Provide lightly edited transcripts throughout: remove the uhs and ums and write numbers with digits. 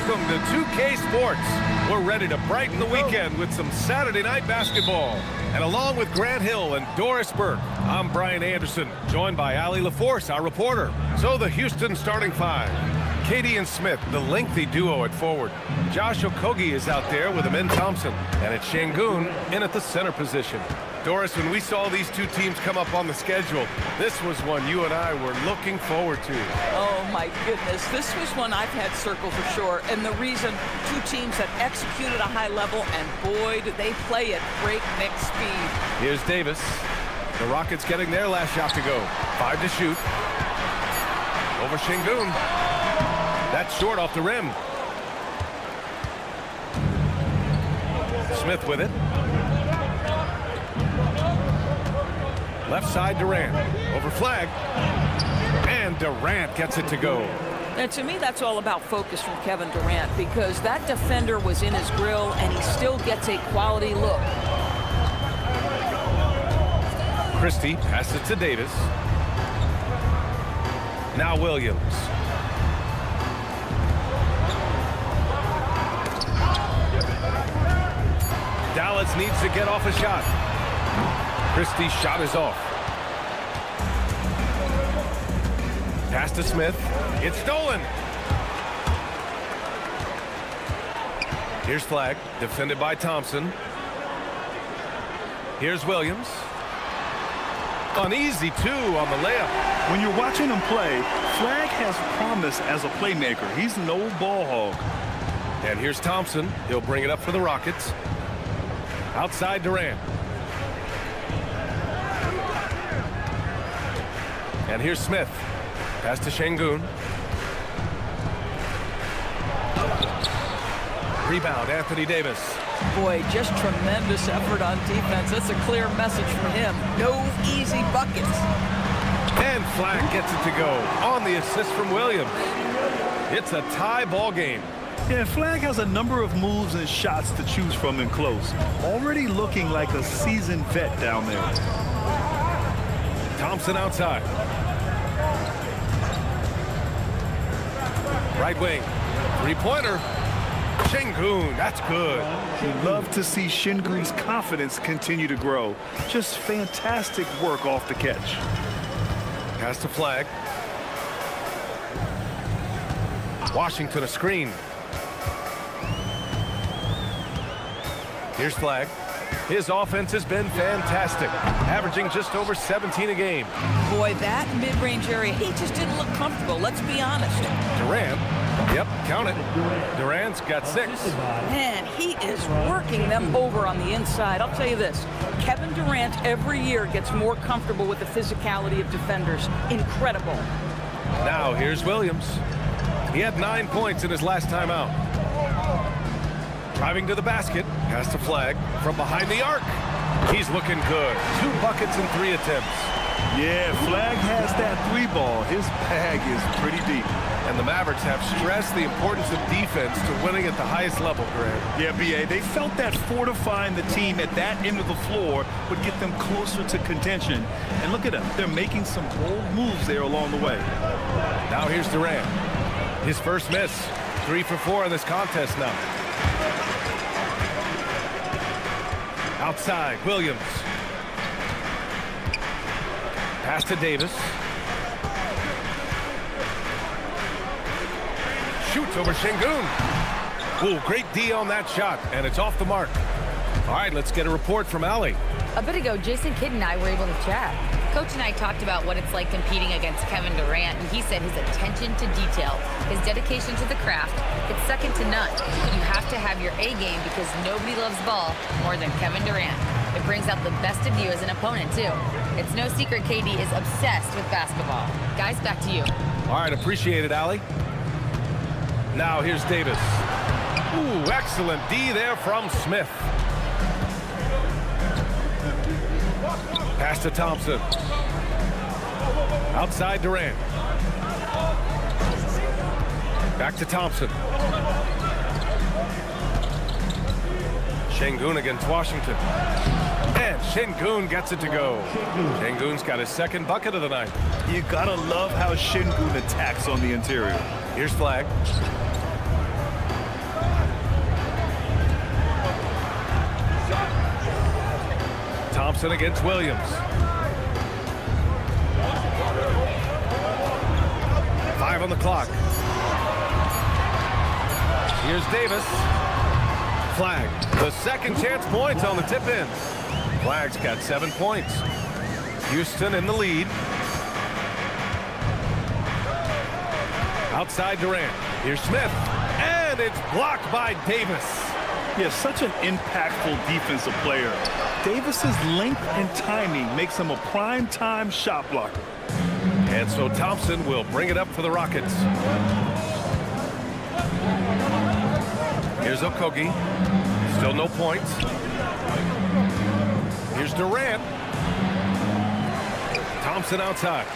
Welcome to 2K Sports. We're ready to brighten the weekend with some Saturday night basketball. And along with Grant Hill and Doris Burke, I'm Brian Anderson, joined by Allie LaForce, our reporter. So the Houston starting five. Katie and Smith, the lengthy duo at forward. Josh Okogie is out there with Amin Thompson. And it's Şengün in at the center position. Doris, when we saw these two teams come up on the schedule, this was one you and I were looking forward to. Oh, my goodness. This was one I've had circled for sure. And the reason, two teams that executed a high level, and boy, did they play at breakneck speed. Here's Davis. The Rockets getting their last shot to go. 5 to shoot. Over Şengün. That's short off the rim. Smith with it. Left side Durant. Over flag. And Durant gets it to go. And to me, that's all about focus from Kevin Durant, because that defender was in his grill and he still gets a quality look. Christie passes it to Davis. Now Williams. Dallas needs to get off a shot. Christie's shot is off. Pass to Smith. It's stolen. Here's Flag, defended by Thompson. Here's Williams. An easy two on the layup. When you're watching him play, Flag has promise as a playmaker. He's no ball hog. And here's Thompson. He'll bring it up for the Rockets. Outside Durant. And here's Smith. Pass to Şengün. Rebound, Anthony Davis. Boy, just tremendous effort on defense. That's a clear message from him. No easy buckets. And Flag gets it to go on the assist from Williams. It's a tie ball game. Yeah, Flag has a number of moves and shots to choose from in close. Already looking like a seasoned vet down there. Thompson outside. Right wing. Three-pointer. Şengün, that's good. You love to see Şengün's confidence continue to grow. Just fantastic work off the catch. Pass to Flag. Washington a screen. Here's Flag. His offense has been fantastic, averaging just over 17 a game. Boy, that mid-range area, he just didn't look comfortable, let's be honest. Durant, yep, count it. Durant's got 6. Man, he is working them over on the inside. I'll tell you this, Kevin Durant every year gets more comfortable with the physicality of defenders. Incredible. Now here's Williams. He had 9 points in his last time out. Driving to the basket, pass to Flag from behind the arc. He's looking good. 2 buckets in 3 attempts. Yeah, Flag has that 3 ball. His bag is pretty deep. And the Mavericks have stressed the importance of defense to winning at the highest level, Grant. Yeah, B.A., they felt that fortifying the team at that end of the floor would get them closer to contention. And look at them. They're making some bold moves there along the way. Now here's Durant. His first miss. 3 for 4 in this contest now. Outside, Williams. Pass to Davis. Shoots over Şengün. Ooh, great D on that shot, and it's off the mark. All right, let's get a report from Allie. A bit ago, Jason Kidd and I were able to chat. Coach and I talked about what it's like competing against Kevin Durant, and he said his attention to detail, his dedication to the craft, it's second to none. You have to have your A game because nobody loves ball more than Kevin Durant. It brings out the best of you as an opponent, too. It's no secret KD is obsessed with basketball. Guys, back to you. All right, appreciate it, Allie. Now here's Davis. Ooh, excellent D there from Smith. Pass to Thompson. Outside Durant. Back to Thompson. Şengün against Washington. And Şengün gets it to go. Şengün's got his second bucket of the night. You gotta love how Şengün attacks on the interior. Here's Flag. Thompson against Williams. 5 on the clock. Here's Davis. Flag. The second chance points on the tip-in. Flag's got 7 points. Houston in the lead. Outside Durant. Here's Smith. And it's blocked by Davis. Yeah, such an impactful defensive player. Davis's length and timing makes him a prime-time shot blocker. And so Thompson will bring it up for the Rockets. Here's Okogie. Still no points. Here's Durant. Thompson outside.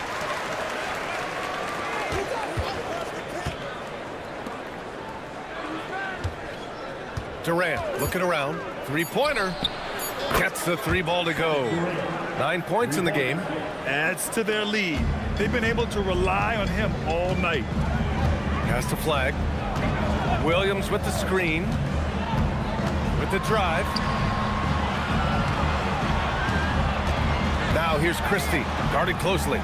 Durant looking around. Three-pointer. Gets the 3-ball to go. 9 points in the game. Adds to their lead. They've been able to rely on him all night. Pass to Flag. Williams with the screen. With the drive. Now here's Christie. Guarded closely.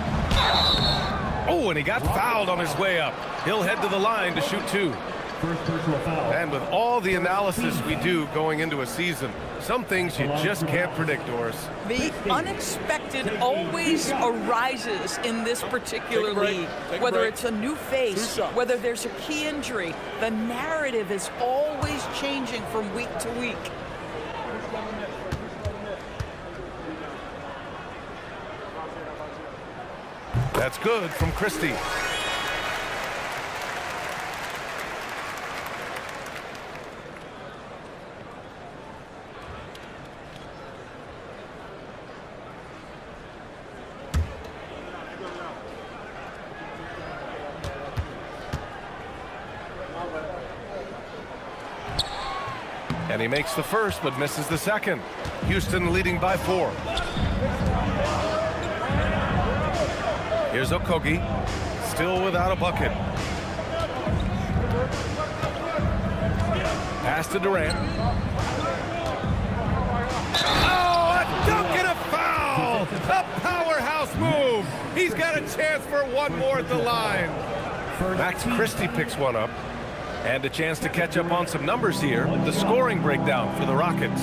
Oh, and he got fouled on his way up. He'll head to the line to shoot 2. And with all the analysis we do going into a season, some things you just can't predict, Doris. The unexpected always arises in this particular league. Whether it's a new face, whether there's a key injury, the narrative is always changing from week to week. That's good from Christie. And he makes the first, but misses the second. Houston leading by 4. Here's Okogie, still without a bucket. Pass to Durant. Oh, a dunk and a foul! A powerhouse move! He's got a chance for one more at the line. Max Christie picks one up. And a chance to catch up on some numbers here. The scoring breakdown for the Rockets.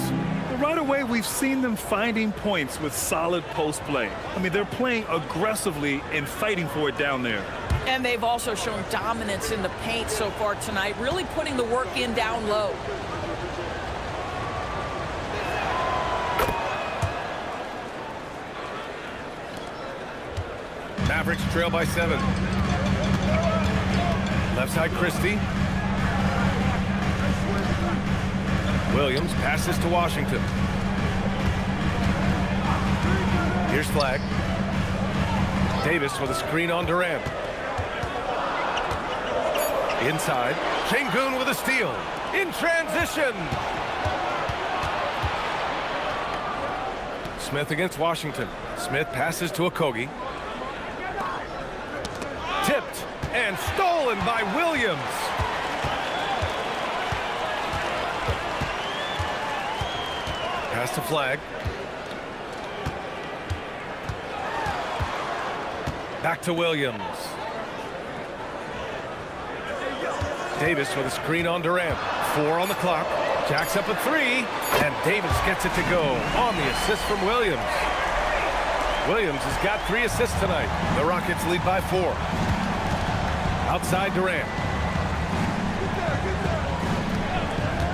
Right away, we've seen them finding points with solid post play. I mean, they're playing aggressively and fighting for it down there. And they've also shown dominance in the paint so far tonight, really putting the work in down low. Mavericks trail by 7. Left side Christie. Williams passes to Washington. Here's Flag. Davis with a screen on Durant. Inside. Şengün with a steal. In transition. Smith against Washington. Smith passes to Okogie. Tipped and stolen by Williams. Pass to Flag. Back to Williams. Davis with a screen on Durant. 4 on the clock. Jacks up a 3. And Davis gets it to go on the assist from Williams. Williams has got 3 assists tonight. The Rockets lead by 4. Outside Durant.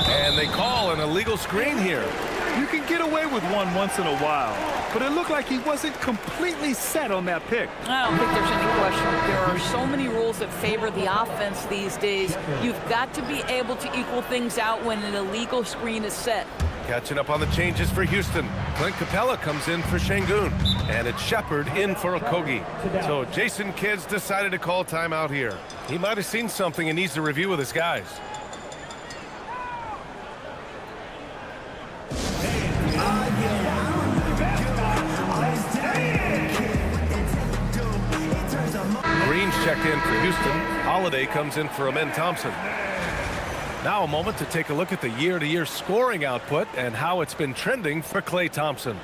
And they call an illegal screen here. You can get away with one once in a while, but it looked like he wasn't completely set on that pick. I don't think there's any question. There are so many rules that favor the offense these days. You've got to be able to equal things out when an illegal screen is set. Catching up on the changes for Houston. Clint Capella comes in for Şengün. And it's Shepard in for Okogie. So Jason Kidd's decided to call timeout here. He might have seen something and needs to review with his guys. Green's checked in for Houston. Holiday comes in for Amen Thompson. Now a moment to take a look at the year-to-year scoring output and how it's been trending for Klay Thompson.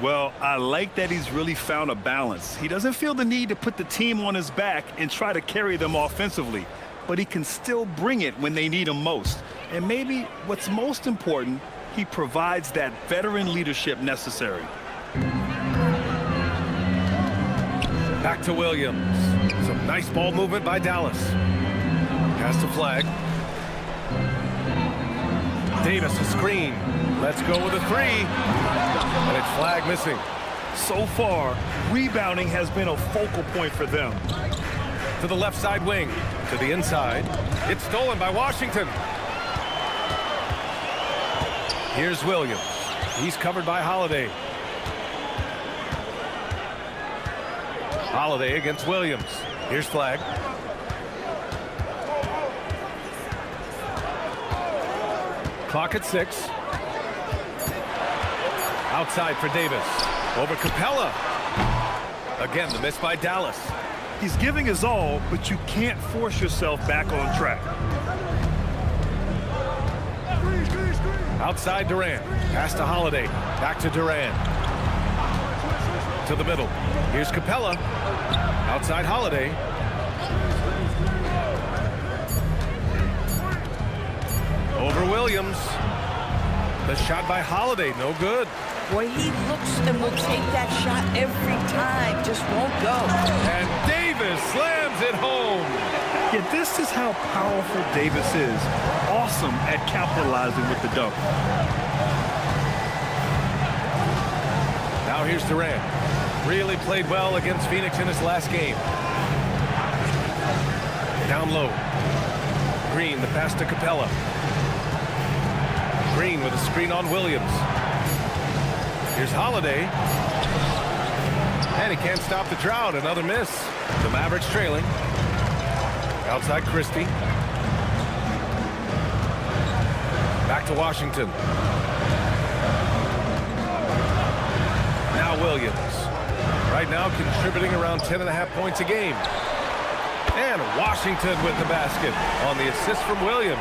Well, I like that he's really found a balance. He doesn't feel the need to put the team on his back and try to carry them offensively, but he can still bring it when they need him most. And maybe what's most important, he provides that veteran leadership necessary. Back to Williams. Some nice ball movement by Dallas. Pass the flag. Davis a screen. Let's go with a three. And it's flag missing. So far, rebounding has been a focal point for them. To the left side wing. To the inside. It's stolen by Washington. Here's Williams. He's covered by Holiday. Holiday against Williams. Here's flag. Clock at 6. Outside for Davis. Over Capella. Again, the miss by Dallas. He's giving his all, but you can't force yourself back on track. Outside Durant. Pass to Holiday. Back to Durant. To the middle. Here's Capella. Outside Holiday. Over Williams. The shot by Holiday, no good. Boy, he looks and will take that shot every time. Just won't go. And Davis slams it home. Yeah, this is how powerful Davis is. Awesome at capitalizing with the dunk. Now here's Durant. Really played well against Phoenix in his last game. Down low. Green, the pass to Capella. Green with a screen on Williams. Here's Holiday. And he can't stop the drought. Another miss. The Mavericks trailing. Outside Christie. Back to Washington. Now Williams. Right now contributing around 10.5 points a game. And Washington with the basket on the assist from Williams.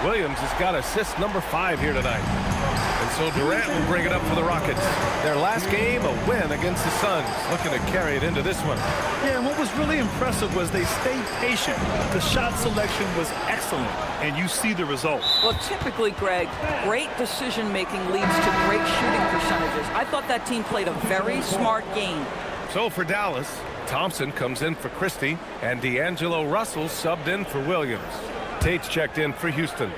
Williams has got assist number 5 here tonight. And so Durant will bring it up for the Rockets. Their last game, a win against the Suns. Looking to carry it into this one. Yeah, and what was really impressive was they stayed patient. The shot selection was excellent, and you see the result. Well, typically, Greg, great decision-making leads to great shooting percentages. I thought that team played a very smart game. So for Dallas, Thompson comes in for Christie, and D'Angelo Russell subbed in for Williams. Tate's checked in for Houston.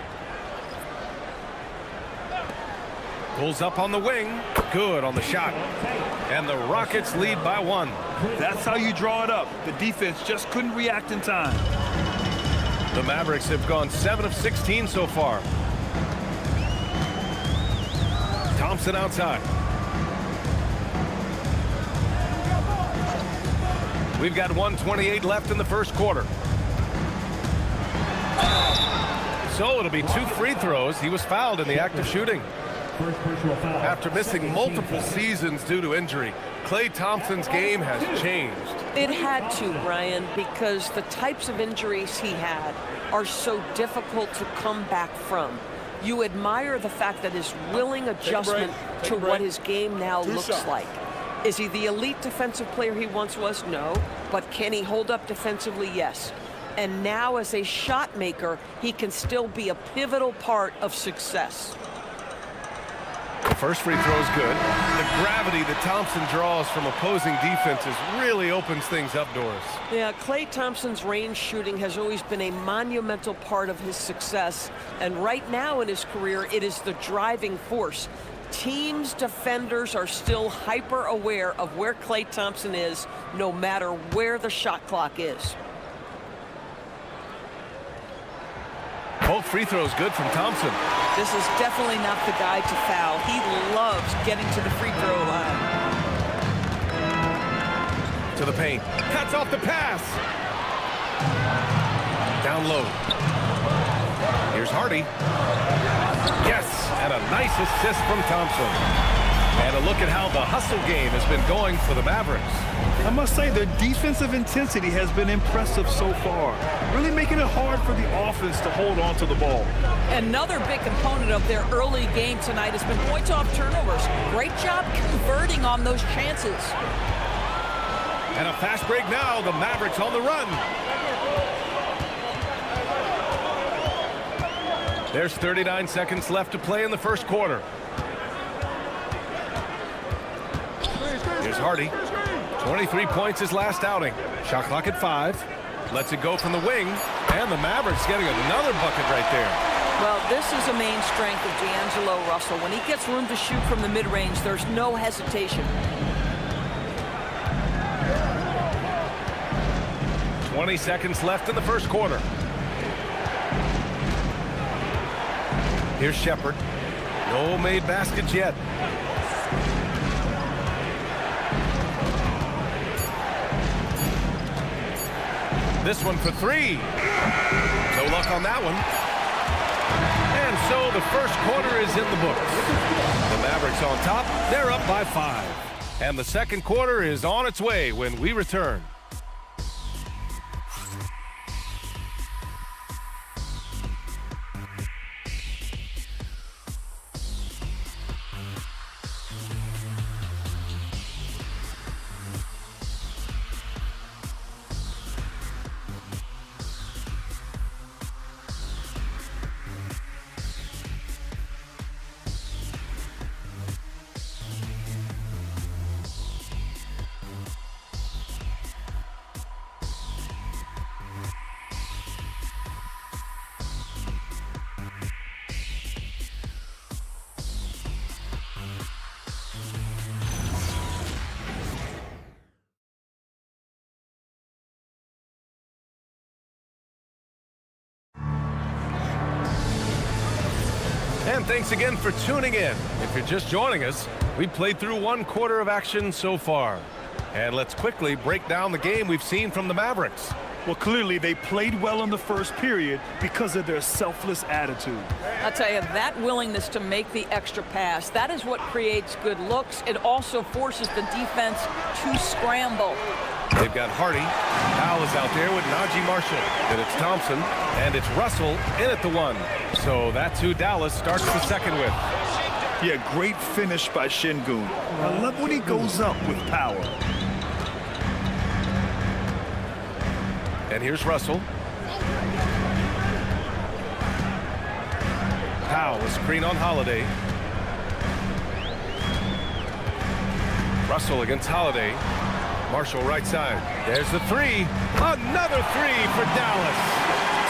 Pulls up on the wing. Good on the shot. And the Rockets lead by 1. That's how you draw it up. The defense just couldn't react in time. The Mavericks have gone 7 of 16 so far. Thompson outside. We've got 1:28 left in the first quarter. So it'll be 2 free throws. He was fouled in the act of shooting. After missing multiple seasons due to injury, Klay Thompson's game has changed. It had to, Brian, because the types of injuries he had are so difficult to come back from. You admire the fact that his willing adjustment to what his game now looks like. Is he the elite defensive player he once was? No. But can he hold up defensively? Yes. And now as a shot maker, he can still be a pivotal part of success. The first free throw is good. The gravity that Thompson draws from opposing defenses really opens things up, Doris. Yeah, Klay Thompson's range shooting has always been a monumental part of his success. And right now in his career, it is the driving force. Teams' defenders are still hyper aware of where Klay Thompson is, no matter where the shot clock is. Both free throws good from Thompson. This is definitely not the guy to foul. He loves getting to the free throw line. To the paint. Cuts off the pass. Down low. Here's Hardy. Yes, and a nice assist from Thompson. And a look at how the hustle game has been going for the Mavericks. I must say their defensive intensity has been impressive so far, really making it hard for the offense to hold on to the ball. Another big component of their early game tonight has been points off turnovers. Great job converting on those chances. And a fast break now, the Mavericks on the run. There's 39 seconds left to play in the first quarter. Here's Hardy. 23 points his last outing. Shot clock at 5. Lets it go from the wing. And the Mavericks getting another bucket right there. Well, this is a main strength of D'Angelo Russell. When he gets room to shoot from the mid-range, there's no hesitation. 20 seconds left in the first quarter. Here's Shepard. No made baskets yet. This one for 3. No luck on that one. And so the first quarter is in the books. The Mavericks on top. They're up by 5. And the second quarter is on its way when we return. And thanks again for tuning in. If you're just joining us, we played through one quarter of action so far. And let's quickly break down the game we've seen from the Mavericks. Well, clearly they played well in the first period because of their selfless attitude. I'll tell you, that willingness to make the extra pass, that is what creates good looks. It also forces the defense to scramble. They've got Hardy. Powell is out there with Najee Marshall. Then it's Thompson, and it's Russell in at the 1. So that's who Dallas starts the second with. Yeah, great finish by Şengün. I love when he goes up with power. And here's Russell. Powell, a screen on Holiday. Russell against Holiday. Marshall right side. There's the 3. Another 3 for Dallas.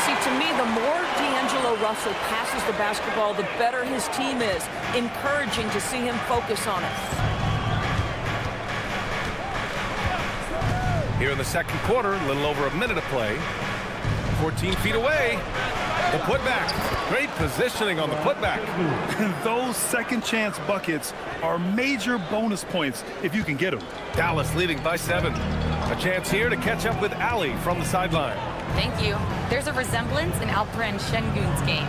See, to me, the more D'Angelo Russell passes the basketball, the better his team is. Encouraging to see him focus on it. Here in the second quarter, a little over a minute of play. 14 feet away. The putback. Great positioning on the putback. Those second chance buckets are major bonus points if you can get them. Dallas leading by 7. A chance here to catch up with Ali from the sideline. Thank you. There's a resemblance in Alperen Şengün's game.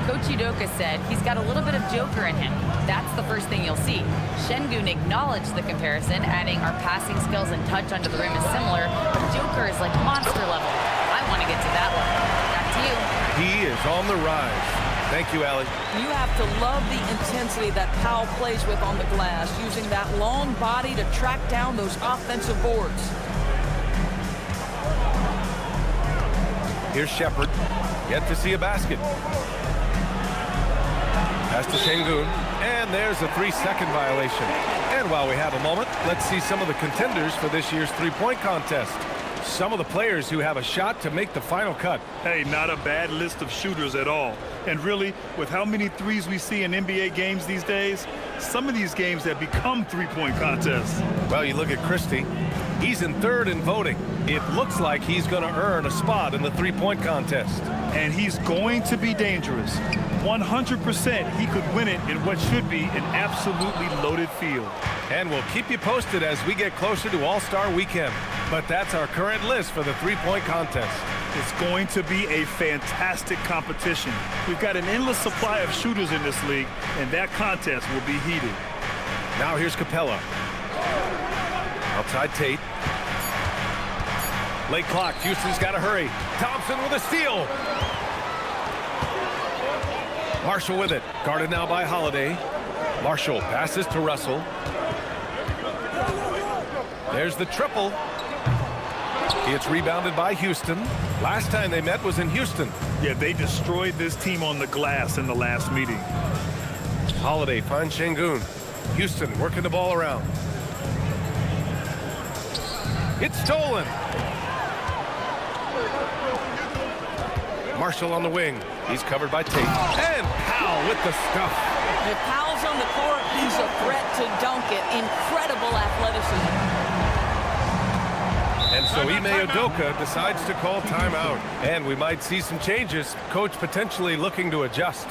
Coach Udoka said he's got a little bit of Joker in him. That's the first thing you'll see. Şengün acknowledged the comparison, adding our passing skills and touch under the rim is similar, but Joker is like monster level. I want to get to that level. Back to you. He is on the rise. Thank you, Ali. You have to love the intensity that Powell plays with on the glass, using that long body to track down those offensive boards. Here's Shepard. Yet to see a basket. Pass to Şengün. And there's a 3-second violation. And while we have a moment, let's see some of the contenders for this year's three-point contest. Some of the players who have a shot to make the final cut. Hey, not a bad list of shooters at all. And really, with how many threes we see in NBA games these days, some of these games have become three-point contests. Well, you look at Christie. He's in 3rd in voting. It looks like he's going to earn a spot in the three-point contest. And he's going to be dangerous. 100% he could win it in what should be an absolutely loaded field. And we'll keep you posted as we get closer to All-Star Weekend. But that's our current list for the three-point contest. It's going to be a fantastic competition. We've got an endless supply of shooters in this league, and that contest will be heated. Now here's Capella. Outside Tate. Late clock. Houston's got to hurry. Thompson with a steal. Marshall with it. Guarded now by Holiday. Marshall passes to Russell. There's the triple. It's rebounded by Houston. Last time they met was in Houston. Yeah, they destroyed this team on the glass in the last meeting. Holiday finds Şengün. Houston working the ball around. It's stolen. Marshall on the wing. He's covered by Tate. And Powell with the stuff. If Powell's on the court, he's a threat to dunk it. Incredible athleticism. And so Ime Udoka decides to call timeout. And we might see some changes. Coach potentially looking to adjust.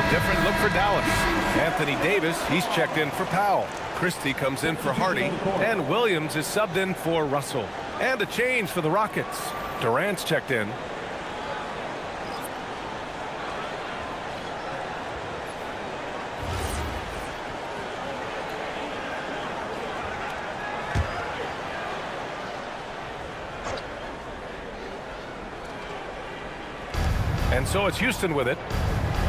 Different look for Dallas. Anthony Davis, he's checked in for Powell. Christie comes in for Hardy. And Williams is subbed in for Russell. And a change for the Rockets. Durant's checked in. And so it's Houston with it.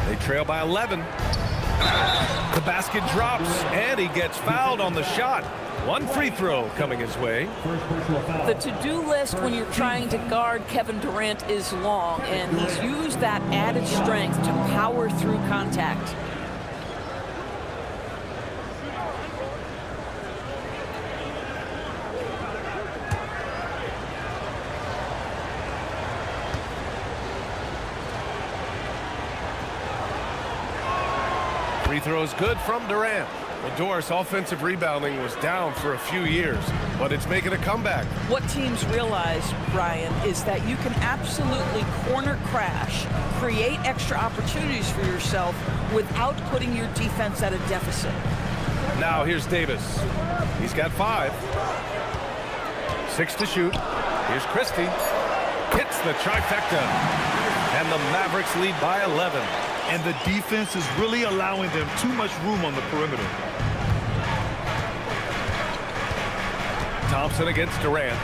They trail by 11. The basket drops, and he gets fouled on the shot. One free throw coming his way. The to-do list when you're trying to guard Kevin Durant is long, and he's used that added strength to power through contact. Free throws good from Durant. Well, Doris' offensive rebounding was down for a few years, but it's making a comeback. What teams realize, Brian, is that you can absolutely corner crash, create extra opportunities for yourself without putting your defense at a deficit. Now here's Davis. He's got 5. 6 to shoot. Here's Christie. Hits the trifecta. And the Mavericks lead by 11. And the defense is really allowing them too much room on the perimeter. Thompson against Durant.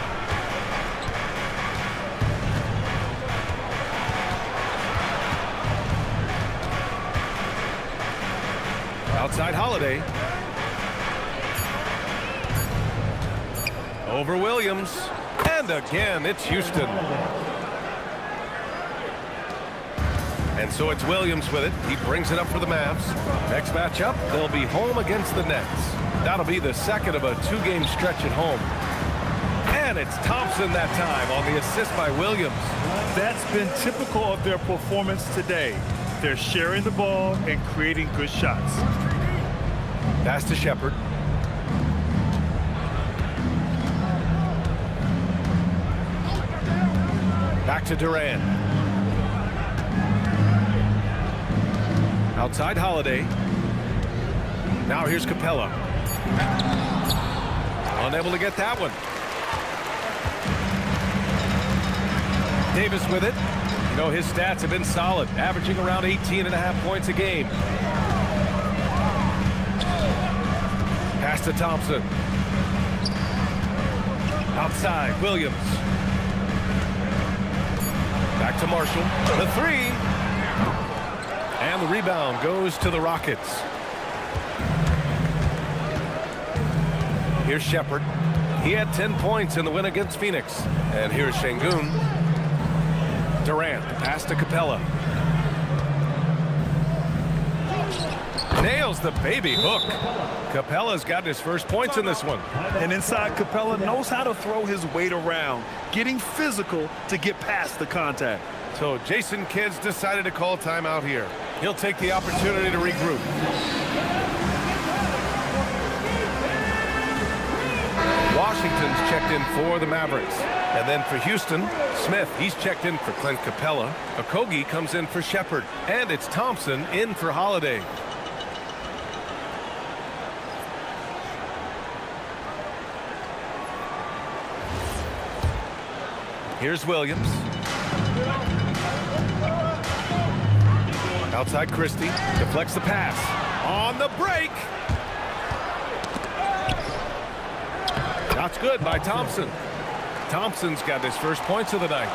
Outside Holiday. Over Williams. And again, it's Houston. And so it's Williams with it. He brings it up for the Mavs. Next matchup, they'll be home against the Nets. That'll be the second of a 2-game stretch at home. And it's Thompson that time on the assist by Williams. That's been typical of their performance today. They're sharing the ball and creating good shots. Pass to Shepherd. Back to Durant. Outside Holiday. Now here's Capella. Unable to get that one. Davis with it. You know, his stats have been solid, averaging around 18.5 points a game. Pass to Thompson. Outside, Williams. Back to Marshall. The 3. And the rebound goes to the Rockets. Here's Shepherd. He had 10 points in the win against Phoenix. And here's Şengün. Durant, pass to Capella. Nails the baby hook. Capella's got his first points in this one. And inside, Capella knows how to throw his weight around, getting physical to get past the contact. So Jason Kidd's decided to call timeout here. He'll take the opportunity to regroup. Washington Thompson's checked in for the Mavericks. And then for Houston, Smith, he's checked in for Clint Capella. Okogie comes in for Shepard. And it's Thompson in for Holiday. Here's Williams. Outside Christie. Deflects the pass. On the break. Shot's good by Thompson. Thompson's got his first points of the night.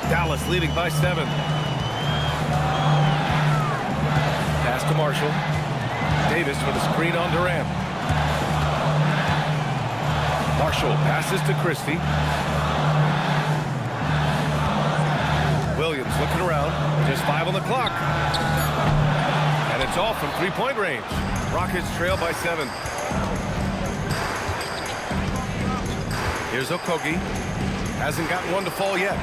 Dallas leading by 7. Pass to Marshall. Davis with a screen on Durant. Marshall passes to Christie. Williams looking around. Just 5 on the clock. And it's off from three-point range. Rockets trail by 7. Here's Okogie. Hasn't gotten one to fall yet.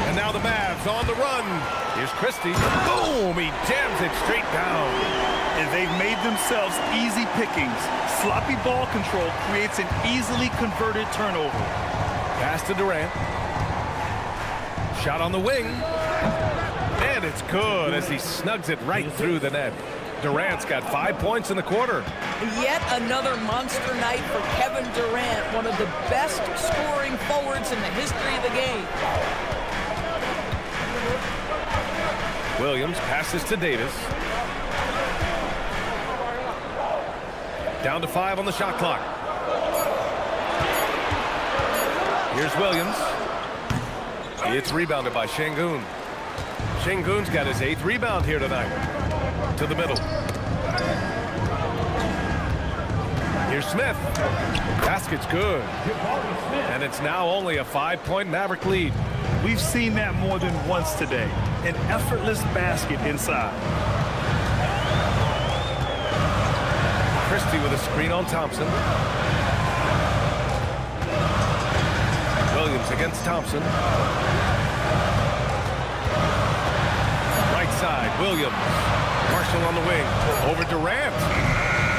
And now the Mavs on the run. Here's Christie. Boom! He jams it straight down. And they've made themselves easy pickings. Sloppy ball control creates an easily converted turnover. Pass to Durant. Shot on the wing. And it's good as he snugs it right through the net. Durant's got 5 points in the quarter. Yet another monster night for Kevin Durant, one of the best scoring forwards in the history of the game. Williams passes to Davis. Down to 5 on the shot clock. Here's Williams. It's rebounded by Şengün. Şengün's got his 8th rebound here tonight. To the middle. Here's Smith. Basket's good. And it's now only a 5-point Maverick lead. We've seen that more than once today. An effortless basket inside. Christie with a screen on Thompson. Williams against Thompson. Right side, Williams. Marshall on the wing. Over Durant.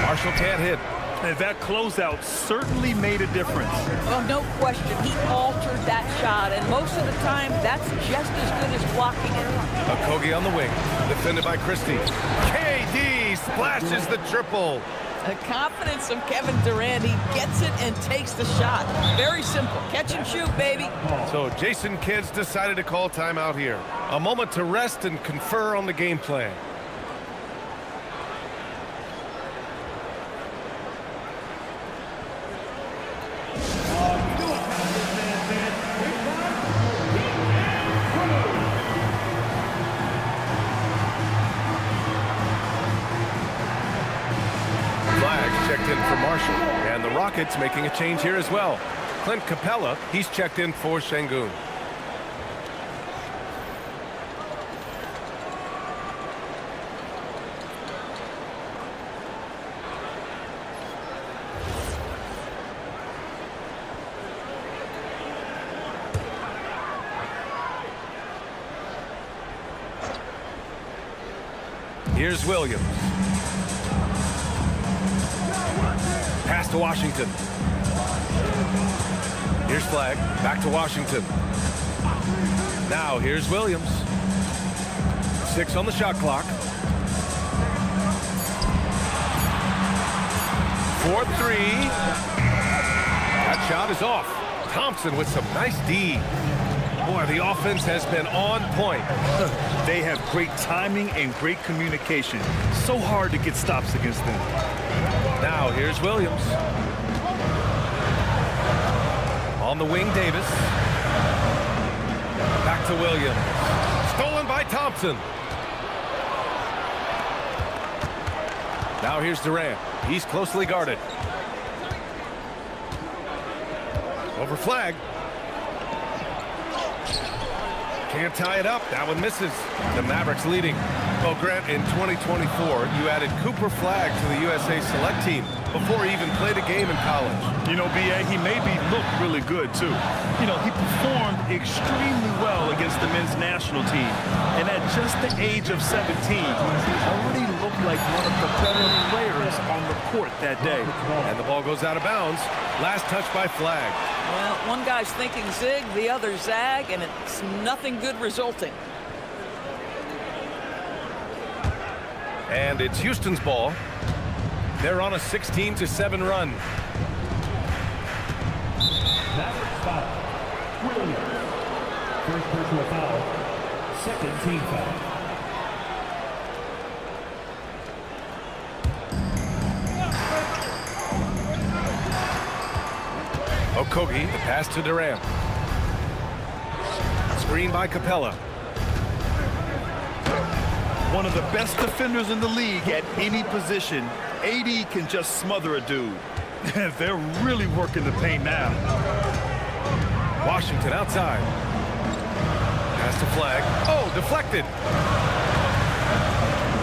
Marshall can't hit. And that closeout certainly made a difference. Well, no question. He altered that shot, and most of the time, that's just as good as blocking it. Okogie on the wing. Defended by Christie. KD splashes the triple. The confidence of Kevin Durant. He gets it and takes the shot. Very simple. Catch and shoot, baby. So Jason Kidd's decided to call timeout here. A moment to rest and confer on the game plan. Checked in for Marshall, and the Rockets making a change here as well. Clint Capella, he's checked in for Şengün. Here's Williams. Pass to Washington. Here's Flagg. Back to Washington. Now here's Williams. 6 on the shot clock. 4-3. That shot is off. Thompson with some nice D. Boy, the offense has been on point. They have great timing and great communication. So hard to get stops against them. Now here's Williams. On the wing, Davis. Back to Williams. Stolen by Thompson. Now here's Durant. He's closely guarded. Over Flagg. Can't tie it up. That one misses. The Mavericks leading. Well, Grant, in 2024, you added Cooper Flagg to the USA Select team. before he even played a game in college. You know, B.A., he maybe looked really good, too. You know, he performed extremely well against the men's national team. And at just the age of 17, already looked like one of the better players on the court that day. And the ball goes out of bounds. Last touch by Flag. Well, one guy's thinking zig, the other zag, and it's nothing good resulting. And it's Houston's ball. They're on a 16-7 run. Mavericks foul. Williams. First personal foul. Second team foul. Okogie, the pass to Durant. Screen by Capella. One of the best defenders in the league at any position. AD can just smother a dude. They're really working the paint now. Washington outside. Pass to Flag. Oh, deflected.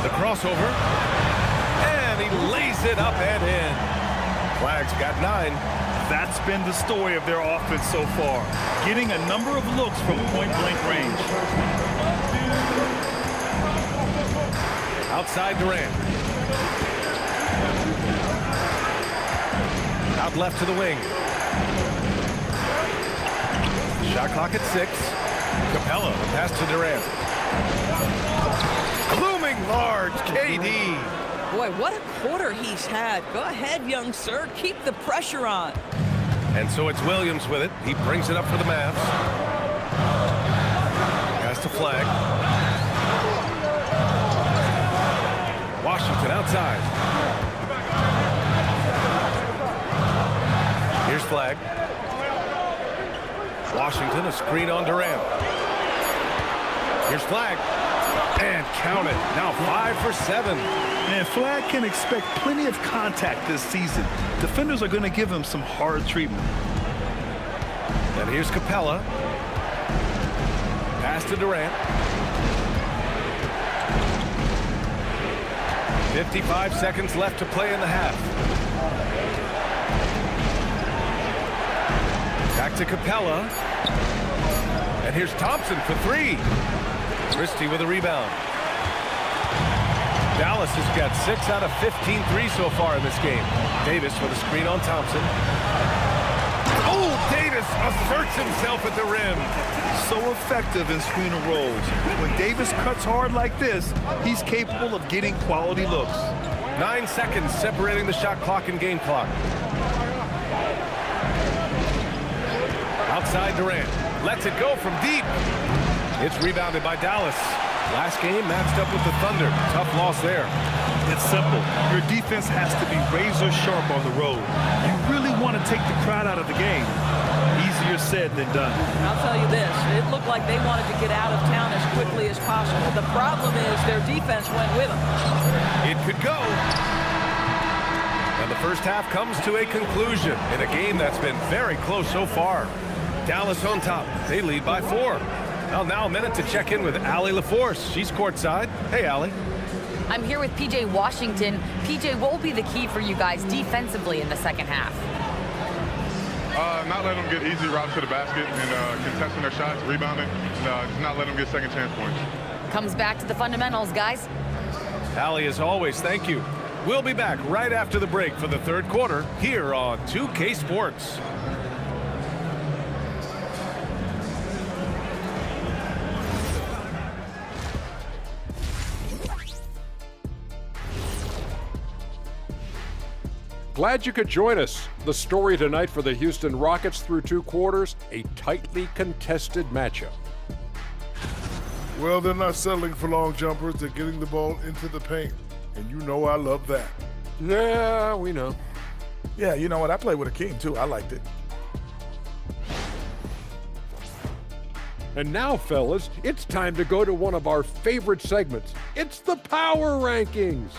The crossover. And he lays it up and in. Flag's got 9. That's been the story of their offense so far. Getting a number of looks from point-blank range. Outside Durant. Out left to the wing. Shot clock at 6. Capella, the pass to Durant. Looming large, KD. Boy, what a quarter he's had. Go ahead, young sir. Keep the pressure on. And so it's Williams with it. He brings it up for the Mavs. Pass to Flag. Washington outside. Here's Flag. Washington, a screen on Durant. Here's Flag. And count it. Now 5 for 7. And Flag can expect plenty of contact this season. Defenders are going to give him some hard treatment. And here's Capella. Pass to Durant. 55 seconds left to play in the half. Back to Capella. And here's Thompson for 3. Christie with a rebound. Dallas has got 6 out of 15 threes so far in this game. Davis with a screen on Thompson. Oh, Davis asserts himself at the rim. So effective in screen and rolls. When Davis cuts hard like this, he's capable of getting quality looks. 9 seconds separating the shot clock and game clock. Outside Durant. Lets it go from deep. It's rebounded by Dallas. Last game matched up with the Thunder. Tough loss there. It's simple. Your defense has to be razor sharp on the road. You really want to take the crowd out of the game. Easier said than done. I'll tell you this, it looked like they wanted to get out of town as quickly as possible. The problem is their defense went with them. It could go. And the first half comes to a conclusion in a game that's been very close so far. Dallas on top. They lead by 4. Well, now a minute to check in with Allie LaForce. She's courtside. Hey, Allie. I'm here with PJ Washington. PJ, what will be the key for you guys defensively in the second half? Not letting them get easy routes to the basket and contesting their shots, rebounding, just not letting them get second chance points. Comes back to the fundamentals, guys. Allie, as always, thank you. We'll be back right after the break for the third quarter here on 2K Sports. Glad you could join us. The story tonight for the Houston Rockets through 2 quarters, a tightly contested matchup. Well, they're not settling for long jumpers. They're getting the ball into the paint. And you know I love that. Yeah, we know. Yeah, you know what? I played with a king, too. I liked it. And now, fellas, it's time to go to one of our favorite segments. It's the Power Rankings.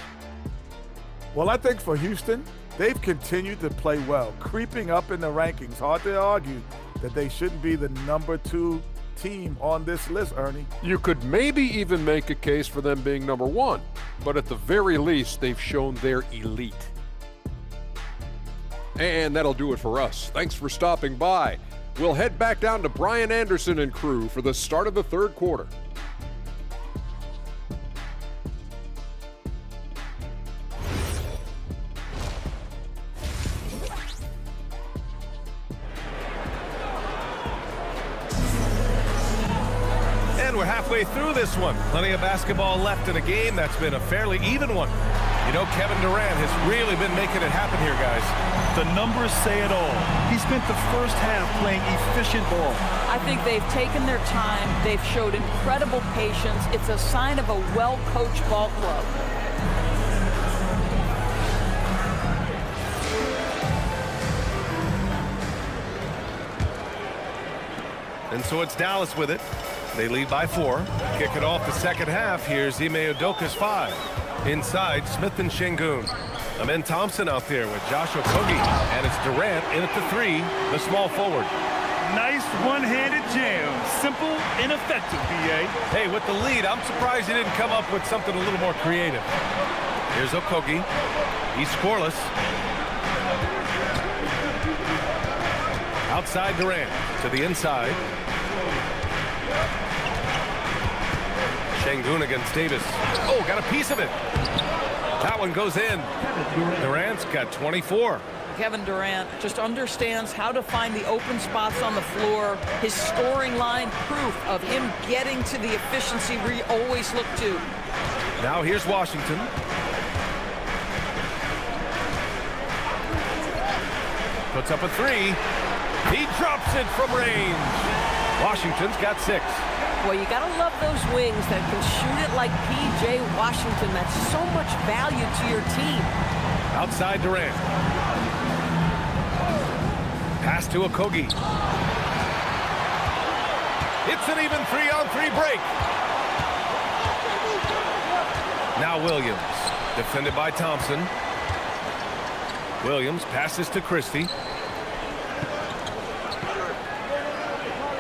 Well, I think for Houston, they've continued to play well, creeping up in the rankings. Hard to argue that they shouldn't be the number 2 team on this list, Ernie. You could maybe even make a case for them being number 1, but at the very least, they've shown they're elite. And that'll do it for us. Thanks for stopping by. We'll head back down to Brian Anderson and crew for the start of the third quarter. And we're halfway through this one. Plenty of basketball left in a game that's been a fairly even one. You know, Kevin Durant has really been making it happen here, guys. The numbers say it all. He spent the first half playing efficient ball. I think they've taken their time. They've showed incredible patience. It's a sign of a well-coached ball club. And so it's Dallas with it. They lead by 4. Kick it off the second half. Here's Ime Udoka's 5. Inside, Smith and Şengün. Amen Thompson out there with Josh Okogie. And it's Durant in at the 3, the small forward. Nice one-handed jam. Simple and effective, B.A. Hey, with the lead, I'm surprised he didn't come up with something a little more creative. Here's Okogie. He's scoreless. Outside Durant to the inside. Şengün against Davis. Oh, got a piece of it. That one goes in. Durant's got 24. Kevin Durant just understands how to find the open spots on the floor. His scoring line, proof of him getting to the efficiency we always look to. Now here's Washington. Puts up a 3. He drops it from range. Washington's got 6. Well, you got to love those wings that can shoot it like P.J. Washington. That's so much value to your team. Outside Durant. Pass to Okogie. It's an even 3-on-3 break. Now Williams, defended by Thompson. Williams passes to Christie.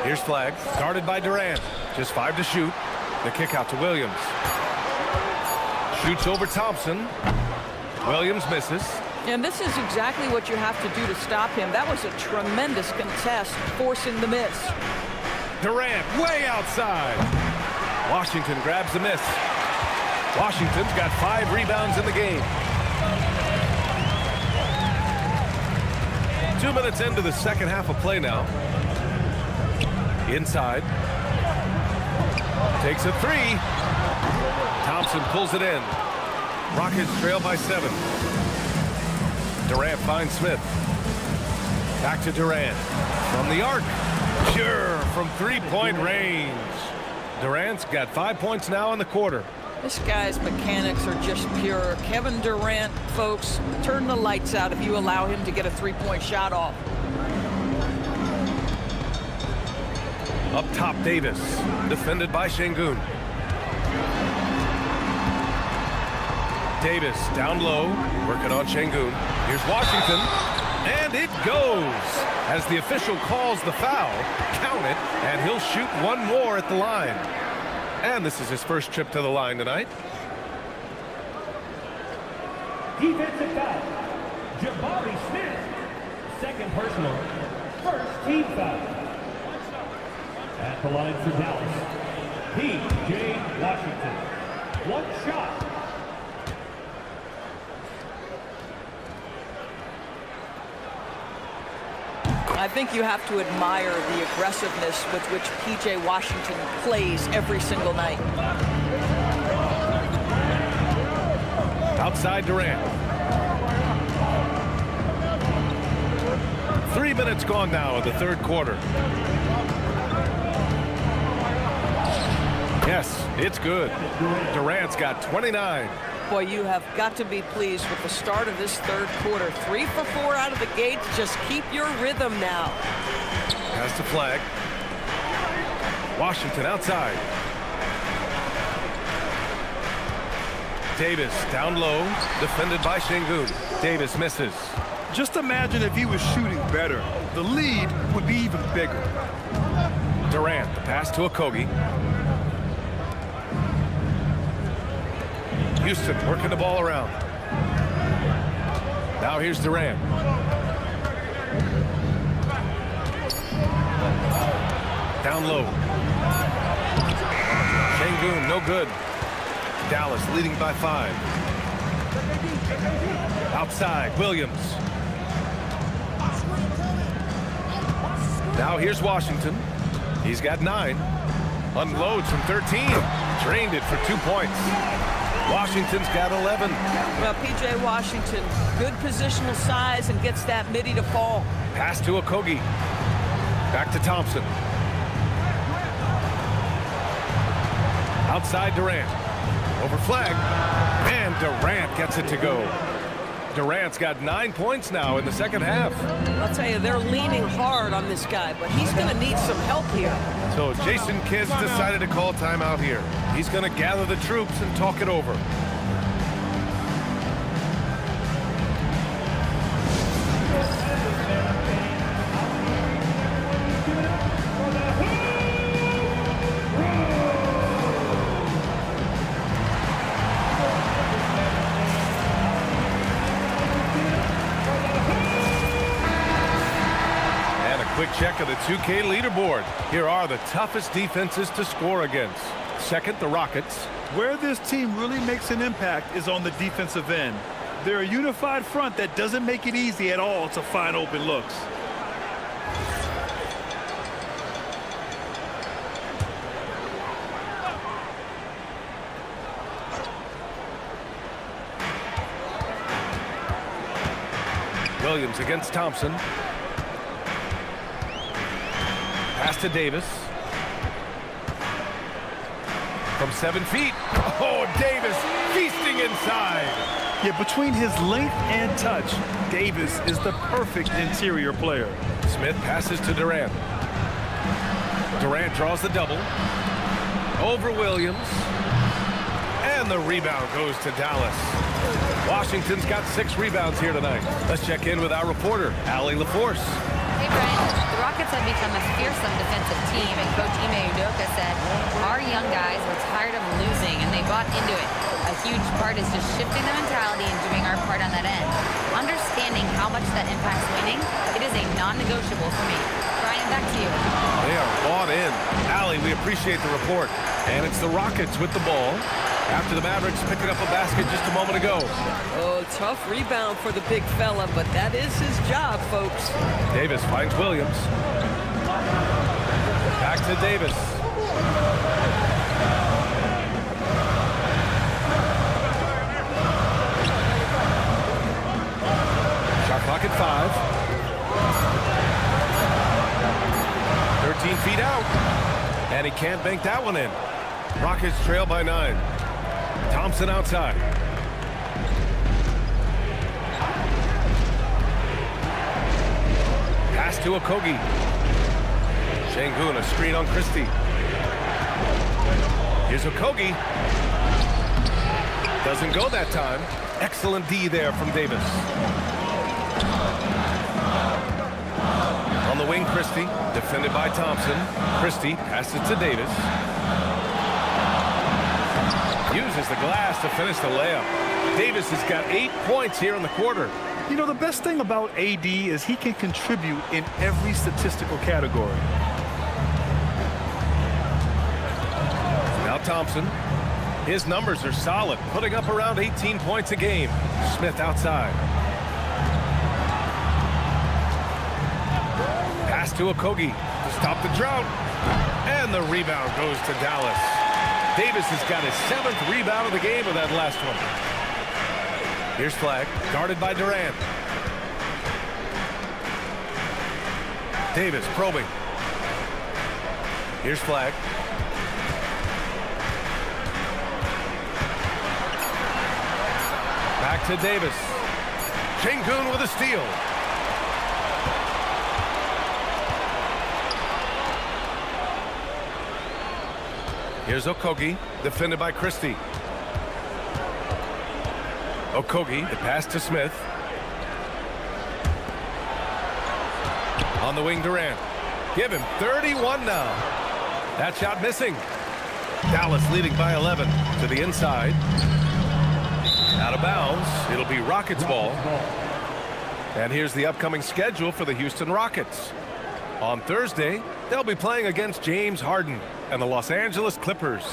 Here's Flagg, guarded by Durant. Just 5 to shoot. The kick out to Williams. Shoots over Thompson. Williams misses. And this is exactly what you have to do to stop him. That was a tremendous contest, forcing the miss. Durant way outside. Washington grabs the miss. Washington's got 5 rebounds in the game. 2 minutes into the second half of play now. Inside. Takes a 3. Thompson pulls it in. Rockets trail by 7. Durant finds Smith. Back to Durant. From the arc. Sure, from 3-point range. Durant's got 5 points now in the quarter. This guy's mechanics are just pure. Kevin Durant, folks, turn the lights out if you allow him to get a 3-point shot off. Up top, Davis, defended by Şengün. Davis down low, working on Şengün. Here's Washington, and it goes. As the official calls the foul, count it, and he'll shoot one more at the line. And this is his first trip to the line tonight. Defensive foul. Jabari Smith. Second personal. First team foul. At the line for Dallas, P.J. Washington. 1 shot. I think you have to admire the aggressiveness with which P.J. Washington plays every single night. Outside Durant. 3 minutes gone now in the third quarter. Yes, it's good. Durant's got 29. Boy, you have got to be pleased with the start of this third quarter. 3 for 4 out of the gate. Just keep your rhythm now. Pass to Flagg. Washington outside. Davis down low, defended by Şengün. Davis misses. Just imagine if he was shooting better. The lead would be even bigger. Durant, the pass to Okogie. Houston working the ball around. Now here's Durant. Down low. Şengün, no good. Dallas leading by 5. Outside, Williams. Now here's Washington. He's got 9. Unloads from 13. Drained it for 2 points. Washington's got 11. Well, P.J. Washington, good positional size and gets that midi to fall. Pass to Okogie. Back to Thompson. Outside Durant. Over flag. And Durant gets it to go. Durant's got 9 points now in the second half. I'll tell you, they're leaning hard on this guy, but he's going to need some help here. So Jason Kidd decided to call timeout here. He's going to gather the troops and talk it over. Quick check of the 2K leaderboard. Here are the toughest defenses to score against. Second, the Rockets. Where this team really makes an impact is on the defensive end. They're a unified front that doesn't make it easy at all to find open looks. Williams against Thompson. Pass to Davis. From 7 feet. Oh, Davis feasting inside. Yeah, between his length and touch, Davis is the perfect interior player. Smith passes to Durant. Durant draws the double. Over Williams. And the rebound goes to Dallas. Washington's got 6 rebounds here tonight. Let's check in with our reporter, Allie LaForce. Hey, Brian. The Rockets have become a fearsome defensive team, and Coach Ime Udoka said, our young guys were tired of losing, and they bought into it. A huge part is just shifting the mentality and doing our part on that end. Understanding how much that impacts winning, it is a non-negotiable for me. Brian, back to you. They are bought in. Allie, we appreciate the report. And it's the Rockets with the ball after the Mavericks picking up a basket just a moment ago. Oh, tough rebound for the big fella, but that is his job, folks. Davis finds Williams. Back to Davis. Shot clock at 5. 13 feet out. And he can't bank that one in. Rockets trail by 9. Thompson outside. Pass to Okogie. Şengün, a screen on Christie. Here's Okogie. Doesn't go that time. Excellent D there from Davis. On the wing, Christie. Defended by Thompson. Christie passes to Davis. Uses the glass to finish the layup. Davis has got 8 points here in the quarter. You know, the best thing about AD is he can contribute in every statistical category. Now Thompson. His numbers are solid, putting up around 18 points a game. Smith outside. Pass to Okogie to stop the drought. And the rebound goes to Dallas. Davis has got his 7th rebound of the game with that last one. Here's Flag, guarded by Durant. Davis probing. Here's Flag. Back to Davis. Şengün with a steal. Here's Okogie, defended by Christie. Okogie, the pass to Smith. On the wing, Durant. Give him 31 now. That shot missing. Dallas leading by 11 to the inside. Out of bounds. It'll be Rockets ball. And here's the upcoming schedule for the Houston Rockets. On Thursday, they'll be playing against James Harden and the Los Angeles Clippers.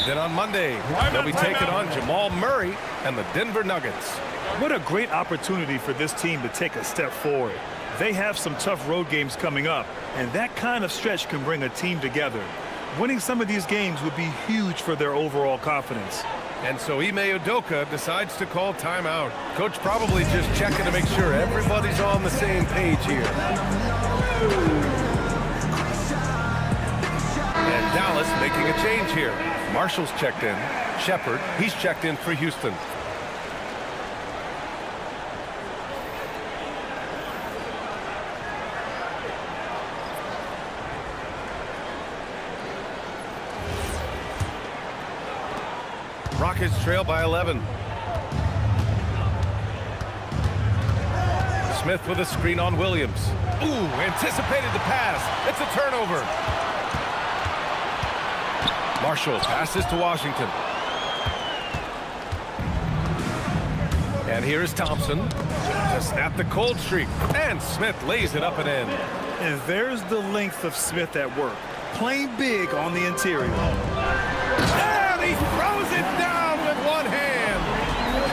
Then on Monday, they'll be taking on Jamal Murray and the Denver Nuggets. What a great opportunity for this team to take a step forward. They have some tough road games coming up, and that kind of stretch can bring a team together. Winning some of these games would be huge for their overall confidence. And so Ime Udoka decides to call timeout. Coach probably just checking to make sure everybody's on the same page here. And Dallas making a change here. Marshall's checked in. Shepard, he's checked in for Houston. Rockets trail by 11. Smith with a screen on Williams. Ooh, anticipated the pass. It's a turnover. Marshall passes to Washington. And here is Thompson to snap the cold streak. And Smith lays it up and in. And there's the length of Smith at work, playing big on the interior. And he throws it down with one hand.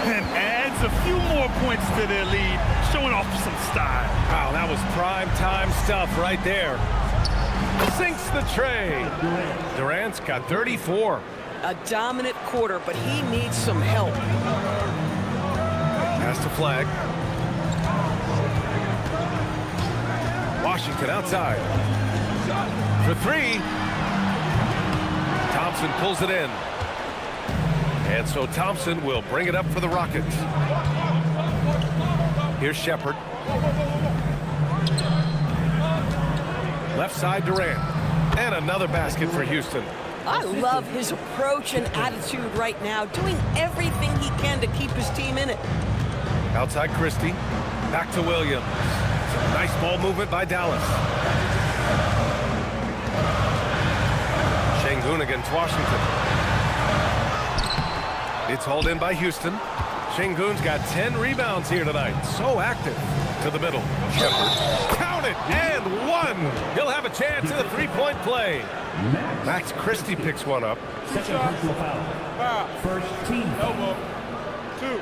And adds a few more points to their lead, showing off some style. Wow, that was prime time stuff right there. Sinks the tray. Durant's got 34. A dominant quarter, but he needs some help. Pass to Flag. Washington outside. For three. Thompson pulls it in. And so Thompson will bring it up for the Rockets. Here's Shepard. Left side Durant. And another basket for Houston. I love his approach and attitude right now, doing everything he can to keep his team in it. Outside Christie. Back to Williams. Some nice ball movement by Dallas. Şengün against Washington. It's hauled in by Houston. Şengün's got 10 rebounds here tonight. So active. To the middle. Shepard. Count it! And one! He'll have a chance in the three-point play. Max Christie picks one up. Second personal foul. First team foul. Two.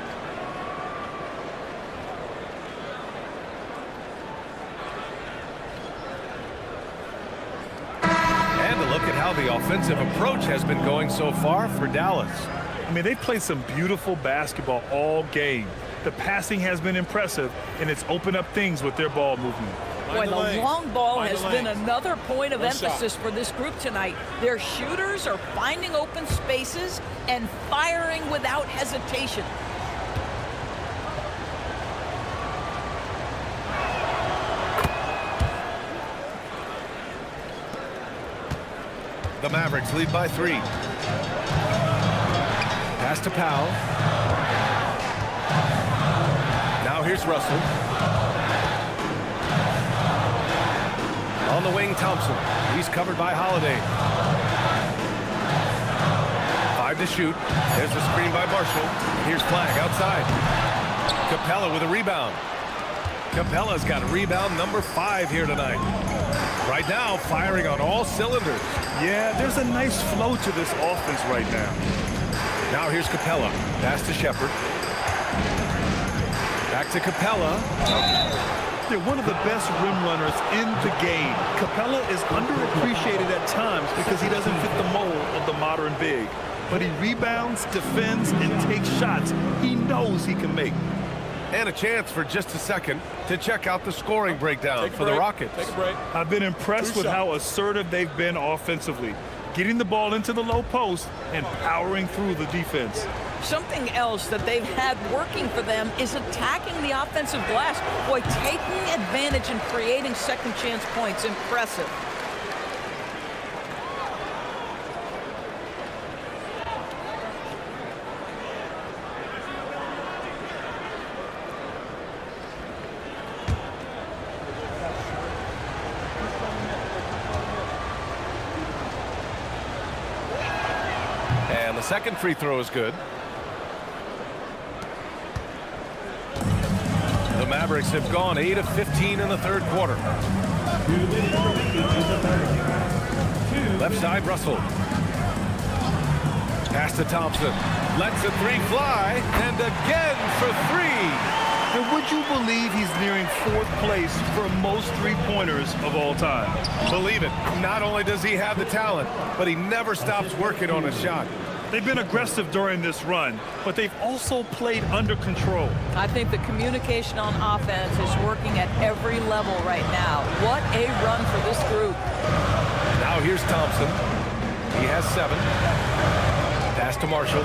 And a look at how the offensive approach has been going so far for Dallas. I mean, they've played some beautiful basketball all game. The passing has been impressive, and it's opened up things with their ball movement. Boy, the long ball has been another point of emphasis for this group tonight. Their shooters are finding open spaces and firing without hesitation. The Mavericks lead by 3. Pass to Powell. Now here's Russell. On the wing, Thompson. He's covered by Holiday. 5 to shoot. There's the screen by Marshall. Here's Flag outside. Capella with a rebound. Capella's got rebound number 5 here tonight. Right now, firing on all cylinders. Yeah, there's a nice flow to this offense right now. Now here's Capella. Pass to Shepard. Back to Capella. They're one of the best rim runners in the game. Capella is underappreciated at times because he doesn't fit the mold of the modern big. But he rebounds, defends, and takes shots he knows he can make. And a chance for just a second to check out the scoring breakdown for the Rockets. Take a break. I've been impressed with how assertive they've been offensively, getting the ball into the low post and powering through the defense. Something else that they've had working for them is attacking the offensive glass. Boy, taking advantage and creating second chance points. Impressive. And the second free throw is good. The Mavericks have gone 8 of 15 in the third quarter. Left side, Russell. Pass to Thompson. Lets a three fly, and again for three. And would you believe he's nearing 4th place for most three-pointers of all time? Believe it. Not only does he have the talent, but he never stops working on a shot. They've been aggressive during this run, but they've also played under control. I think the communication on offense is working at every level right now. What a run for this group. Now here's Thompson. He has 7. Pass to Marshall.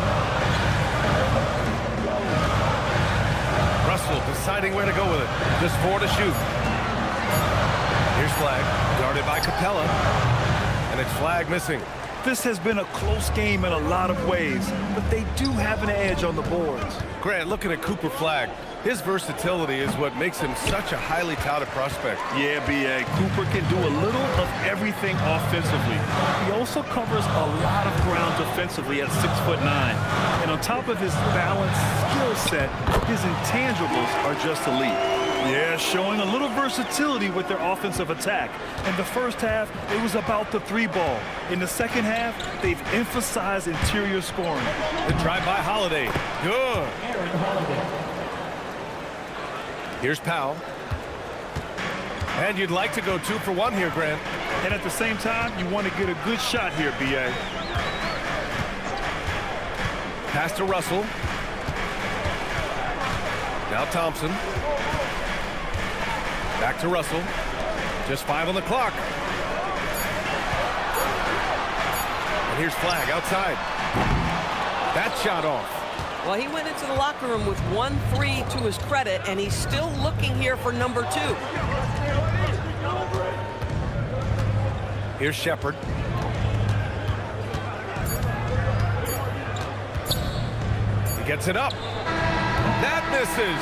Russell deciding where to go with it. Just 4 to shoot. Here's Flag. Guarded by Capella. And it's Flag missing. This has been a close game in a lot of ways, but they do have an edge on the boards. Grant, looking at Cooper Flag, his versatility is what makes him such a highly touted prospect. Yeah, B.A. Cooper can do a little of everything offensively. He also covers a lot of ground defensively at 6'9". And on top of his balanced skill set, his intangibles are just elite. Yeah, showing a little versatility with their offensive attack. In the first half, it was about the 3-ball. In the second half, they've emphasized interior scoring. The drive by Holiday. Good. Here's Powell. And you'd like to go 2 for 1 here, Grant. And at the same time, you want to get a good shot here, B.A. Pass to Russell. Now Thompson. Back to Russell. Just 5 on the clock. And here's Flag outside. That shot off. Well, he went into the locker room with 1 3 to his credit, and he's still looking here for number 2. Here's Shepard. He gets it up. That misses.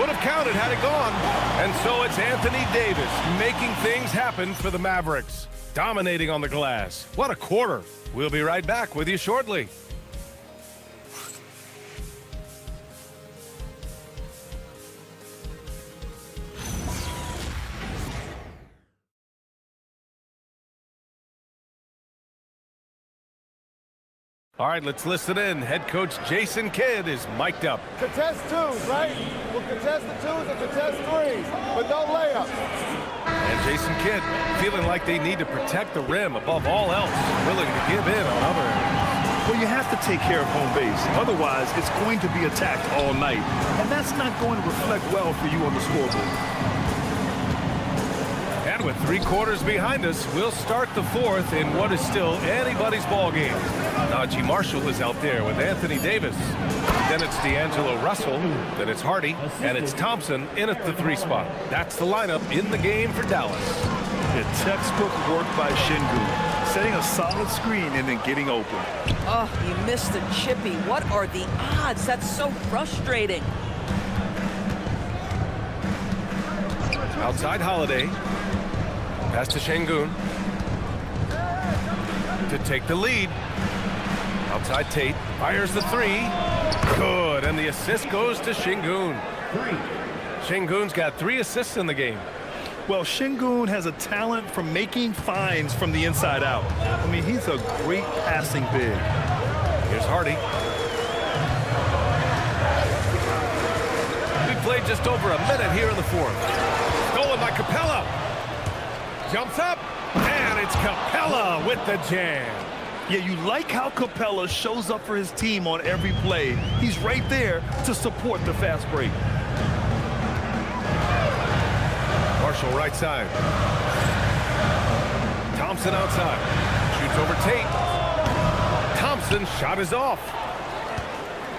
Would have counted had it gone. And so it's Anthony Davis making things happen for the Mavericks. Dominating on the glass. What a quarter. We'll be right back with you shortly. All right, let's listen in. Head coach Jason Kidd is mic'd up. Contest 2s, right? We'll contest the 2s and contest 3s, but no layups. And Jason Kidd feeling like they need to protect the rim above all else, willing to give in on other areas. Well, you have to take care of home base. Otherwise, it's going to be attacked all night. And that's not going to reflect well for you on the scoreboard. And with 3 quarters behind us, we'll start the 4th in what is still anybody's ball game. Najee Marshall is out there with Anthony Davis. Then it's D'Angelo Russell. Then it's Hardy. And it's Thompson in at the 3 spot. That's the lineup in the game for Dallas. A textbook work by Şengün, setting a solid screen and then getting open. Oh, you missed the chippy. What are the odds? That's so frustrating. Outside Holiday. Pass to Şengün. To take the lead. Outside Tate. Fires the 3. Good. And the assist goes to Şengün. Şengün's got 3 assists in the game. Well, Şengün has a talent for making finds from the inside out. I mean, he's a great passing big. Here's Hardy. We played just over a minute here in the 4th. Stolen by Capella. Jumps up, and it's Capella with the jam. Yeah, you like how Capella shows up for his team on every play. He's right there to support the fast break. Marshall right side. Thompson outside. Shoots over Tate. Thompson shot is off.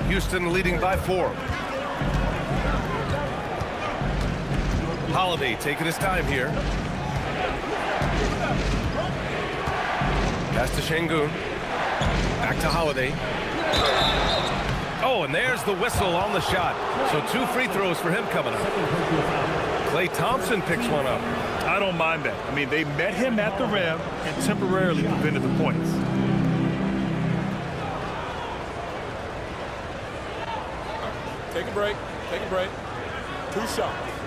Houston leading by 4. Holiday taking his time here. Pass to Şengün. Back to Holiday. Oh, and there's the whistle on the shot. So 2 free throws for him coming up. Klay Thompson picks one up. I don't mind that. I mean, they met him at the rim and temporarily prevented the points. Take a break. Take a break. 2 shots.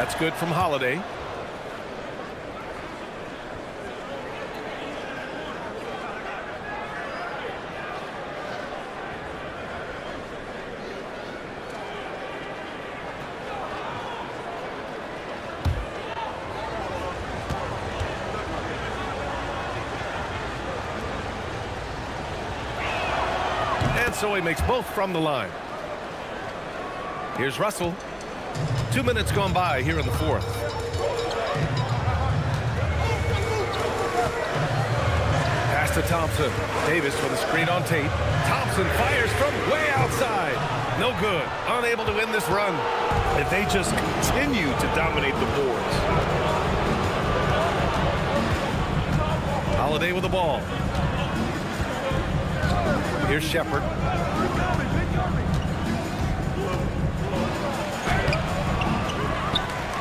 That's good from Holiday. And so he makes both from the line. Here's Russell. 2 minutes gone by here in the fourth. Pass to Thompson. Davis with a screen on Tate. Thompson fires from way outside. No good. Unable to win this run. And they just continue to dominate the boards. Holiday with the ball. Here's Shepard.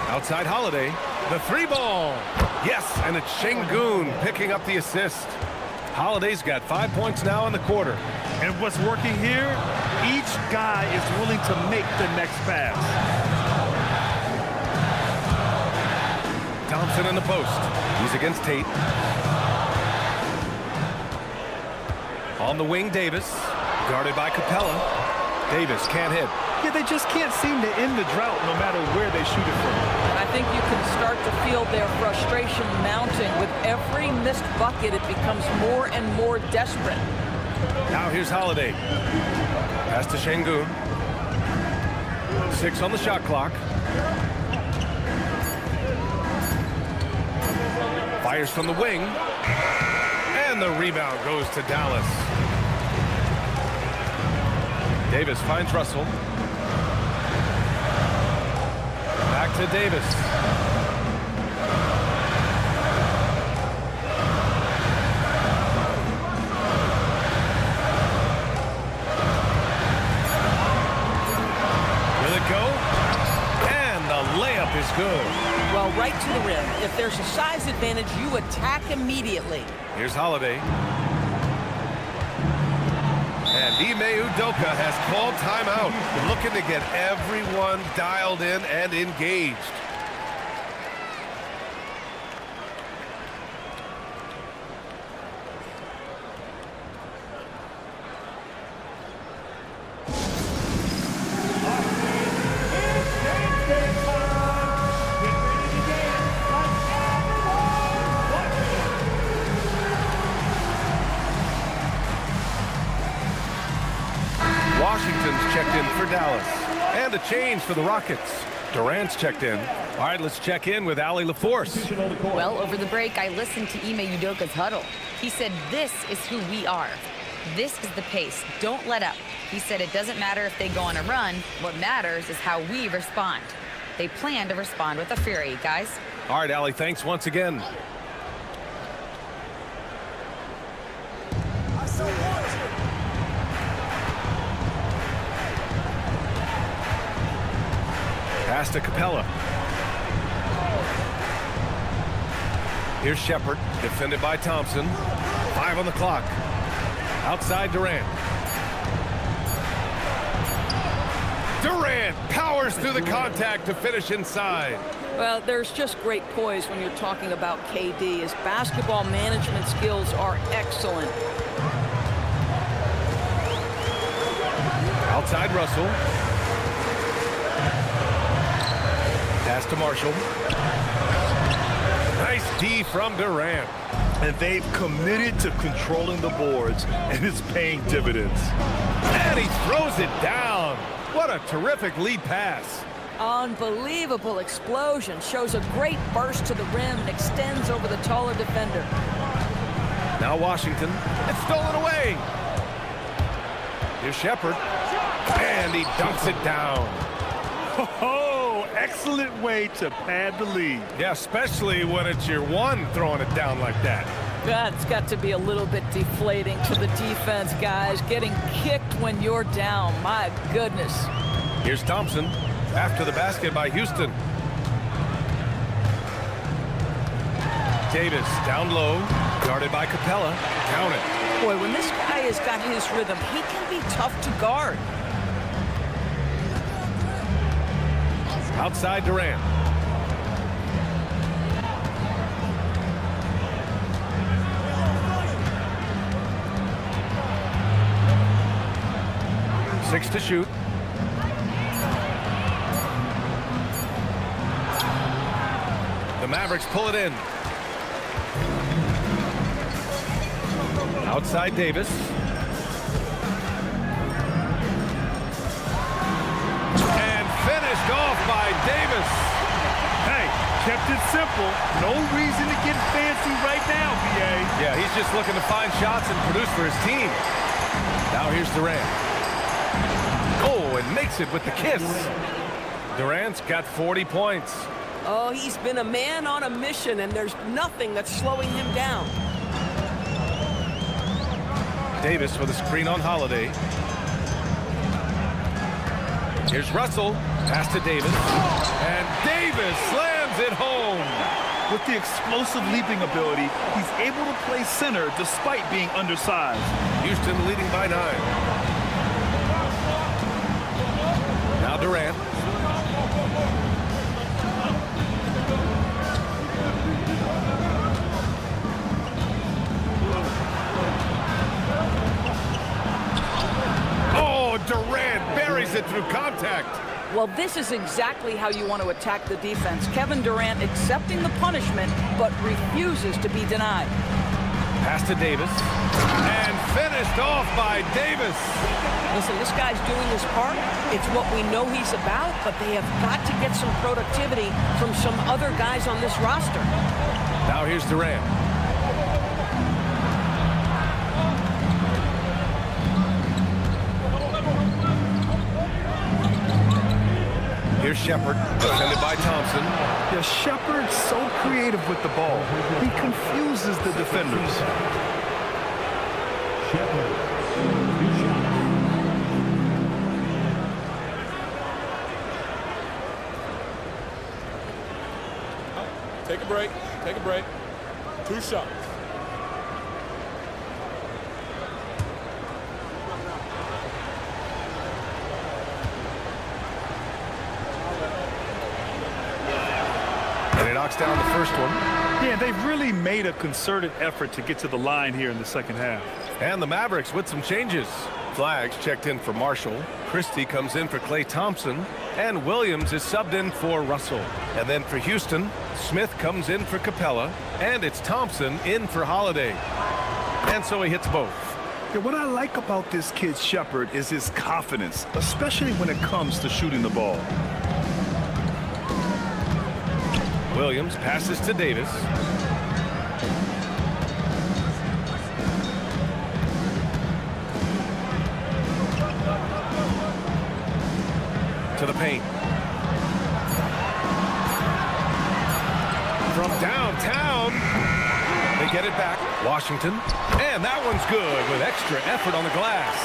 Outside Holiday. The three ball. Yes, and it's Şengün picking up the assist. Holiday's got 5 points now in the quarter. And what's working here, each guy is willing to make the next pass. Thompson in the post. He's against Tate. On the wing, Davis. Guarded by Capella. Davis can't hit. Yeah, they just can't seem to end the drought no matter where they shoot it from. I think you can start to feel their frustration mounting. With every missed bucket, it becomes more and more desperate. Now here's Holiday. Pass to Şengün. 6 on the shot clock. Fires from the wing. And the rebound goes to Dallas. Davis finds Russell. Back to Davis. Will it go? And the layup is good. Well, right to the rim. If there's a size advantage, you attack immediately. Here's Holiday. And Ime Udoka has called timeout, looking to get everyone dialed in and engaged. Washington's checked in for Dallas. And a change for the Rockets. Durant's checked in. All right, let's check in with Allie LaForce. Well, over the break, I listened to Ime Udoka's huddle. He said, this is who we are. This is the pace. Don't let up. He said it doesn't matter if they go on a run. What matters is how we respond. They plan to respond with a fury, guys. All right, Allie, thanks once again. Pass to Capella. Here's Shepard, defended by Thompson. 5 on the clock. Outside Durant. Durant powers through the contact to finish inside. Well, there's just great poise when you're talking about KD. His basketball management skills are excellent. Outside Russell. Pass to Marshall. Nice D from Durant. And they've committed to controlling the boards, and it's paying dividends. And he throws it down. What a terrific lead pass. Unbelievable explosion. Shows a great burst to the rim and extends over the taller defender. Now Washington. It's stolen away. Here's Shepard. And he dunks it down. Oh, excellent way to pad the lead. Yeah, especially when it's your one throwing it down like that. That's got to be a little bit deflating to the defense, guys. Getting kicked when you're down. My goodness. Here's Thompson after the basket by Houston. Davis down low, guarded by Capella. Count it. Boy, when this guy has got his rhythm, he can be tough to guard. Outside Durant. 6 to shoot. The Mavericks pull it in. Outside Davis. And finished off by Davis. Hey, kept it simple. No reason to get fancy right now, BA. Yeah, he's just looking to find shots and produce for his team. Now here's Durant. Oh, and makes it with the kiss. Durant's got 40 points. Oh, he's been a man on a mission, and there's nothing that's slowing him down. Davis with a screen on Holiday. Here's Russell. Pass to Davis. And Davis slams it home. With the explosive leaping ability, he's able to play center despite being undersized. Houston leading by 9. Now Durant. Oh, Durant buries it through contact. Well, this is exactly how you want to attack the defense. Kevin Durant accepting the punishment, but refuses to be denied. Pass to Davis. And finished off by Davis. Listen, this guy's doing his part. It's what we know he's about, but they have got to get some productivity from some other guys on this roster. Now here's Durant. Here's Shepard, defended by Thompson. Yeah, Shepard's so creative with the ball. He confuses the defenders. Take a break. Take a break. 2 shots. And he knocks down the first one. Yeah, they've really made a concerted effort to get to the line here in the second half. And the Mavericks with some changes. Flags checked in for Marshall. Christie comes in for Klay Thompson. And Williams is subbed in for Russell. And then for Houston, Smith comes in for Capella. And it's Thompson in for Holiday. And so he hits both. Yeah, what I like about this kid Shepard is his confidence, especially when it comes to shooting the ball. Williams passes to Davis. To the paint. From downtown, they get it back. Washington, and that one's good with extra effort on the glass.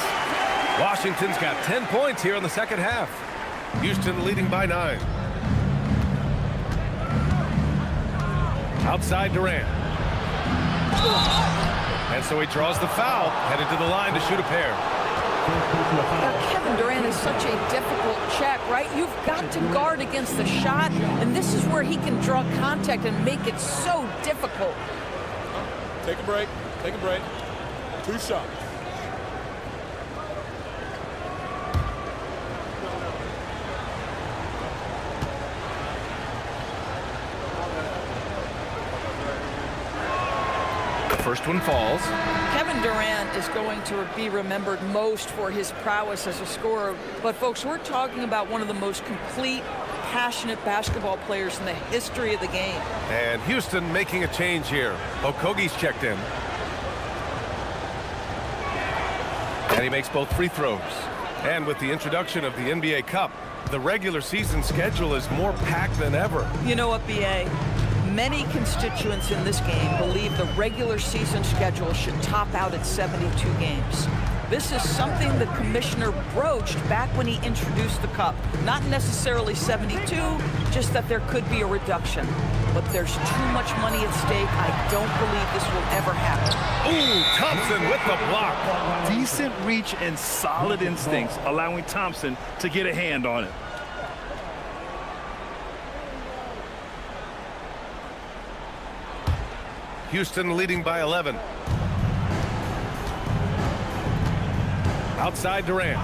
Washington's got 10 points here in the second half. Houston leading by 9. Outside Durant. And so he draws the foul, headed to the line to shoot a pair. Now, Kevin Durant is such a difficult check, right? You've got to guard against the shot, and this is where he can draw contact and make it so difficult. Take a break. Take a break. 2 shots. First one falls. Kevin Durant is going to be remembered most for his prowess as a scorer. But, folks, we're talking about one of the most complete, passionate basketball players in the history of the game. And Houston making a change here. Okogie's checked in. And he makes both free throws. And with the introduction of the NBA Cup, the regular season schedule is more packed than ever. You know what, B.A.? Many constituents in this game believe the regular season schedule should top out at 72 games. This is something the commissioner broached back when he introduced the Cup. Not necessarily 72, just that there could be a reduction. But there's too much money at stake. I don't believe this will ever happen. Ooh, Thompson with the block. Decent reach and solid instincts, allowing Thompson to get a hand on it. Houston leading by 11. Outside Durant.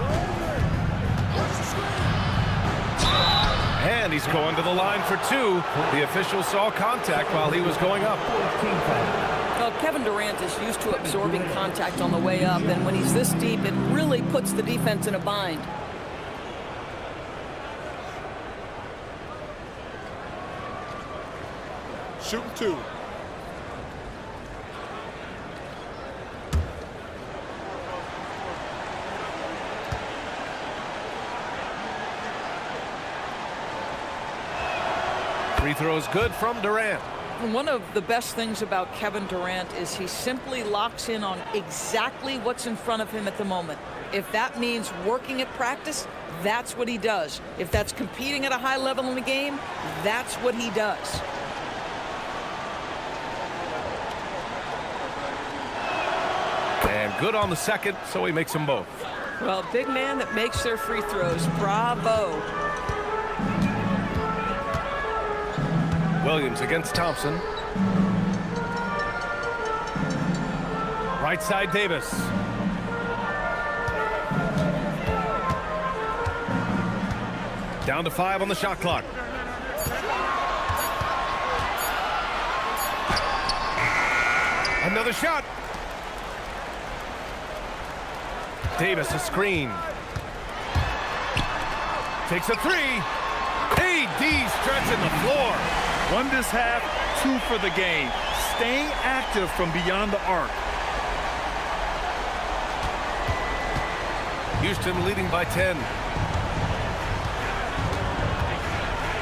And he's going to the line for two. The official saw contact while he was going up. Well, Kevin Durant is used to absorbing contact on the way up, and when he's this deep, it really puts the defense in a bind. Shooting two. Free throw is good from Durant. One of the best things about Kevin Durant is he simply locks in on exactly what's in front of him at the moment. If that means working at practice, that's what he does. If that's competing at a high level in the game, that's what he does. And good on the second, so he makes them both. Well, big man that makes their free throws. Bravo. Williams against Thompson. Right side, Davis. Down to 5 on the shot clock. Another shot. Davis, a screen. Takes a three. AD stretching the floor. 1 this half, 2 for the game. Staying active from beyond the arc. Houston leading by 10.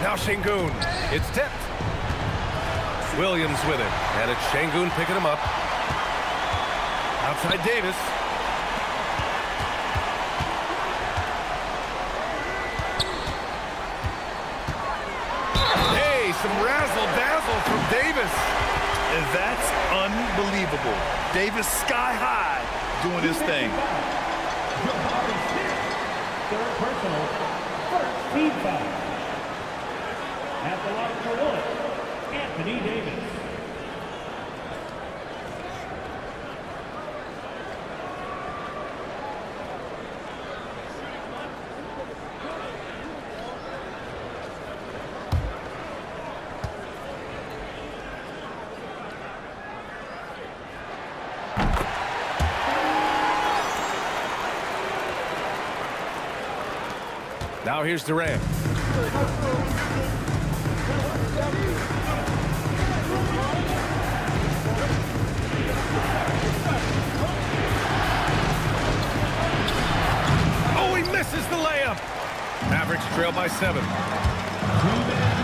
Now Şengün. It's tipped. Williams with it. And it's Şengün picking him up. Outside Davis. Hey, some razzle-dazzle from Davis. And that's unbelievable. Davis sky high doing his thing. Third personal, first team foul. At the line for one, Anthony Davis. Now here's Durant. Oh, he misses the layup. Mavericks trail by 7.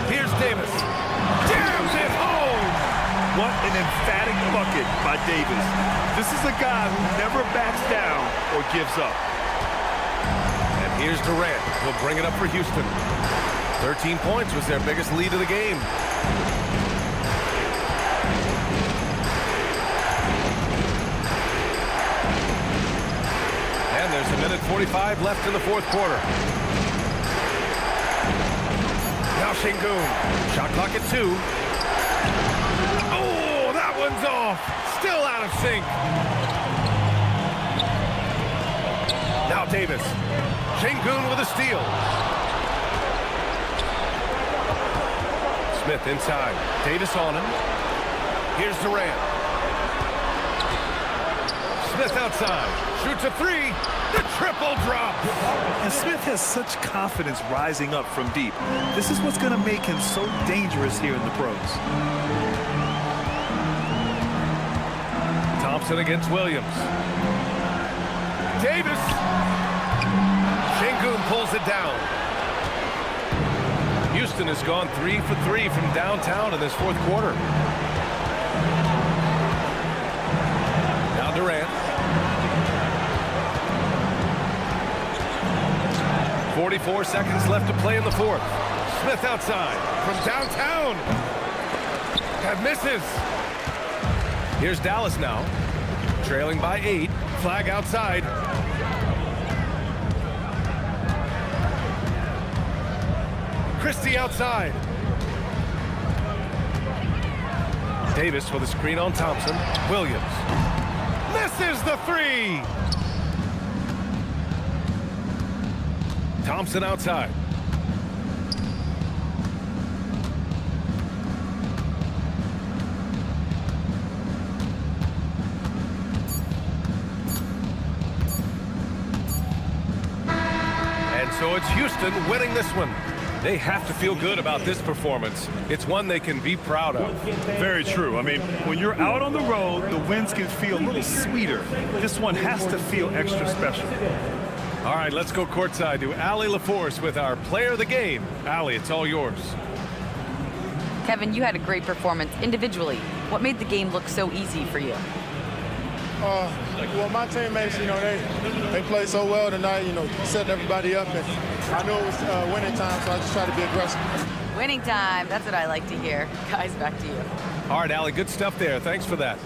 Here's Davis. Jams it home. What an emphatic bucket by Davis. This is a guy who never backs down or gives up. And here's Durant. He'll bring it up for Houston. 13 points was their biggest lead of the game. And there's a minute 45 left in the fourth quarter. Now Şengün. Shot clock at 2. Oh, that one's off. Still out of sync. Now Davis. Şengün with a steal. Smith inside. Davis on him. Here's Durant. Smith outside. Shoots a 3. The triple drop. And Smith has such confidence rising up from deep. This is what's going to make him so dangerous here in the pros. Thompson against Williams. Davis. Şengün pulls it down. Houston has gone 3 for 3 from downtown in this fourth quarter. Now Durant. 44 seconds left to play in the fourth. Smith outside from downtown. And misses. Here's Dallas now. Trailing by 8. Flag outside. Christie outside. Davis with a screen on Thompson. Williams. Misses the 3. Thompson outside. And so it's Houston winning this one. They have to feel good about this performance. It's one they can be proud of. Very true. I mean, when you're out on the road, the wins can feel a little sweeter. This one has to feel extra special. All right, let's go courtside to Allie LaForce with our player of the game. Allie, it's all yours. Kevin, you had a great performance individually. What made the game look so easy for you? Well, my teammates, they played so well tonight, setting everybody up. And I knew it was winning time, so I just tried to be aggressive. Winning time, that's what I like to hear. Guys, back to you. All right, Allie, good stuff there. Thanks for that.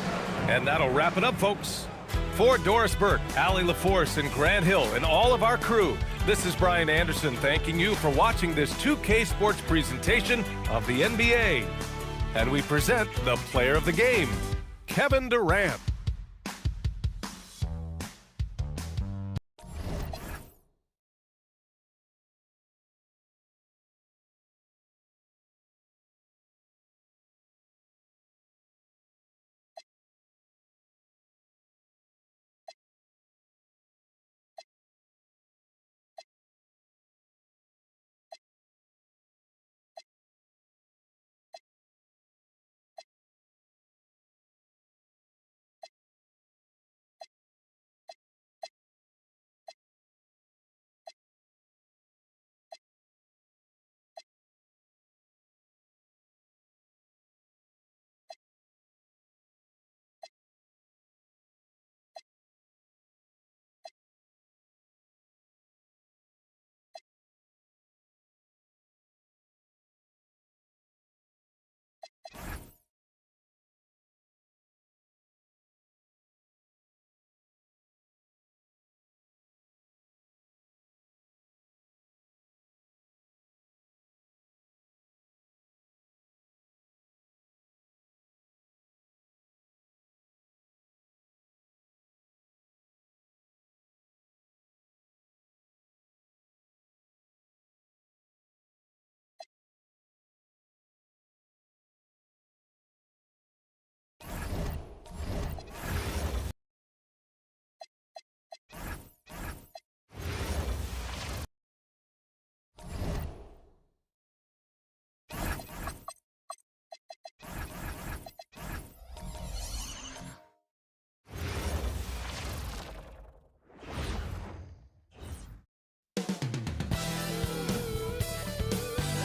And that'll wrap it up, folks. For Doris Burke, Allie LaForce, and Grant Hill, and all of our crew, this is Brian Anderson thanking you for watching this 2K Sports presentation of the NBA. And we present the player of the game, Kevin Durant.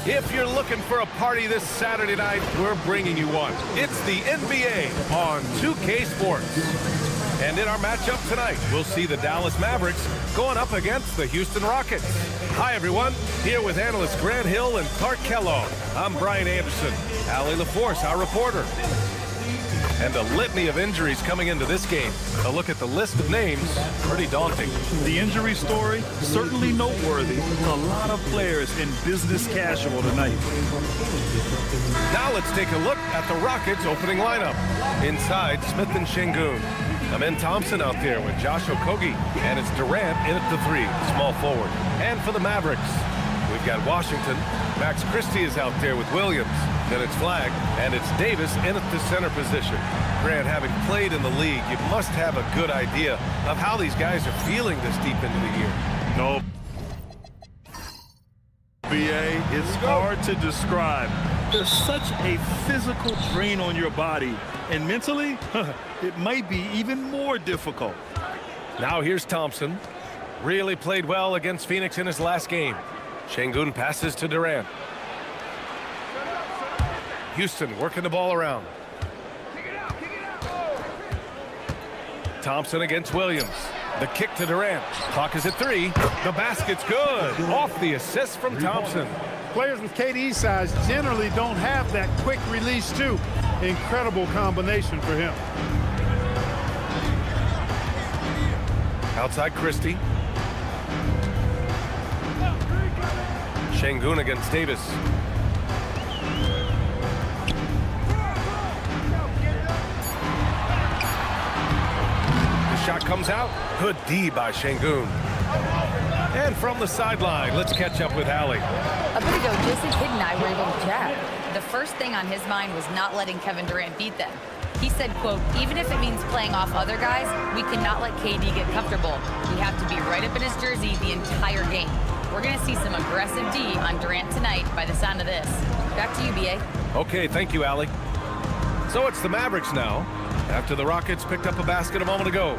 If you're looking for a party this Saturday night, we're bringing you one. It's the NBA on 2K Sports. And in our matchup tonight, we'll see the Dallas Mavericks going up against the Houston Rockets. Hi, everyone. Here with analysts Grant Hill and Clark Kellogg. I'm Brian Anderson. Allie LaForce, our reporter. And a litany of injuries coming into this game. A look at the list of names, pretty daunting. The injury story, certainly noteworthy. A lot of players in business casual tonight. Now let's take a look at the Rockets' opening lineup. Inside, Smith and Şengün. Amen Thompson out there with Josh Okogie. And it's Durant in at the 3, small forward. And for the Mavericks, we've got Washington. Max Christie is out there with Williams. Then it's Flagg, and it's Davis in at the center position. Grant, having played in the league, you must have a good idea of how these guys are feeling this deep into the year. No. BA, it's hard to describe. There's such a physical drain on your body, and mentally, it might be even more difficult. Now here's Thompson. Really played well against Phoenix in his last game. Şengün passes to Durant. Houston working the ball around. Thompson against Williams. The kick to Durant. Clock is at 3. The basket's good. Off the assist from Thompson. Players with KD's size generally don't have that quick release too. Incredible combination for him. Outside Christie. Şengün against Davis. The shot comes out. Good D by Şengün. And from the sideline, let's catch up with Allie. A bit ago, Jason Kidd and I were able to chat. The first thing on his mind was not letting Kevin Durant beat them. He said, quote, even if it means playing off other guys, we cannot let KD get comfortable. We have to be right up in his jersey the entire game. We're going to see some aggressive D on Durant tonight by the sound of this. Back to you, B.A. Okay, thank you, Allie. So it's the Mavericks now, after the Rockets picked up a basket a moment ago.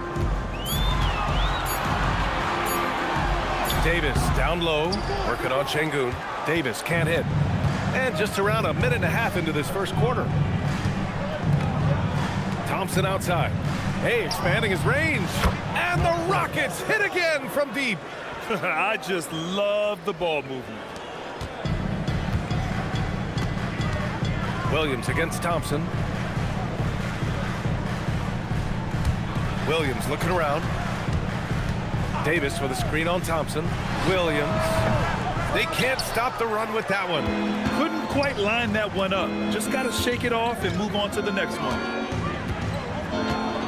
Davis down low, working on Şengün. Davis can't hit. And just around a minute and a half into this first quarter. Thompson outside. Hey, expanding his range. And the Rockets hit again from deep. I just love the ball movement. Williams against Thompson. Williams looking around. Davis with a screen on Thompson. Williams. They can't stop the run with that one. Couldn't quite line that one up. Just got to shake it off and move on to the next one.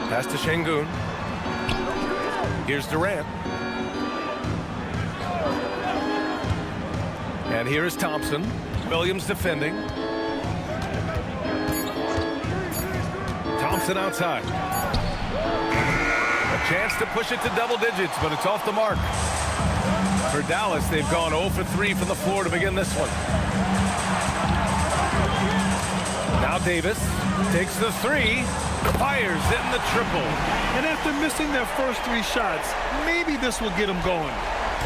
Pass to Şengün. Here's Durant. And here is Thompson. Williams defending. Thompson outside. A chance to push it to double digits, but it's off the mark. For Dallas, they've gone 0 for 3 from the floor to begin this one. Now Davis takes the three, fires in the triple. And after missing their first 3 shots, maybe this will get them going.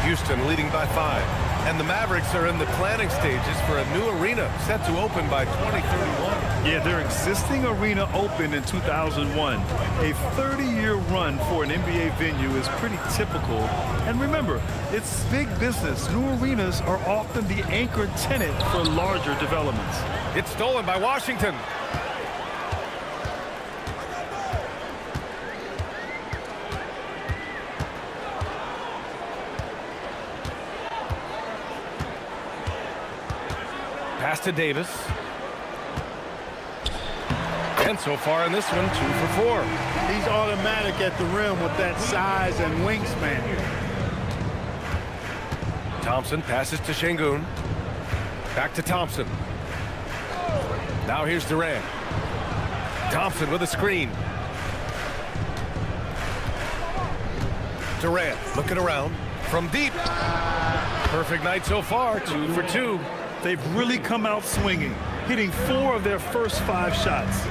Houston leading by 5. And the Mavericks are in the planning stages for a new arena set to open by 2031. Yeah, their existing arena opened in 2001. A 30-year run for an NBA venue is pretty typical. And remember, it's big business. New arenas are often the anchor tenant for larger developments. It's stolen by Washington. Pass to Davis. And so far in this one, 2 for 4. He's automatic at the rim with that size and wingspan. Thompson passes to Şengün. Back to Thompson. Now here's Durant. Thompson with a screen. Durant looking around from deep. Perfect night so far, 2 for 2. They've really come out swinging, hitting 4 of their first 5 shots.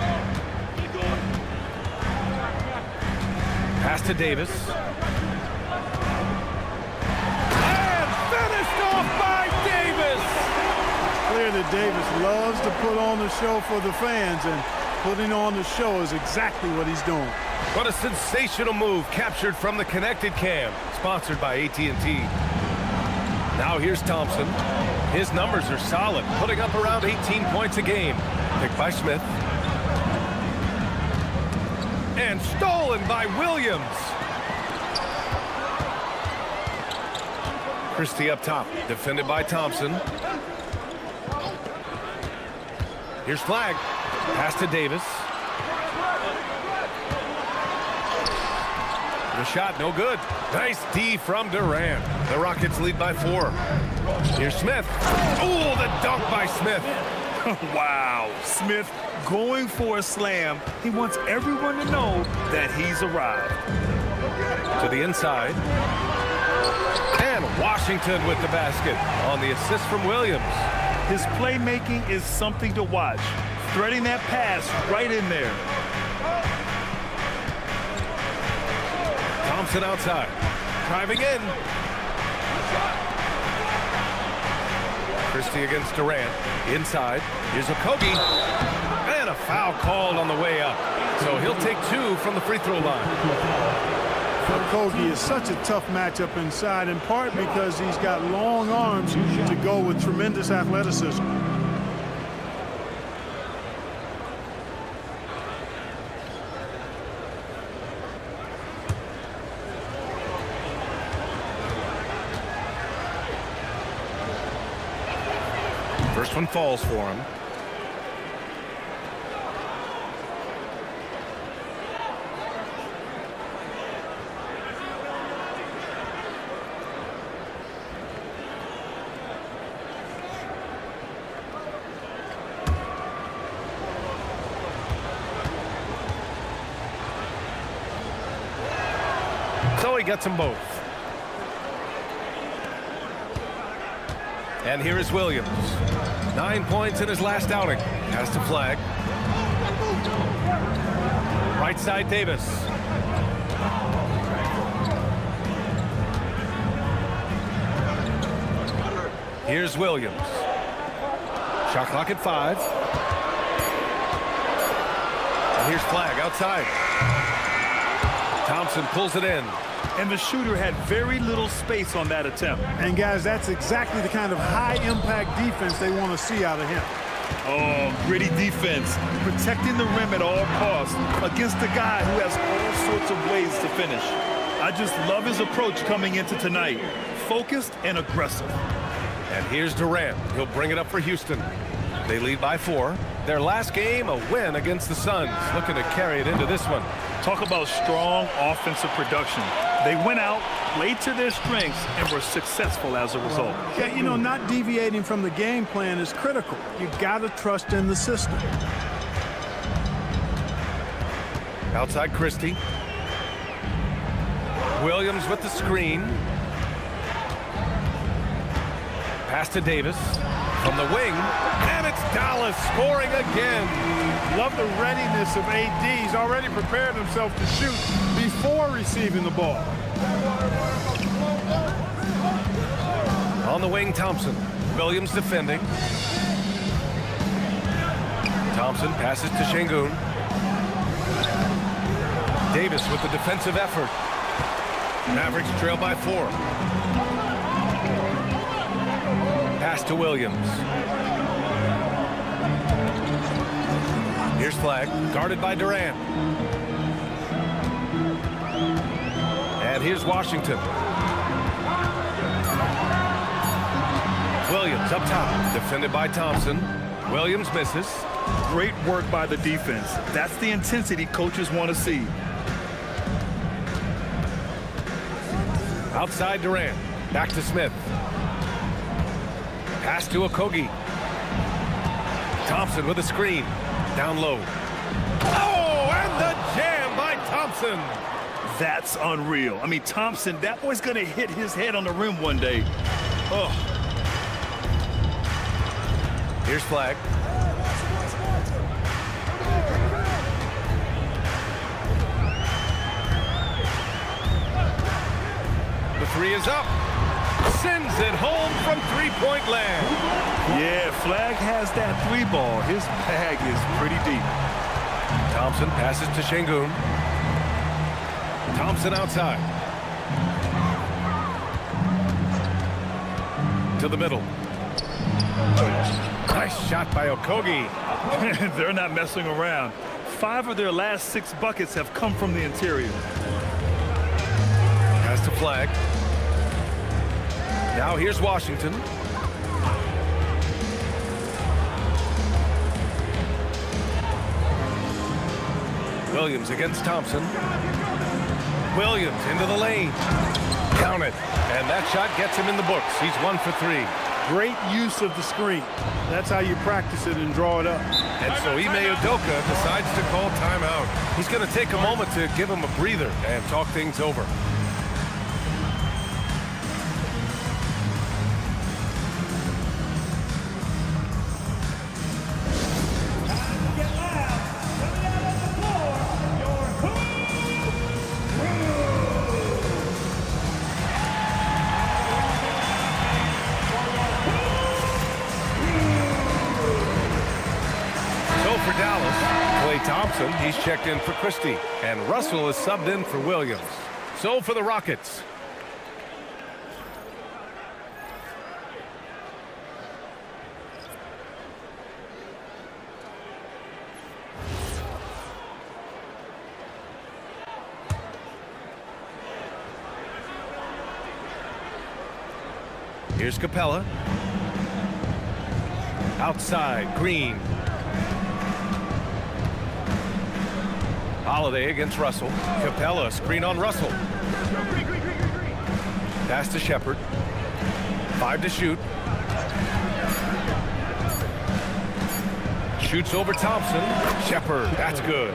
Pass to Davis. And finished off by Davis! Clear that Davis loves to put on the show for the fans, and putting on the show is exactly what he's doing. What a sensational move captured from the connected cam, sponsored by AT&T. Now here's Thompson. His numbers are solid, putting up around 18 points a game. Picked by Smith. And stolen by Williams. Christie up top, defended by Thompson. Here's Flag. Pass to Davis. The shot, no good. Nice D from Durant. The Rockets lead by 4. Here's Smith. Oh, the dunk by Smith. Wow, Smith going for a slam. He wants everyone to know that he's arrived. To the inside. And Washington with the basket on the assist from Williams. His playmaking is something to watch. Threading that pass right in there. Thompson outside. Driving in. Christie against Durant. Inside. Here's Okogie. And a foul called on the way up. So he'll take 2 from the free throw line. Okogie is such a tough matchup inside, in part because he's got long arms to go with tremendous athleticism. First one falls for him. he gets them both. And here is Williams. 9 points in his last outing. Has to flag. Right side, Davis. Here's Williams. Shot clock at 5. And here's flag outside. Thompson pulls it in. And the shooter had very little space on that attempt. And guys, that's exactly the kind of high-impact defense they want to see out of him. Oh, gritty defense, protecting the rim at all costs against a guy who has all sorts of ways to finish. I just love his approach coming into tonight. Focused and aggressive. And here's Durant. He'll bring it up for Houston. They lead by 4. Their last game, a win against the Suns. Looking to carry it into this one. Talk about strong offensive production. They went out, played to their strengths, and were successful as a result. Yeah, you know, not deviating from the game plan is critical. You got to trust in the system. Outside Christie. Williams with the screen. Pass to Davis from the wing, and it's Dallas scoring again. Love the readiness of AD. He's already prepared himself to shoot before receiving the ball. On the wing, Thompson. Williams defending. Thompson passes to Şengün. Davis with the defensive effort. Mavericks trail by 4. Pass to Williams. Here's flag, guarded by Durant. And here's Washington. Williams up top, defended by Thompson. Williams misses. Great work by the defense. That's the intensity coaches want to see. Outside Durant, back to Smith. Pass to Okogie. Thompson with a screen. Down low. Oh, and the jam by Thompson. That's unreal. I mean, Thompson, that boy's going to hit his head on the rim one day. Oh. Here's flag. The 3 is up. Sends it home from three-point land. Yeah, Flag has that 3 ball. His bag is pretty deep. Thompson passes to Şengün. Thompson outside. To the middle. Nice shot by Okogie. They're not messing around. 5 of their last 6 buckets have come from the interior. Pass to Flag. Now here's Washington. Williams against Thompson. Williams into the lane. Count it. And that shot gets him in the books. He's 1 for 3. Great use of the screen. That's how you practice it and draw it up. And so Ime Udoka decides to call timeout. He's going to take a moment to give him a breather and talk things over. For Dallas, Klay Thompson, he's checked in for Christie, and Russell is subbed in for Williams. So for the Rockets. Here's Capella. Outside, Green. Holiday against Russell. Capella, screen on Russell. Pass to Shepherd. 5 to shoot. Shoots over Thompson. Shepherd, that's good.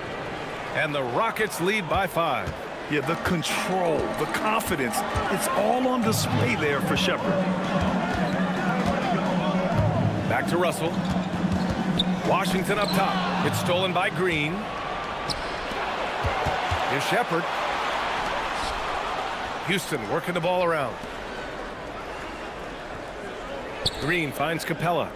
And the Rockets lead by 5. Yeah, the control, the confidence, it's all on display there for Shepherd. Back to Russell. Washington up top. It's stolen by Green. Here's Shepherd. Houston working the ball around. Green finds Capella.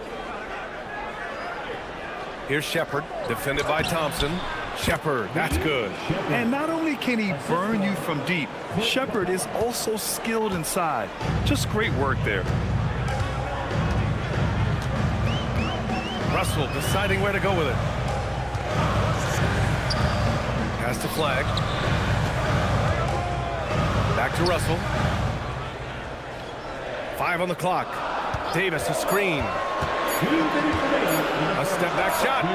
Here's Shepherd, defended by Thompson. Shepherd, that's good. And not only can he burn you from deep, Shepherd is also skilled inside. Just great work there. Russell deciding where to go with it. Pass to Flag. Back to Russell. 5 on the clock. Davis, a screen. A step back shot.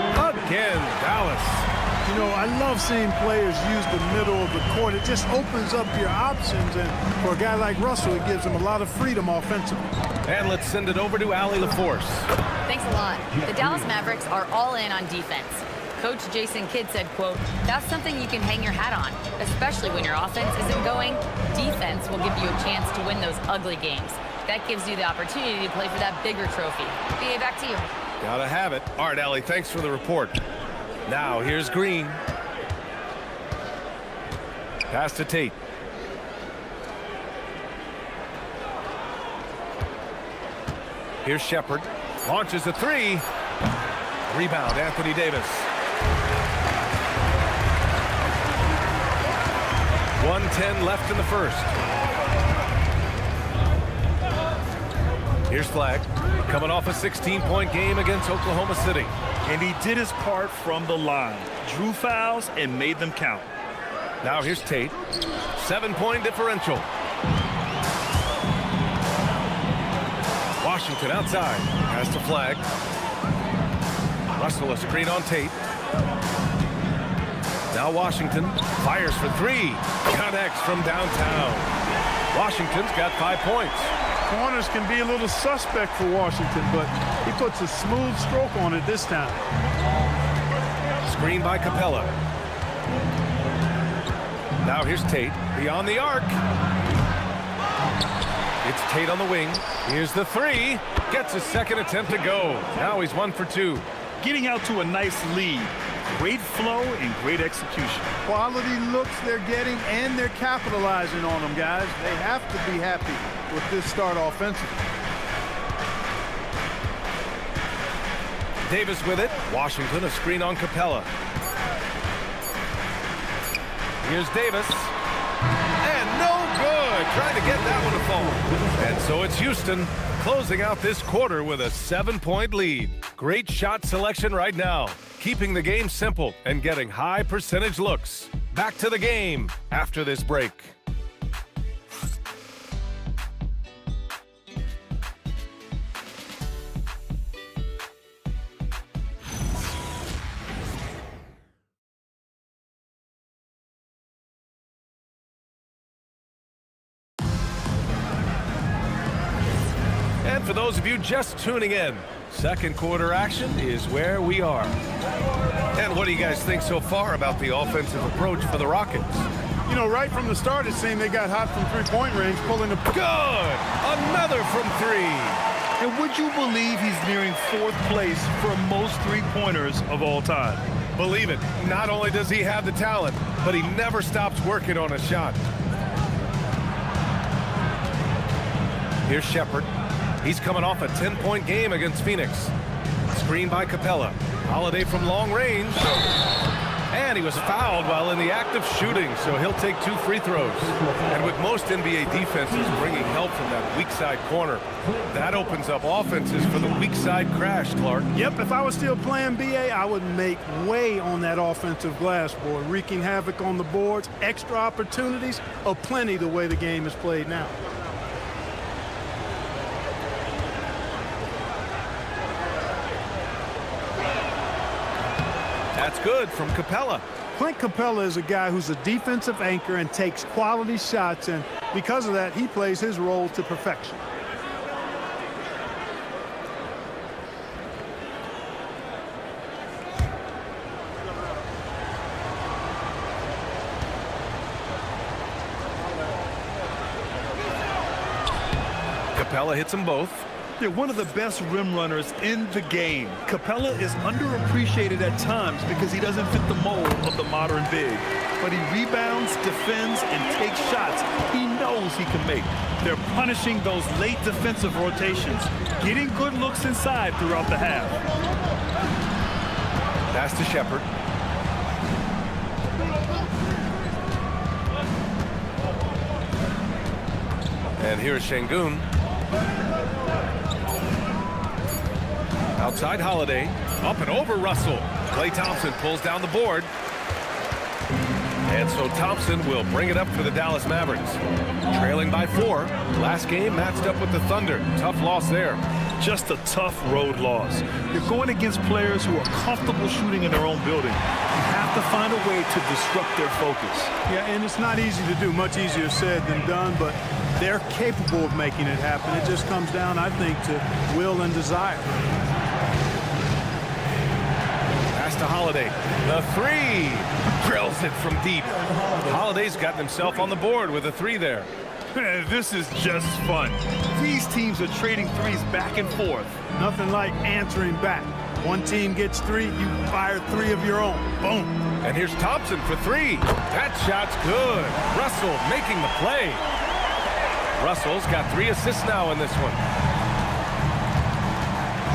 Again, Dallas. You know, I love seeing players use the middle of the court. It just opens up your options, and for a guy like Russell, it gives him a lot of freedom offensively. And let's send it over to Allie LaForce. Thanks a lot. The Dallas Mavericks are all in on defense. Coach Jason Kidd said, quote, "That's something you can hang your hat on, especially when your offense isn't going. Defense will give you a chance to win those ugly games. That gives you the opportunity to play for that bigger trophy." BA, back to you. Gotta have it. All right, Allie, thanks for the report. Now, here's Green. Pass to Tate. Here's Shepherd. Launches a three. Rebound, Anthony Davis. 1:10 left in the first. Here's Flag, coming off a 16-point game against Oklahoma City. And he did his part from the line. Drew fouls and made them count. Now here's Tate. 7-point differential. Washington outside. Pass to Flag. Russell a screen on Tate. Now Washington fires for three. Connects from downtown. Washington's got 5 points. Corners can be a little suspect for Washington, but he puts a smooth stroke on it this time. Screen by Capella. Now here's Tate beyond the arc. It's Tate on the wing. Here's the three. Gets his second attempt to go. Now he's 1 for 2. Getting out to a nice lead. Great flow and great execution. Quality looks they're getting, and they're capitalizing on them, guys. They have to be happy with this start offensively. Davis with it. Washington a screen on Capella. Here's Davis. And no good. Trying to get that one to fall. And so it's Houston closing out this quarter with a 7-point lead. Great shot selection right now. Keeping the game simple and getting high percentage looks. Back to the game after this break. And for those of you just tuning in, second quarter action is where we are. And what do you guys think so far about the offensive approach for the Rockets? You know, right from the start, it seemed they got hot from three-point range, pulling the... Good! Another from three. And would you believe he's nearing 4th place for most three-pointers of all time? Believe it. Not only does he have the talent, but he never stops working on a shot. Here's Shepherd. He's coming off a 10-point game against Phoenix. Screen by Capella. Holiday from long range. And he was fouled while in the act of shooting, so he'll take 2 free throws. And with most NBA defenses bringing help from that weak side corner, that opens up offenses for the weak side crash, Clark. Yep, if I was still playing BA, I would make way on that offensive glass board, wreaking havoc on the boards. Extra opportunities aplenty the way the game is played now. That's good from Capella. Clint Capella is a guy who's a defensive anchor and takes quality shots, and because of that, he plays his role to perfection. Capella hits them both. They're one of the best rim runners in the game. Capella is underappreciated at times because he doesn't fit the mold of the modern big. But he rebounds, defends, and takes shots he knows he can make. They're punishing those late defensive rotations, getting good looks inside throughout the half. Pass to Shepard. And here's Şengün. Outside Holiday. Up and over Russell. Klay Thompson pulls down the board. And so Thompson will bring it up for the Dallas Mavericks. Trailing by 4. Last game matched up with the Thunder. Tough loss there. Just a tough road loss. You're going against players who are comfortable shooting in their own building. You have to find a way to disrupt their focus. Yeah, and it's not easy to do. Much easier said than done, but they're capable of making it happen. It just comes down, I think, to will and desire. Pass to Holiday. The 3. Drills it from deep. Holiday's gotten himself on the board with a 3 there. This is just fun. These teams are trading threes back and forth. Nothing like answering back. One team gets 3, you fire 3 of your own. Boom. And here's Thompson for 3. That shot's good. Russell making the play. Russell's got 3 assists now in this one.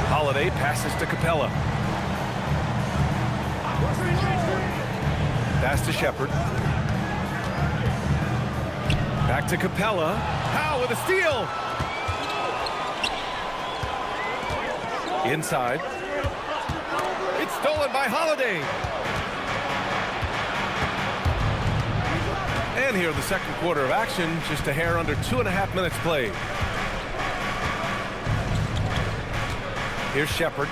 Holiday passes to Capella. Pass to Shepard. Back to Capella. Howe with a steal. Inside. It's stolen by Holiday. And here the second quarter of action, just a hair under 2.5 minutes played. Here's Shepard,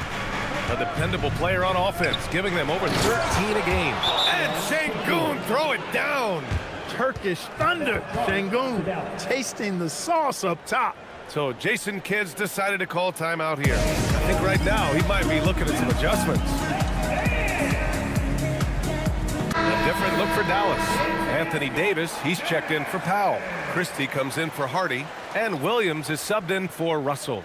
a dependable player on offense, giving them over 13 a game. And Şengün throw it down. Turkish thunder. Şengün tasting the sauce up top. So Jason Kidd's decided to call timeout here. I think right now he might be looking at some adjustments. A different look for Dallas. Anthony Davis, he's checked in for Powell. Christie comes in for Hardy. And Williams is subbed in for Russell.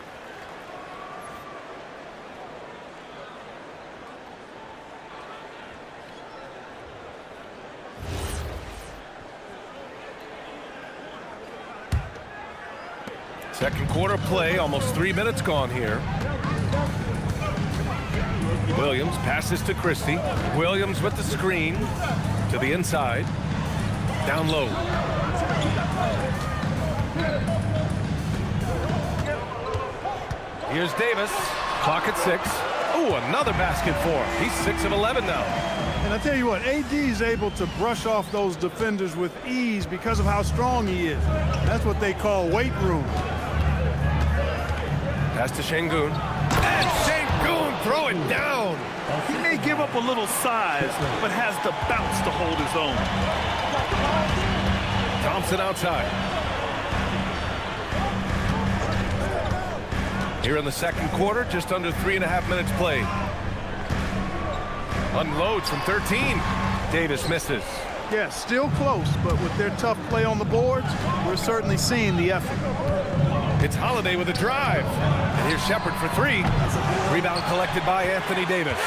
Second quarter play, almost 3 minutes gone here. Williams passes to Christie. Williams with the screen to the inside. Down low. Here's Davis. Clock at 6. Ooh, another basket for him. He's 6 of 11 now. And I tell you what, AD is able to brush off those defenders with ease because of how strong he is. That's what they call weight room. Pass to Şengün. And Şengün throw it down. He may give up a little size, but has the bounce to hold his own. Thompson outside. Here in the second quarter, just under 3.5 minutes played. Unloads from 13. Davis misses. Yeah, still close, but with their tough play on the boards, we're certainly seeing the effort. It's Holiday with a drive. And here's Shepard for 3. Rebound collected by Anthony Davis.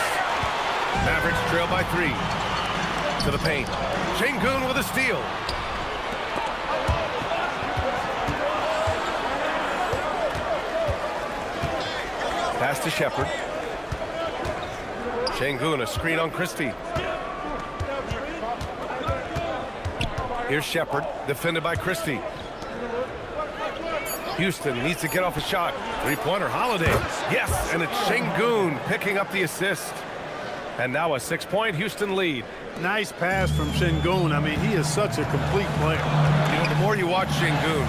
Mavericks trail by 3. To the paint. Şengün with a steal. Pass to Shepard. Şengün, a screen on Christie. Here's Shepard, defended by Christie. Houston needs to get off a shot. Three-pointer, Holiday. Yes, and it's Şengün picking up the assist. And now a 6-point Houston lead. Nice pass from Şengün. I mean, he is such a complete player. You know, the more you watch Şengün,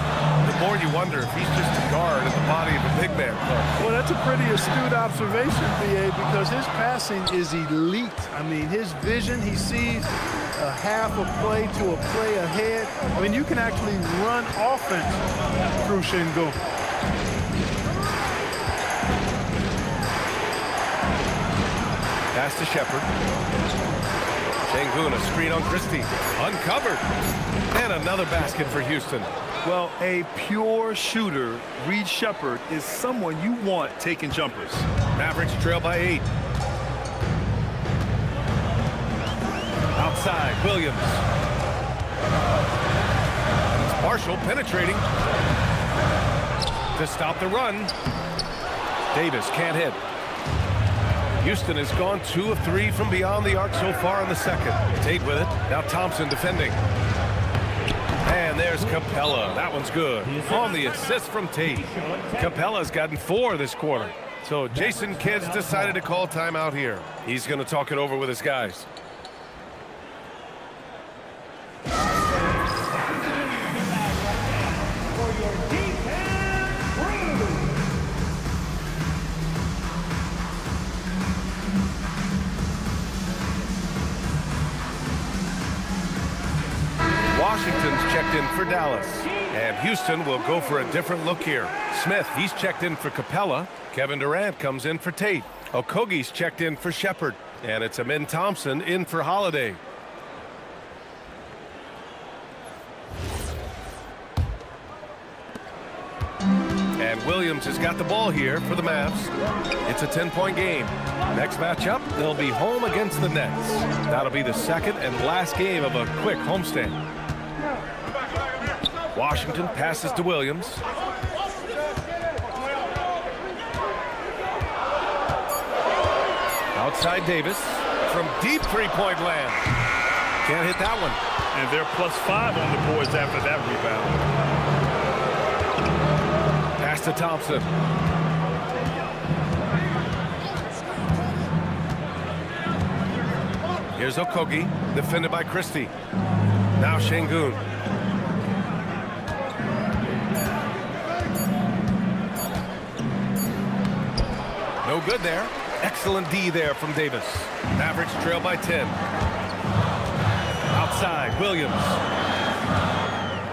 the more you wonder if he's just a guard in the body of a big man. Well, that's a pretty astute observation, B.A., because his passing is elite. I mean, his vision, he sees a half a play to a play ahead. I mean, you can actually run offense through Şengün. Pass to Shepard. Şengün, a screen on Christie. Uncovered. And another basket for Houston. Well, a pure shooter, Reed Shepherd, is someone you want taking jumpers. Mavericks trail by 8. Outside, Williams. It's Marshall penetrating to stop the run. Davis can't hit. Houston has gone 2 of 3 from beyond the arc so far in the second. Tate with it. Now Thompson defending. And there's Capella. That one's good. On the assist from Tate. Capella's gotten 4 this quarter. So Jason Kidd's decided to call timeout here. He's going to talk it over with his guys. Washington's checked in for Dallas. And Houston will go for a different look here. Smith, he's checked in for Capella. Kevin Durant comes in for Tate. Okogie's checked in for Shepherd. And it's Amin Thompson in for Holiday. And Williams has got the ball here for the Mavs. It's a 10-point game. Next matchup, they'll be home against the Nets. That'll be the second and last game of a quick homestand. Washington passes to Williams. Outside Davis from deep three-point land. Can't hit that one. And they're +5 on the boards after that rebound. Pass to Thompson. Here's Okogie, defended by Christie. Now Şengün. No good there. Excellent D there from Davis. Mavericks trail by 10. Outside, Williams.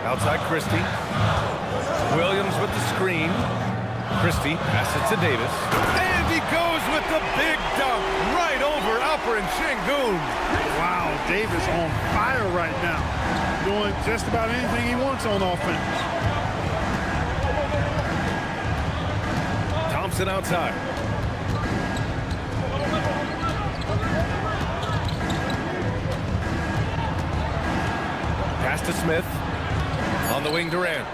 Outside Christie. Williams with the screen. Christie passes to Davis. And he goes with the big dunk right over Alperen Şengün. Wow, Davis on fire right now. Doing just about anything he wants on offense. Thompson outside. Pass to Smith. On the wing, Durant.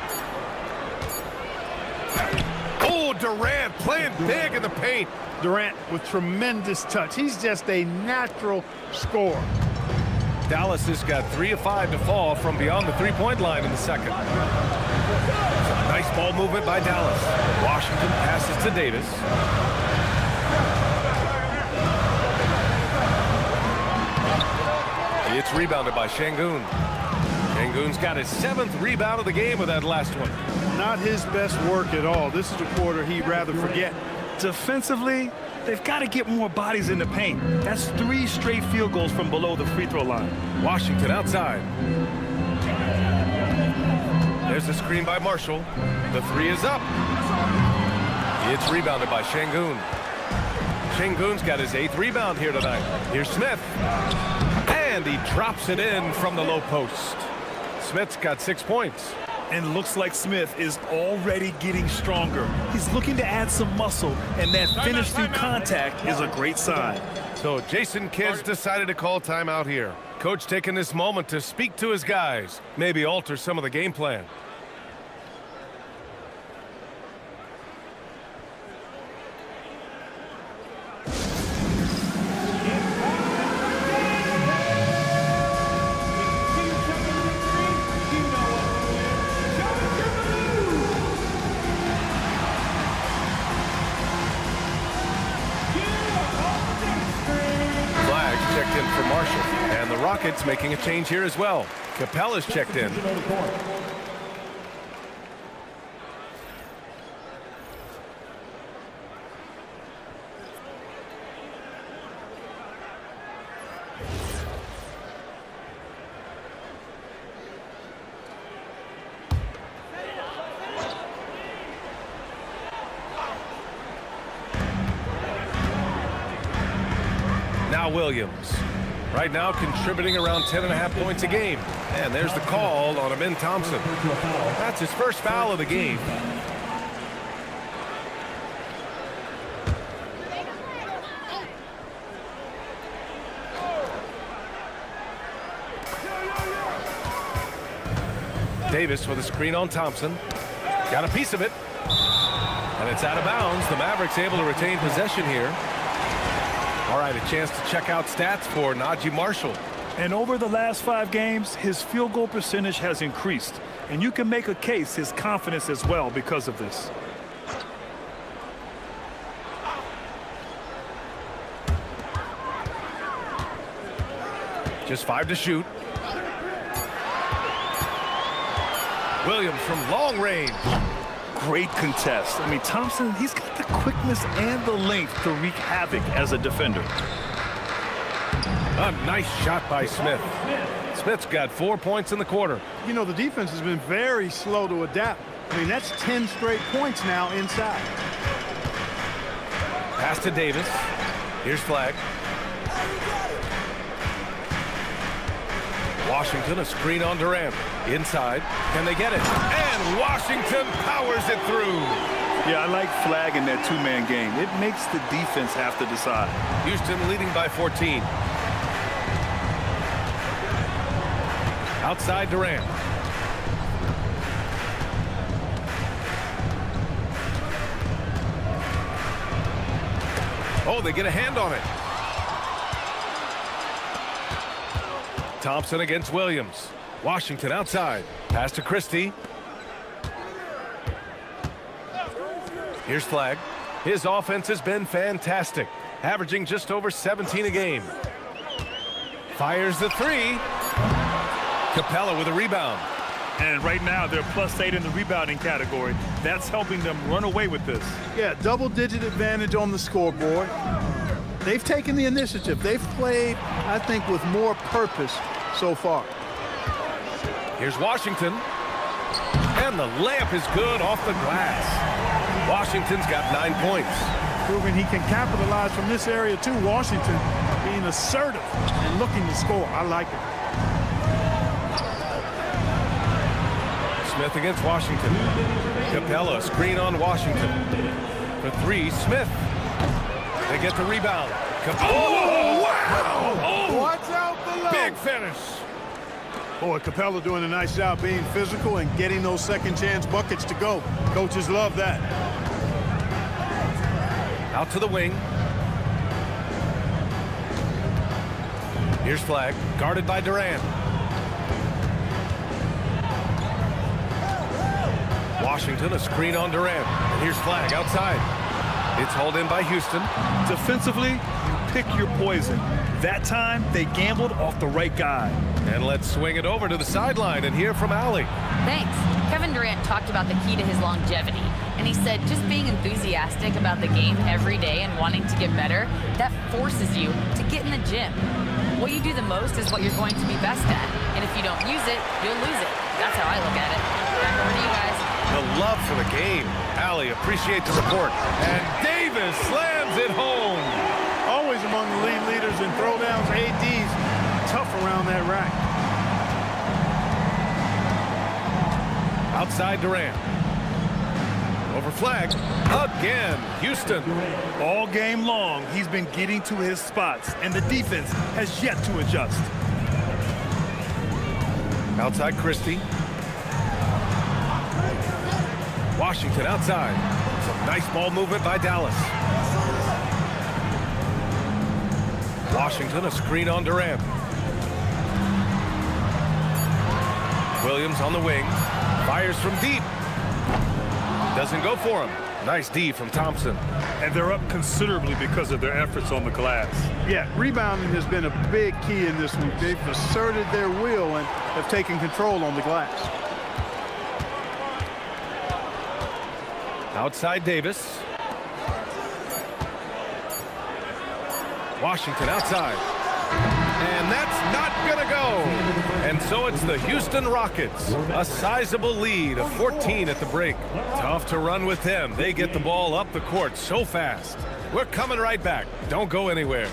Oh, Durant playing big in the paint. Durant with tremendous touch. He's just a natural scorer. Dallas has got 3 of 5 to fall from beyond the three-point line in the second. Some nice ball movement by Dallas. Washington passes to Davis. It's rebounded by Şengün. Şengün's got his 7th rebound of the game with that last one. Not his best work at all. This is a quarter he'd rather forget. Defensively, they've got to get more bodies in the paint. That's 3 straight field goals from below the free throw line. Washington outside. There's the screen by Marshall. The 3 is up. It's rebounded by Şengün. Şengün's got his 8th rebound here tonight. Here's Smith. And he drops it in from the low post. Smith's got 6 points. And looks like Smith is already getting stronger. He's looking to add some muscle, and that finish through contact is a great sign. So Jason Kidd's decided to call timeout here. Coach taking this moment to speak to his guys, maybe alter some of the game plan. For Marshall, and the Rockets making a change here as well. Capella's checked in. Now Williams. Right now contributing around 10.5 points a game. And there's the call on Amin Thompson. That's his first foul of the game. Davis with a screen on Thompson. Got a piece of it. And it's out of bounds. The Mavericks able to retain possession here. All right, a chance to check out stats for Najee Marshall. And over the last 5 games, his field goal percentage has increased. And you can make a case his confidence as well because of this. Just 5 to shoot. Williams from long range. Great contest. I mean, Thompson, he's got the quickness and the length to wreak havoc as a defender. A nice shot by Smith. Smith's got 4 points in the quarter. You know, the defense has been very slow to adapt. I mean, that's 10 straight points now inside. Pass to Davis. Here's Flag. Washington, a screen on Durant. Inside. Can they get it? And Washington powers it through. Yeah, I like Flag in that 2-man game. It makes the defense have to decide. Houston leading by 14. Outside Durant. Oh, they get a hand on it. Thompson against Williams. Washington outside. Pass to Christie. Here's Flag. His offense has been fantastic, averaging just over 17 a game. Fires the 3. Capella with a rebound. And right now, they're +8 in the rebounding category. That's helping them run away with this. Yeah, double-digit advantage on the scoreboard. They've taken the initiative. They've played, I think, with more purpose so far. Here's Washington. And the layup is good off the glass. Washington's got 9 points. Proving he can capitalize from this area, too. Washington being assertive and looking to score. I like it. Smith against Washington. Capella, screen on Washington. For 3, Smith. They get the rebound. Oh, wow! Oh, watch out below. Big finish. Boy, Capella doing a nice job being physical and getting those second chance buckets to go. Coaches love that. Out to the wing. Here's Flag, guarded by Durant. Washington, a screen on Durant. And here's Flag outside. It's hauled in by Houston. Defensively, you pick your poison. That time, they gambled off the right guy. And let's swing it over to the sideline and hear from Allie. Thanks. Kevin Durant talked about the key to his longevity, and he said just being enthusiastic about the game every day and wanting to get better, that forces you to get in the gym. What you do the most is what you're going to be best at, and if you don't use it, you'll lose it. That's how I look at it. Back over to you guys. The love for the game. Allie, appreciate the report. And Davis slams it home. Always among the league leaders in throwdowns, ADs, tough around that rack. Outside Durant. Over Flag. Again, Houston. All game long, he's been getting to his spots, and the defense has yet to adjust. Outside Christie. Washington outside. Some nice ball movement by Dallas. Washington, a screen on Durant. Williams on the wing. Fires from deep. Doesn't go for him. Nice D from Thompson. And they're up considerably because of their efforts on the glass. Yeah, rebounding has been a big key in this one. They've asserted their will and have taken control on the glass. Outside Davis. Washington outside. And that's not going to go. And so it's the Houston Rockets. A sizable lead of 14 at the break. Tough to run with them. They get the ball up the court so fast. We're coming right back. Don't go anywhere.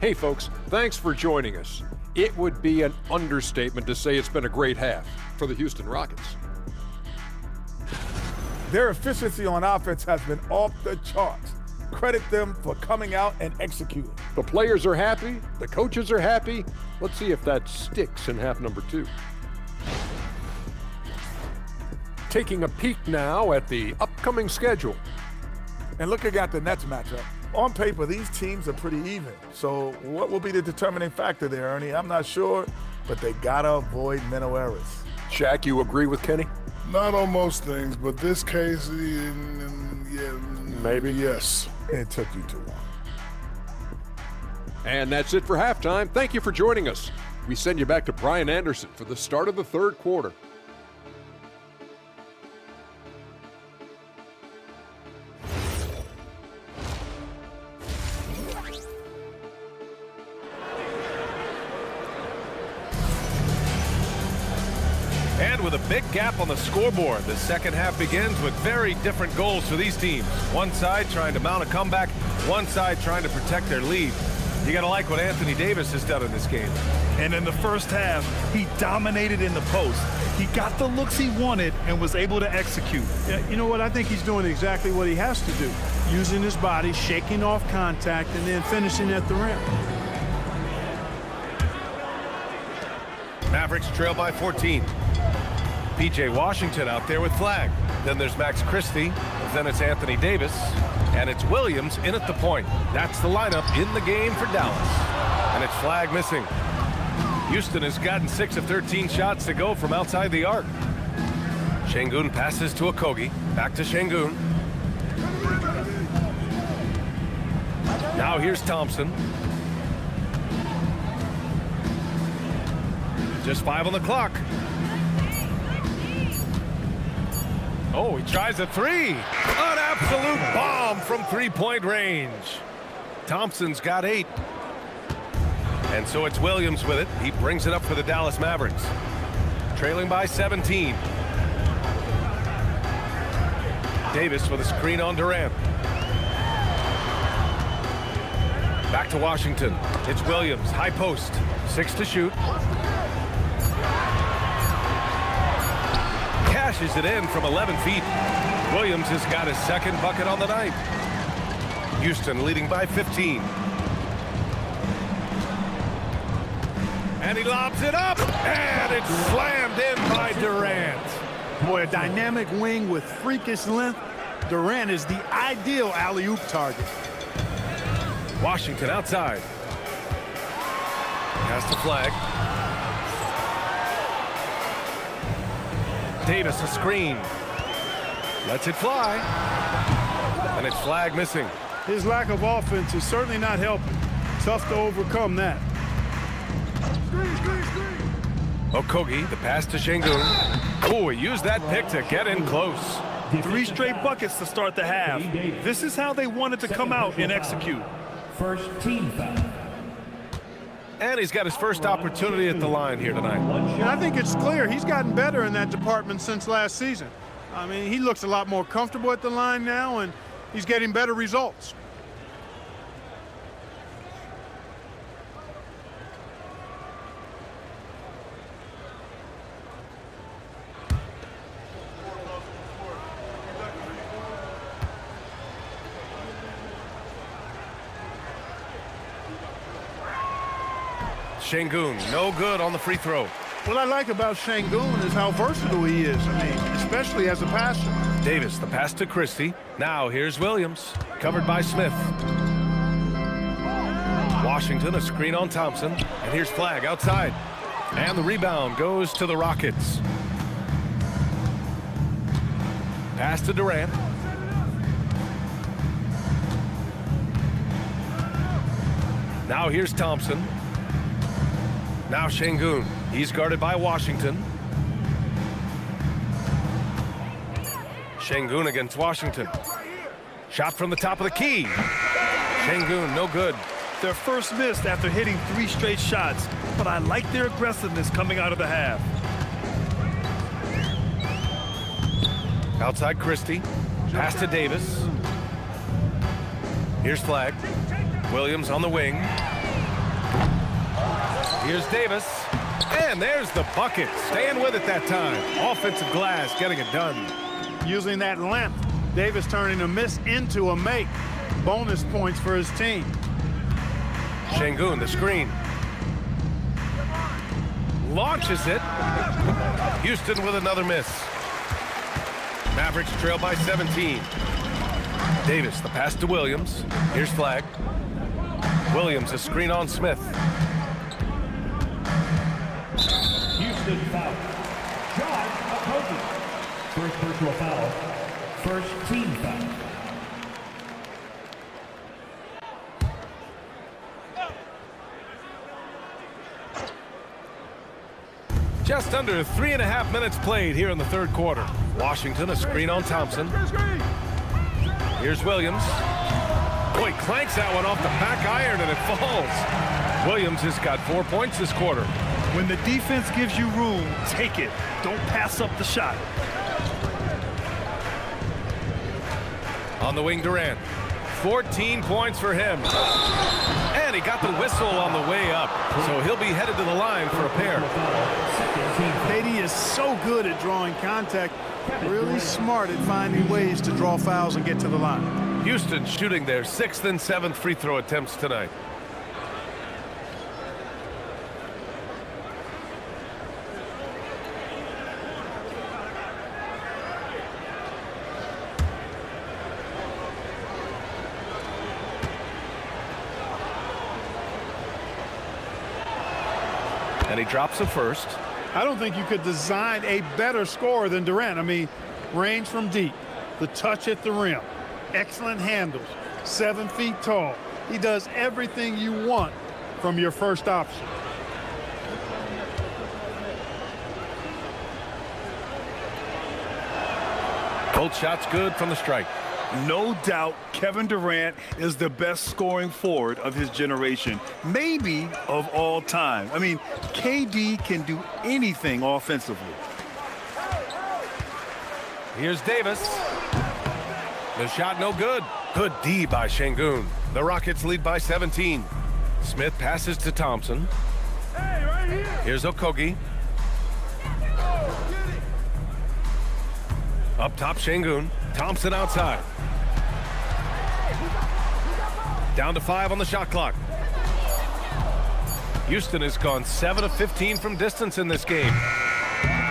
Hey folks, thanks for joining us. It would be an understatement to say it's been a great half for the Houston Rockets. Their efficiency on offense has been off the charts. Credit them for coming out and executing. The players are happy, the coaches are happy. Let's see if that sticks in half number 2. Taking a peek now at the upcoming schedule. And looking at the Nets matchup, on paper, these teams are pretty even. So what will be the determining factor there, Ernie? I'm not sure, but they gotta avoid mental errors. Shaq, you agree with Kenny? Not on most things, but this case, yeah, maybe. Yes. It took you too long. And that's it for halftime. Thank you for joining us. We send you back to Brian Anderson for the start of the third quarter. And with a big gap on the scoreboard, the second half begins with very different goals for these teams. One side trying to mount a comeback, one side trying to protect their lead. You got to like what Anthony Davis has done in this game. And in the first half, he dominated in the post. He got the looks he wanted and was able to execute. Yeah, you know what? I think he's doing exactly what he has to do. Using his body, shaking off contact, and then finishing at the rim. Mavericks trail by 14. P.J. Washington out there with flag. Then there's Max Christie. Then it's Anthony Davis. And it's Williams in at the point. That's the lineup in the game for Dallas. And it's flag missing. Houston has gotten 6 of 13 shots to go from outside the arc. Şengün passes to Okogie. Back to Şengün. Now here's Thompson. Just 5 on the clock. Oh, he tries a 3. An absolute bomb from three-point range. Thompson's got 8. And so it's Williams with it. He brings it up for the Dallas Mavericks. Trailing by 17. Davis with a screen on Durant. Back to Washington. It's Williams, high post. 6 to shoot. Cashes it in from 11 feet. Williams has got his second bucket on the night. Houston leading by 15. And he lobs it up, and it's slammed in by Durant. Boy, a dynamic wing with freakish length. Durant is the ideal alley-oop target. Washington outside. Has the flag. Davis a screen. Lets it fly. And it's flag missing. His lack of offense is certainly not helping. Tough to overcome that. Okogie, the pass to Şengün. Oh, he used that pick to get in close. 3 straight buckets to start the half. This is how they wanted to come out and execute. First team foul. And he's got his first opportunity at the line here tonight. And I think it's clear he's gotten better in that department since last season. I mean, he looks a lot more comfortable at the line now, and he's getting better results. Şengün, no good on the free throw. What I like about Şengün is how versatile he is. I mean, especially as a passer. Davis, the pass to Christie. Now here's Williams, covered by Smith. Washington, a screen on Thompson. And here's flag outside. And the rebound goes to the Rockets. Pass to Durant. Now here's Thompson. Now Şengün. He's guarded by Washington. Şengün against Washington. Shot from the top of the key. Şengün, no good. Their first miss after hitting 3 straight shots, but I like their aggressiveness coming out of the half. Outside Christie. Pass to Davis. Here's flag. Williams on the wing. Here's Davis. And there's the bucket. Staying with it that time. Offensive glass getting it done. Using that length, Davis turning a miss into a make. Bonus points for his team. Şengün, the screen. Launches it. Houston with another miss. Mavericks trail by 17. Davis, the pass to Williams. Here's Flag. Williams, a screen on Smith. Houston foul. John Okogie. First personal foul. First team foul. Just under 3.5 minutes played here in the third quarter. Washington, a screen on Thompson. Here's Williams. Boy, clanks that one off the back iron and it falls. Williams has got 4 points this quarter. When the defense gives you room, take it. Don't pass up the shot. On the wing, Durant. 14 points for him. And he got the whistle on the way up. So he'll be headed to the line for a pair. KD is so good at drawing contact. Really smart at finding ways to draw fouls and get to the line. Houston shooting their 6th and 7th free throw attempts tonight. And he drops the first. I don't think you could design a better scorer than Durant. I mean, range from deep, the touch at the rim, excellent handles, 7 feet tall. He does everything you want from your first option. Both shots good from the strike. No doubt Kevin Durant is the best scoring forward of his generation, maybe of all time. I mean, KD can do anything offensively. Here's Davis. The shot no good. Good D by Şengün. The Rockets lead by 17. Smith passes to Thompson. Here's Okogie. Up top, Şengün. Thompson outside. Down to 5 on the shot clock. Houston has gone 7 of 15 from distance in this game.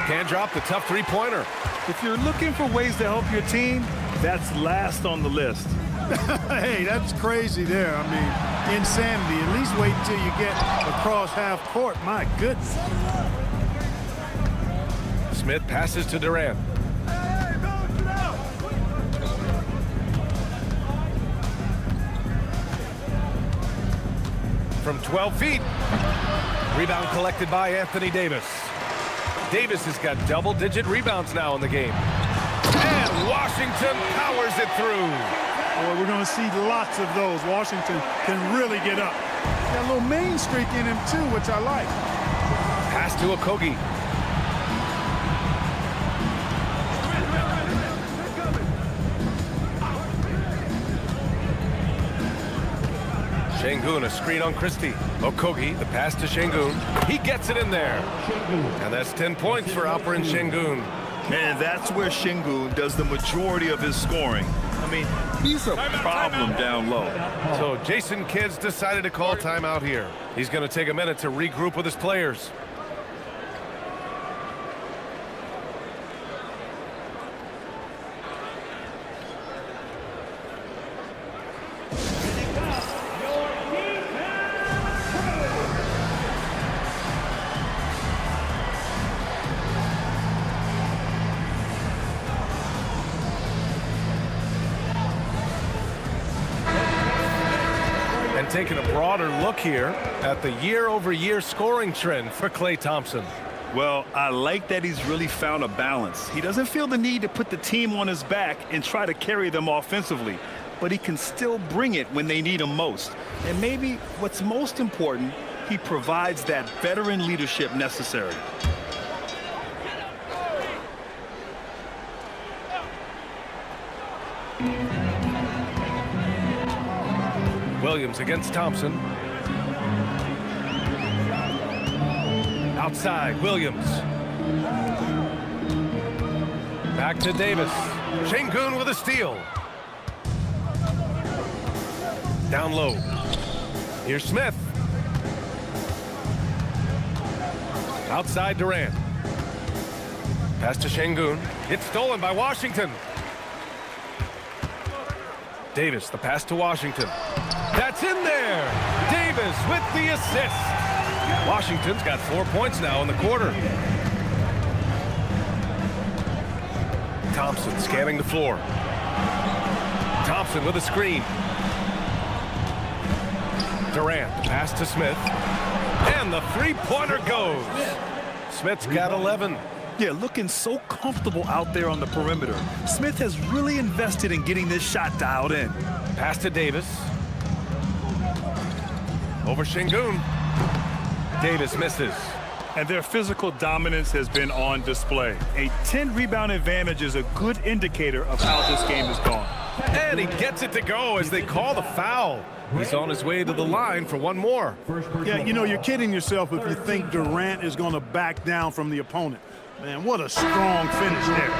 Can't drop the tough three-pointer. If you're looking for ways to help your team, that's last on the list. Hey, that's crazy there. I mean, insanity. At least wait until you get across half court. My goodness. Smith passes to Durant. From 12 feet. Rebound collected by Anthony Davis. Davis has got double-digit rebounds now in the game. And Washington powers it through. Boy, we're going to see lots of those. Washington can really get up. Got a little main streak in him, too, which I like. Pass to Okogie. Şengün, a screen on Christie. Okogie, the pass to Şengün. He gets it in there. And that's 10 points for Alperen Şengün. And that's where Şengün does the majority of his scoring. I mean, he's a problem down low. So Jason Kidd's decided to call timeout here. He's going to take a minute to regroup with his players. And taking a broader look here at the year-over-year scoring trend for Klay Thompson. Well, I like that he's really found a balance. He doesn't feel the need to put the team on his back and try to carry them offensively, but he can still bring it when they need him most. And maybe what's most important, he provides that veteran leadership necessary. Williams against Thompson. Outside, Williams. Back to Davis. Şengün with a steal. Down low. Here's Smith. Outside Durant. Pass to Şengün. It's stolen by Washington. Davis, the pass to Washington. That's in there. Davis with the assist. Washington's got 4 points now in the quarter. Thompson scanning the floor. Thompson with a screen. Durant, the pass to Smith. And the three-pointer goes. Smith's got 11. Yeah, looking so comfortable out there on the perimeter. Smith has really invested in getting this shot dialed in. Pass to Davis. Over Şengün. Davis misses. And their physical dominance has been on display. A 10-rebound advantage is a good indicator of how this game has gone. And he gets it to go as they call the foul. He's on his way to the line for one more. Yeah, you know, you're kidding yourself if you think Durant is going to back down from the opponent. Man, what a strong finish there.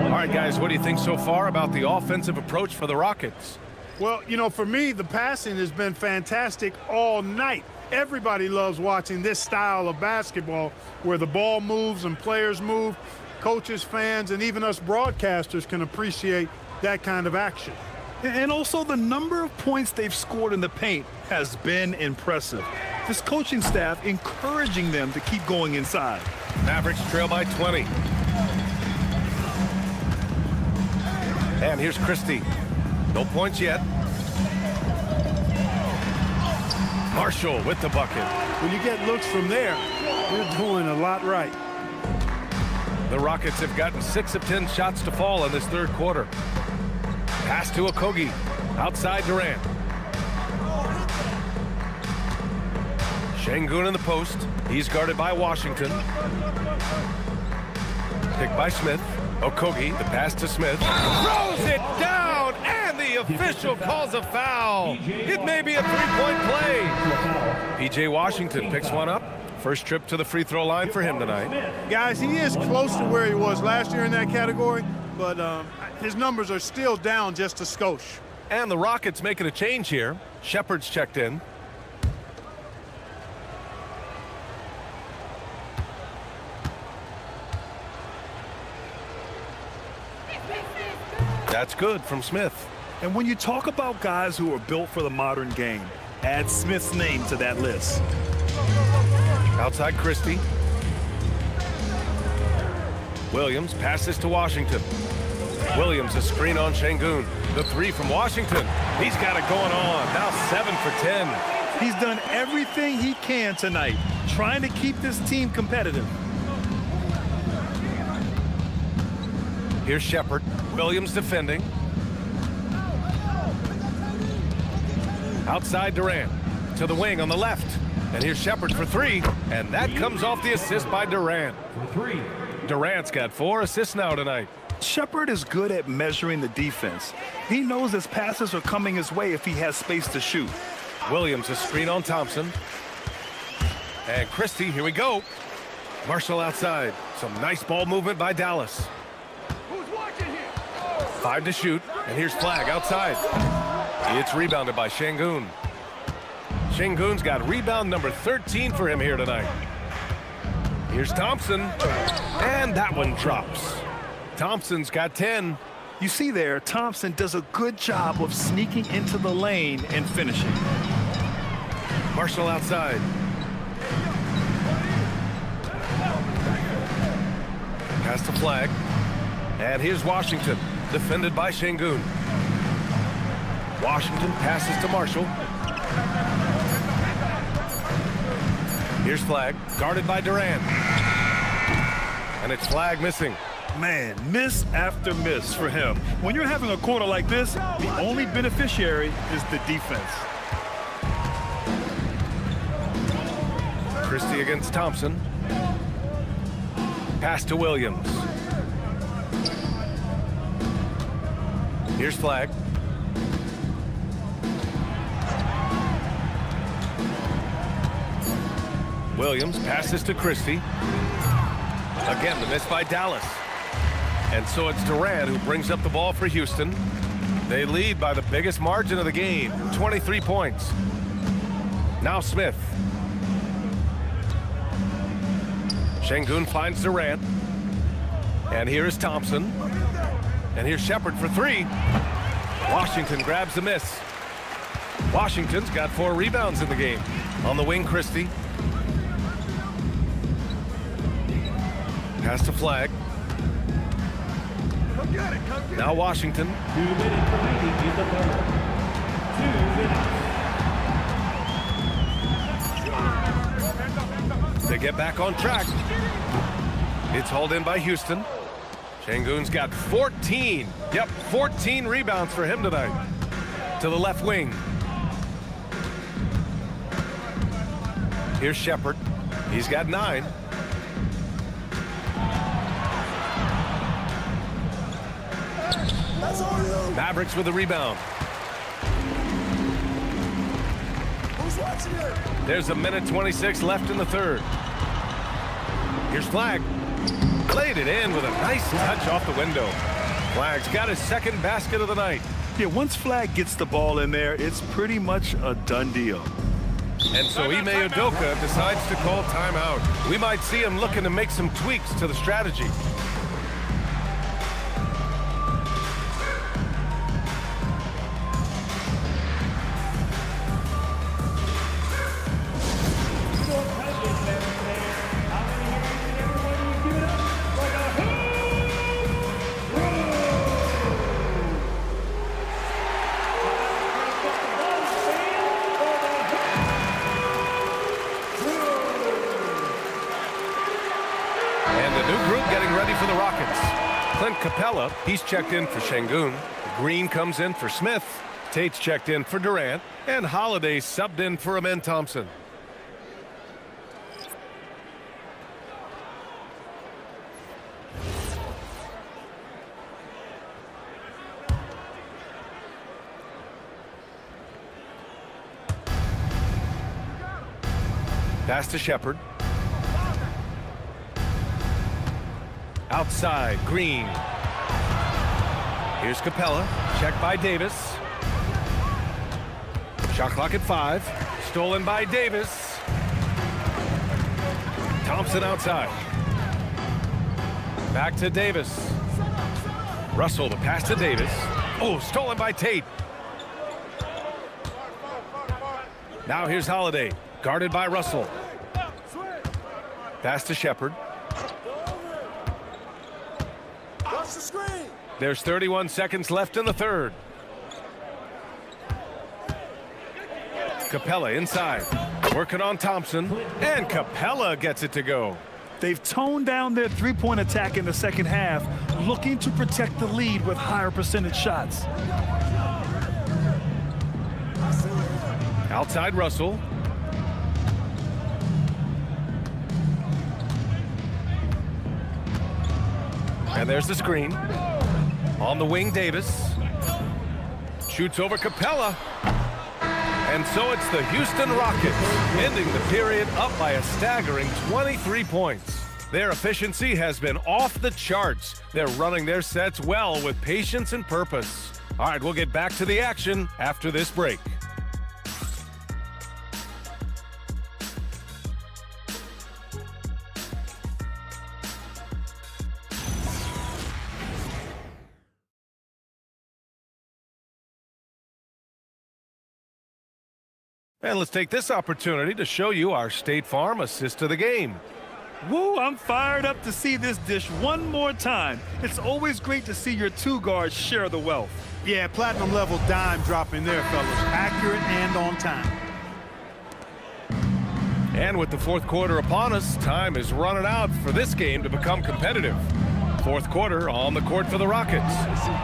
All right, guys, what do you think so far about the offensive approach for the Rockets? Well, you know, for me, the passing has been fantastic all night. Everybody loves watching this style of basketball where the ball moves and players move. Coaches, fans, and even us broadcasters can appreciate that kind of action. And also the number of points they've scored in the paint has been impressive. This coaching staff encouraging them to keep going inside. Mavericks trail by 20. And here's Christie. No points yet. Marshall with the bucket. When you get looks from there, you're doing a lot right. The Rockets have gotten 6 of 10 shots to fall in this third quarter. Pass to Okogie. Outside Durant. Şengün in the post. He's guarded by Washington. Picked by Smith. Okogie, the pass to Smith. Throws it down, and the official calls a foul. It may be a three-point play. P.J. Washington picks one up. First trip to the free throw line for him tonight. Guys, he is close to where he was last year in that category, but his numbers are still down just a skosh. And the Rockets making a change here. Shepard's checked in. That's good from Smith. And when you talk about guys who are built for the modern game, add Smith's name to that list. Outside Christie. Williams passes to Washington. Williams a screen on Şengün. The three from Washington. He's got it going on. Now 7 for 10. He's done everything he can tonight, trying to keep this team competitive. Here's Shepard. Williams defending. Outside Durant. To the wing on the left. And here's Shepard for 3. And that comes off the assist by Durant. Durant's got 4 assists now tonight. Shepard is good at measuring the defense. He knows his passes are coming his way if he has space to shoot. Williams a screen on Thompson. And Christie, here we go. Marshall outside. Some nice ball movement by Dallas. 5 to shoot, and here's Flag outside. It's rebounded by Şengün. Şengün's got rebound number 13 for him here tonight. Here's Thompson, and that one drops. Thompson's got 10. You see there, Thompson does a good job of sneaking into the lane and finishing. Marshall outside. Pass to Flag. And here's Washington, defended by Şengün. Washington passes to Marshall. Here's Flag, guarded by Durant. And it's Flag missing. Man, miss after miss for him. When you're having a quarter like this, the only beneficiary is the defense. Christie against Thompson. Pass to Williams. Here's Flag. Williams passes to Christie. Again, the miss by Dallas. And so it's Durant who brings up the ball for Houston. They lead by the biggest margin of the game, 23 points. Now Smith. Şengün finds Durant. And here is Thompson. And here's Shepherd for three. Washington grabs the miss. Washington's got 4 rebounds in the game. On the wing, Christie. Pass to Flag. Now Washington. 2 minutes remaining in the third. 2 minutes. They get back on track. It's hauled in by Houston. Şengün's got 14. Yep, 14 rebounds for him tonight. To the left wing. Here's Shepherd. He's got 9. Mavericks with the rebound. There's a minute 26 left in the third. Here's Flag. Played it in with a nice touch off the window. Flag's got his second basket of the night. Yeah, once Flag gets the ball in there, it's pretty much a done deal. And so Ime Udoka decides to call timeout. We might see him looking to make some tweaks to the strategy. Capella, he's checked in for Şengün. Green comes in for Smith. Tate's checked in for Durant. And Holiday subbed in for Amen Thompson. Pass to Shepherd. Outside, Green. Here's Capella. Check by Davis. Shot clock at 5. Stolen by Davis. Thompson outside. Back to Davis. Russell, the pass to Davis. Oh, stolen by Tate. Now here's Holiday. Guarded by Russell. Pass to Shepherd. There's 31 seconds left in the third. Capella inside. Working on Thompson. And Capella gets it to go. They've toned down their three-point attack in the second half, looking to protect the lead with higher percentage shots. Outside Russell. And there's the screen. On the wing, Davis. Shoots over Capella. And so it's the Houston Rockets, ending the period up by a staggering 23 points. Their efficiency has been off the charts. They're running their sets well with patience and purpose. All right, we'll get back to the action after this break. And let's take this opportunity to show you our State Farm assist of the game. Woo, I'm fired up to see this dish one more time. It's always great to see your two guards share the wealth. Yeah, platinum level dime dropping there, fellas. Accurate and on time. And with the fourth quarter upon us, time is running out for this game to become competitive. Fourth quarter on the court for the Rockets.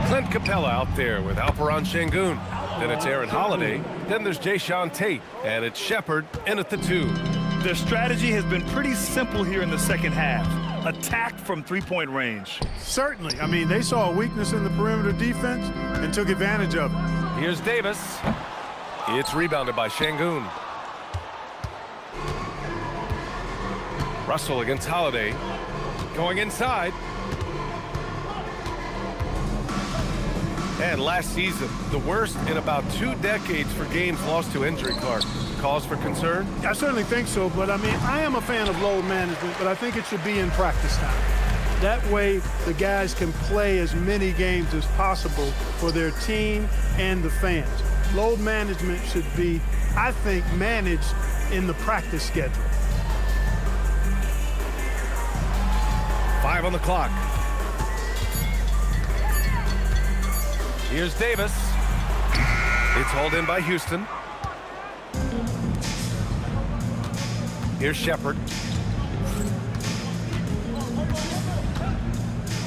Clint Capella out there with Alperen Şengün. Then it's Aaron Holiday. Then there's Jayshawn Tate. And it's Shepherd in at the 2. Their strategy has been pretty simple here in the second half. Attack from three-point range. Certainly. I mean, they saw a weakness in the perimeter defense and took advantage of it. Here's Davis. It's rebounded by Şengün. Russell against Holiday. Going inside. And last season, the worst in about 2 decades for games lost to injury, Clark. Cause for concern? I certainly think so, but I mean, I am a fan of load management, but I think it should be in practice time. That way, the guys can play as many games as possible for their team and the fans. Load management should be, I think, managed in the practice schedule. 5 on the clock. Here's Davis. It's hauled in by Houston. Here's Shepard.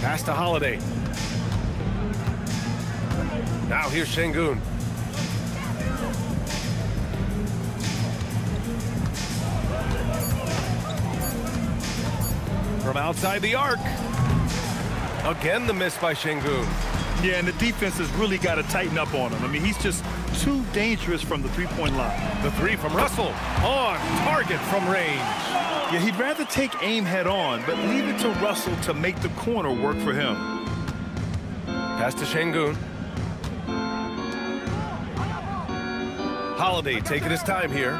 Pass to Holiday. Now here's Şengün. From outside the arc. Again, the miss by Şengün. Yeah, and the defense has really got to tighten up on him. I mean, he's just too dangerous from the three-point line. The three from Russell. On target from range. Yeah, he'd rather take aim head on, but leave it to Russell to make the corner work for him. Pass to Şengün. Holiday taking his time here.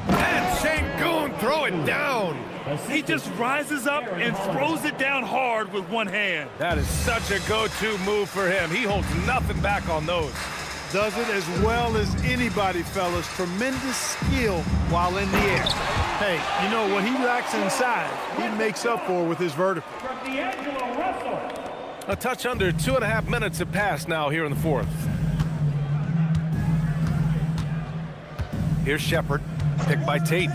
And Şengün throw it down. He just rises up and throws it down hard with one hand. That is such a go-to move for him. He holds nothing back on those. Does it as well as anybody, fellas. Tremendous skill while in the air. Hey, you know, what he lacks inside, he makes up for with his vertical. A touch under 2.5 minutes have passed now here in the fourth. Here's Shepard, picked by Tate.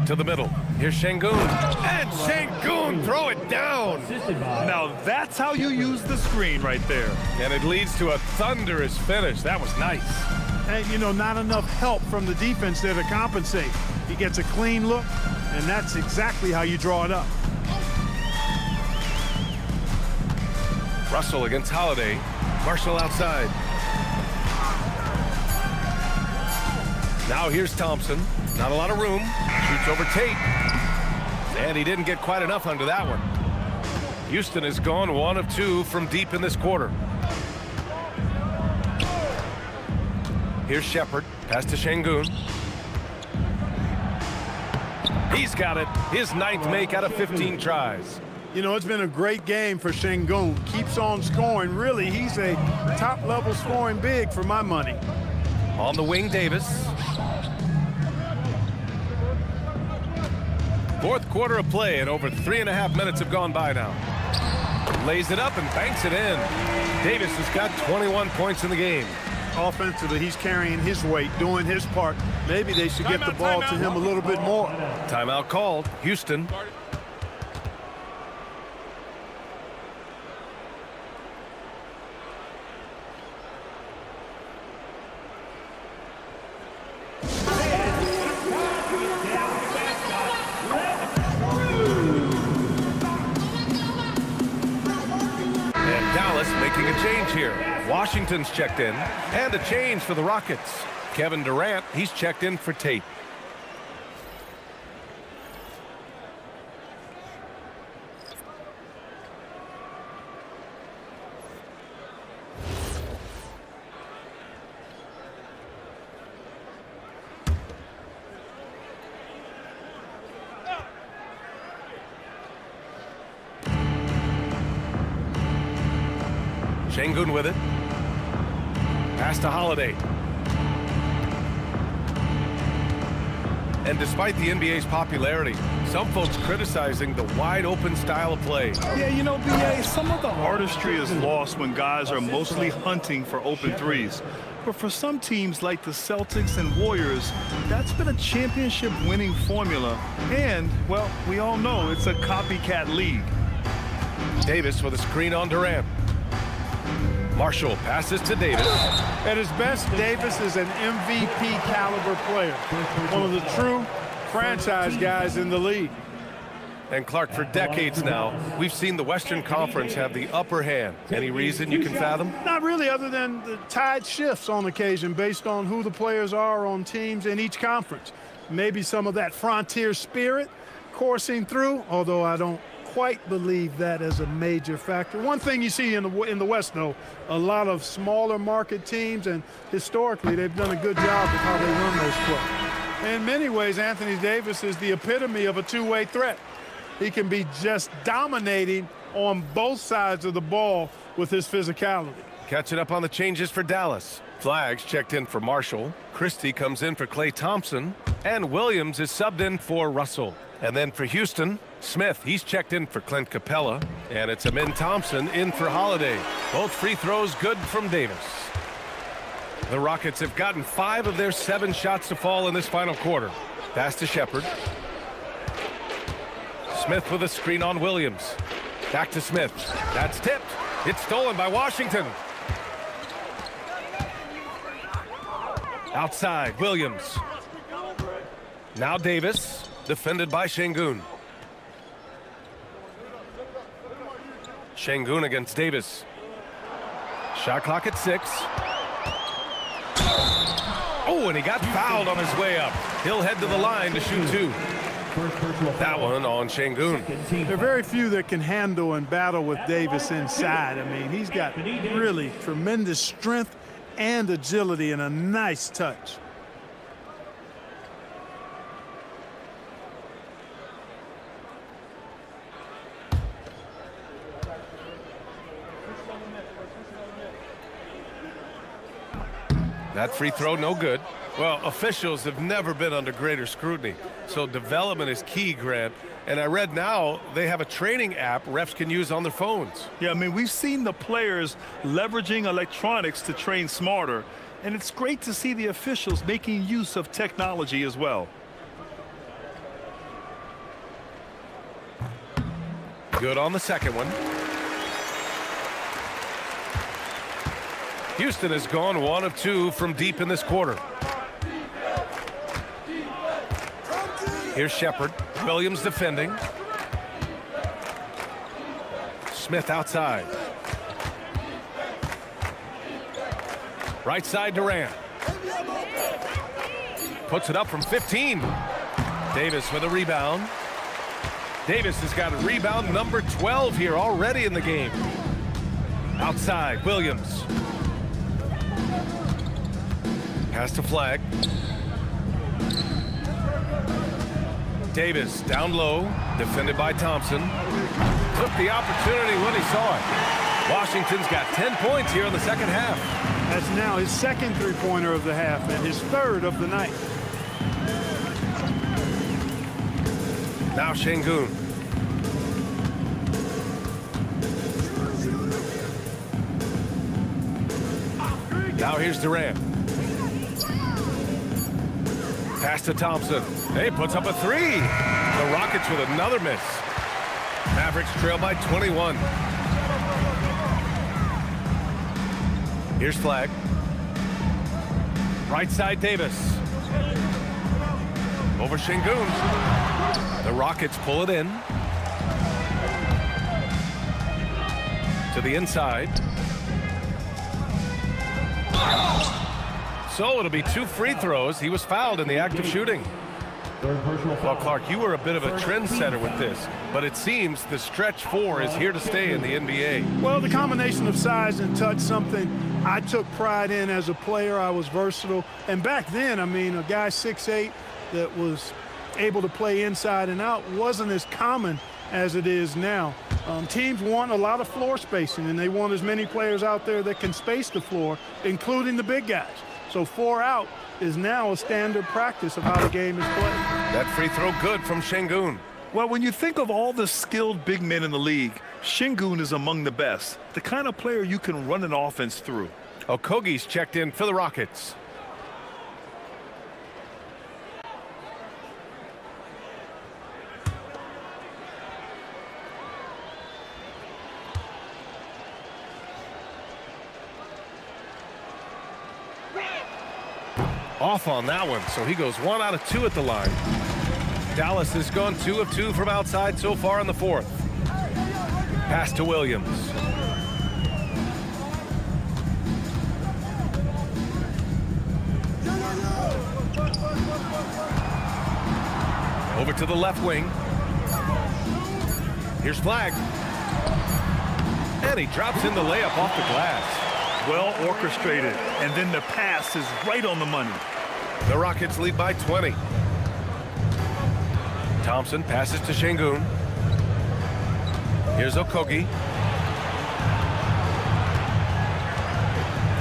To the middle. Here's Şengün. And Şengün throw it down. Now that's how you use the screen right there. And it leads to a thunderous finish. That was nice. And, you know, not enough help from the defense there to compensate. He gets a clean look, and that's exactly how you draw it up. Russell against Holiday. Marshall outside. Now here's Thompson. Not a lot of room. Shoots over Tate. And he didn't get quite enough under that one. Houston has gone 1 of 2 from deep in this quarter. Here's Shepard. Pass to Şengün. He's got it. His 9th make out of 15 tries. You know, it's been a great game for Şengün. Keeps on scoring. Really, he's a top-level scoring big for my money. On the wing, Davis. Fourth quarter of play, and over 3.5 minutes have gone by now. Lays it up and banks it in. Davis has got 21 points in the game. Offensively, he's carrying his weight, doing his part. Maybe they should get the ball to him a little bit more. Timeout called. Houston. Dallas making a change here. Washington's checked in, and a change for the Rockets. Kevin Durant, he's checked in for Tate. Şengün with it. Pass to Holiday. And despite the NBA's popularity, some folks criticizing the wide-open style of play. Yeah, you know, B.A., some of the artistry is lost when guys are mostly hunting for open threes. But for some teams like the Celtics and Warriors, that's been a championship-winning formula. And, well, we all know it's a copycat league. Davis with a screen on Durant. Marshall passes to Davis. At his best, Davis is an MVP caliber player. One of the true franchise guys in the league. And Clark, for decades now, we've seen the Western Conference have the upper hand. Any reason you can fathom? Not really, other than the tide shifts on occasion based on who the players are on teams in each conference. Maybe some of that frontier spirit coursing through, although I don't quite believe that as a major factor. One thing you see in the West, though, a lot of smaller market teams, and historically they've done a good job of how they run those clubs. In many ways, Anthony Davis is the epitome of a two-way threat. He can be just dominating on both sides of the ball with his physicality. Catching up on the changes for Dallas. Flags checked in for Marshall. Christie comes in for Klay Thompson. And Williams is subbed in for Russell. And then for Houston, Smith, he's checked in for Clint Capella. And it's Amin Thompson in for Holiday. Both free throws good from Davis. The Rockets have gotten 5 of their 7 shots to fall in this final quarter. Pass to Shepard. Smith with a screen on Williams. Back to Smith. That's tipped. It's stolen by Washington. Outside, Williams. Now Davis, defended by Şengün. Şengün against Davis. Shot clock at 6. Oh, and he got fouled on his way up. He'll head to the line to shoot 2. That one on Şengün. There are very few that can handle and battle with Davis inside. I mean, he's got really tremendous strength and agility and a nice touch. That free throw, no good. Well, officials have never been under greater scrutiny, so development is key, Grant. And I read now they have a training app refs can use on their phones. Yeah, I mean, we've seen the players leveraging electronics to train smarter, and it's great to see the officials making use of technology as well. Good on the second one. Houston has gone 1 of 2 from deep in this quarter. Here's Shepard. Williams defending. Smith outside. Right side Durant. Puts it up from 15. Davis with a rebound. Davis has got a rebound number 12 here already in the game. Outside, Williams. Pass to Flag. Davis down low, defended by Thompson. Took the opportunity when he saw it. Washington's got 10 points here in the second half. That's now his second three-pointer of the half and his third of the night. Now Şengün. Now here's Durant. Pass to Thompson. Hey, puts up a 3. The Rockets with another miss. Mavericks trail by 21. Here's Flag. Right side Davis. Over Şengün. The Rockets pull it in. To the inside. So it'll be 2 free throws. He was fouled in the act of shooting. Well, Clark, you were a bit of a trendsetter with this, but it seems the stretch 4 is here to stay in the NBA. Well, the combination of size and touch, something I took pride in as a player. I was versatile. And back then, I mean, a guy 6'8" that was able to play inside and out wasn't as common as it is now. Teams want a lot of floor spacing, and they want as many players out there that can space the floor, including the big guys. So 4 out is now a standard practice of how the game is played. That free throw good from Şengün. Well, when you think of all the skilled big men in the league, Şengün is among the best. The kind of player you can run an offense through. Okogie's checked in for the Rockets. Off on that one, so he goes 1 out of 2 at the line. Dallas has gone 2 of 2 from outside so far in the fourth. Pass to Williams. Over to the left wing. Here's Flag. And he drops in the layup off the glass. Well orchestrated, and then the pass is right on the money. The Rockets lead by 20. Thompson passes to Şengün. Here's Okogie.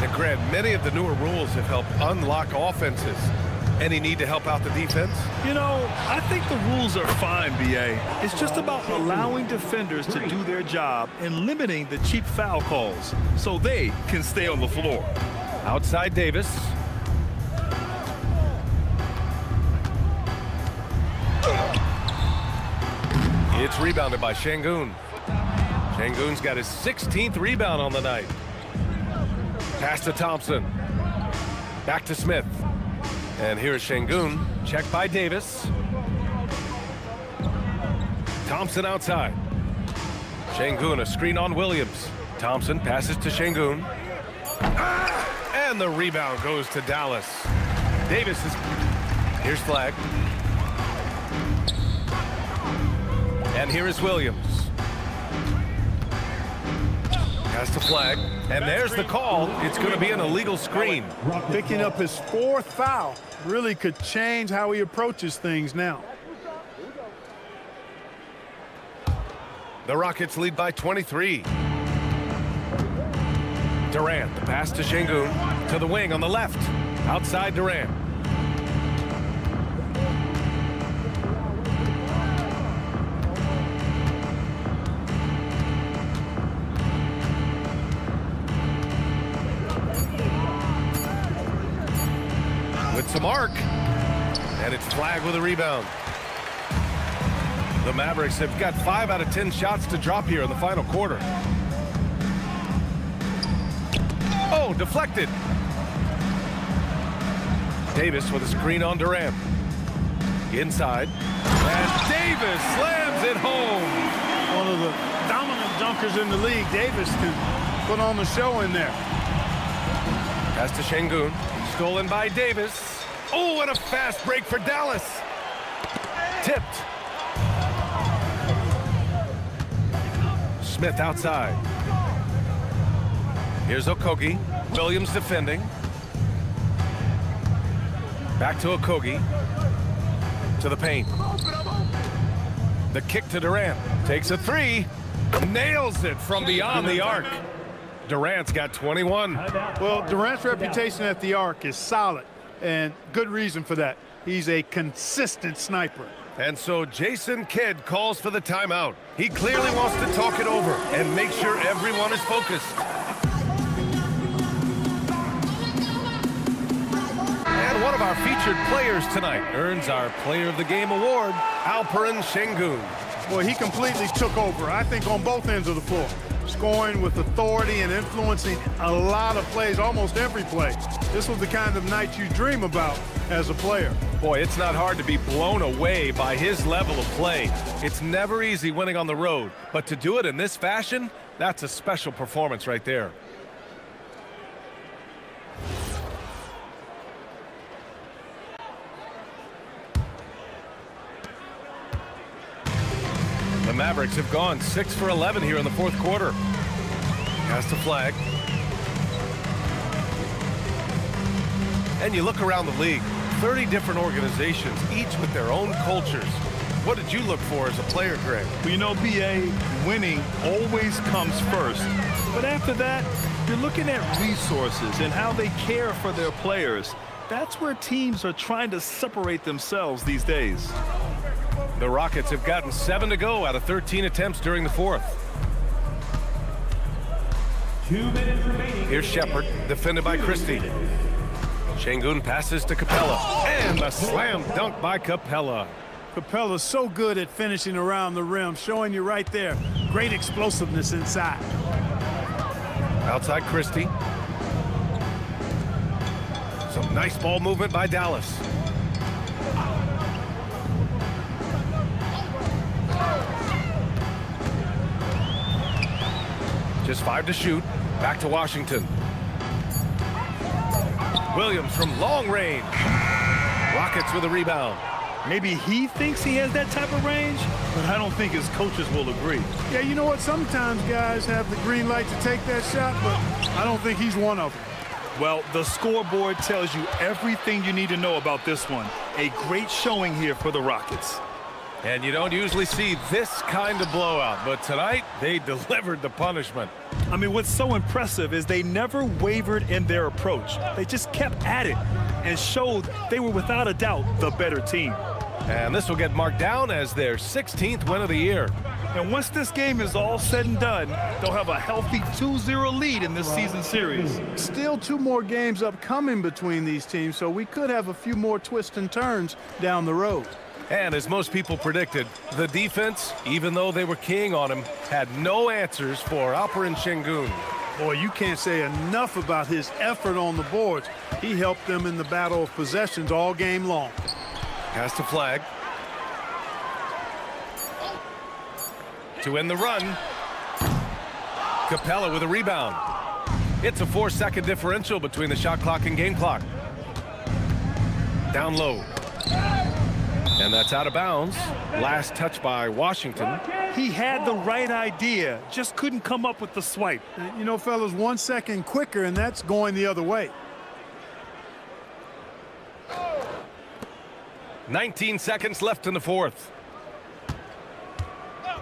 And Grant, many of the newer rules have helped unlock offenses. Any need to help out the defense? You know, I think the rules are fine, B.A. It's just about allowing defenders to do their job and limiting the cheap foul calls so they can stay on the floor. Outside Davis. It's rebounded by Şengün. Şengün's got his 16th rebound on the night. Pass to Thompson. Back to Smith. And here's Şengün. Checked by Davis. Thompson outside. Şengün, a screen on Williams. Thompson passes to Şengün. And the rebound goes to Dallas. Davis is... Here's Flag. And here is Williams. Pass to Flag. And there's the call. It's going to be an illegal screen. Picking up his 4th foul really could change how he approaches things now. The Rockets lead by 23. Durant, the pass to Şengün. To the wing on the left. Outside Durant. With some arc. And it's Flag with a rebound. The Mavericks have got 5 out of 10 shots to drop here in the final quarter. Oh, deflected. Davis with a screen on Durant. Inside. And Davis slams it home. One of the dominant dunkers in the league. Davis can put on the show in there. Pass to Şengün. Stolen by Davis. Oh, what a fast break for Dallas. Tipped. Smith outside. Here's Okogie. Williams defending. Back to Okogie. To the paint. The kick to Durant. Takes a 3. Nails it from beyond the arc. Durant's got 21. Well, Durant's reputation at the arc is solid, and good reason for that. He's a consistent sniper. And so Jason Kidd calls for the timeout. He clearly wants to talk it over and make sure everyone is focused. And one of our featured players tonight earns our Player of the Game award, Alperen Şengün. Boy, he completely took over, I think, on both ends of the floor. Scoring with authority and influencing a lot of plays, almost every play. This was the kind of night you dream about as a player. Boy, it's not hard to be blown away by his level of play. It's never easy winning on the road, but to do it in this fashion, that's a special performance right there. The Mavericks have gone 6 for 11 here in the fourth quarter. Pass to Flag. And you look around the league, 30 different organizations, each with their own cultures. What did you look for as a player, Greg? Well, you know, B.A., winning always comes first. But after that, you're looking at resources and how they care for their players. That's where teams are trying to separate themselves these days. The Rockets have gotten 7 to go out of 13 attempts during the fourth. 2 minutes remaining. Here's Shepard, defended by Christie. Şengün passes to Capella. And the slam dunk by Capella. Capella's so good at finishing around the rim, showing you right there. Great explosiveness inside. Outside Christie. Some nice ball movement by Dallas. Just 5 to shoot. Back to Washington. Williams from long range. Rockets with a rebound. Maybe he thinks he has that type of range, but I don't think his coaches will agree. Yeah, you know what? Sometimes guys have the green light to take that shot, but I don't think he's one of them. Well, the scoreboard tells you everything you need to know about this one. A great showing here for the Rockets. And you don't usually see this kind of blowout, but tonight they delivered the punishment. I mean, what's so impressive is they never wavered in their approach. They just kept at it and showed they were without a doubt the better team. And this will get marked down as their 16th win of the year. And once this game is all said and done, they'll have a healthy 2-0 lead in this season series. Still 2 more games upcoming between these teams, so we could have a few more twists and turns down the road. And as most people predicted, the defense, even though they were keying on him, had no answers for Alperen Şengün. Boy, you can't say enough about his effort on the boards. He helped them in the battle of possessions all game long. Has to flag. To end the run. Capella with a rebound. It's a 4-second differential between the shot clock and game clock. Down low. And that's out of bounds. Last touch by Washington. He had the right idea, just couldn't come up with the swipe. You know, fellas, 1 second quicker, and that's going the other way. 19 seconds left in the fourth.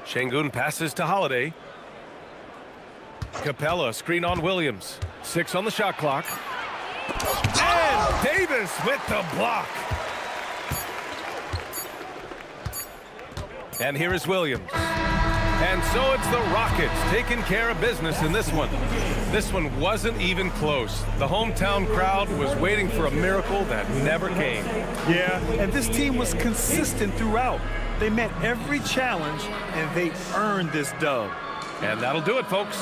Şengün passes to Holiday. Capella, screen on Williams. 6 on the shot clock. And Davis with the block. And here is Williams. And so it's the Rockets taking care of business in this one. This one wasn't even close. The hometown crowd was waiting for a miracle that never came. Yeah, and this team was consistent throughout. They met every challenge, and they earned this dub. And that'll do it, folks.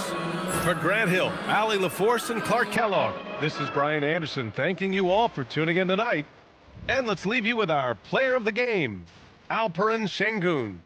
For Grant Hill, Allie LaForce, and Clark Kellogg, this is Brian Anderson thanking you all for tuning in tonight. And let's leave you with our player of the game, Alperen Şengün.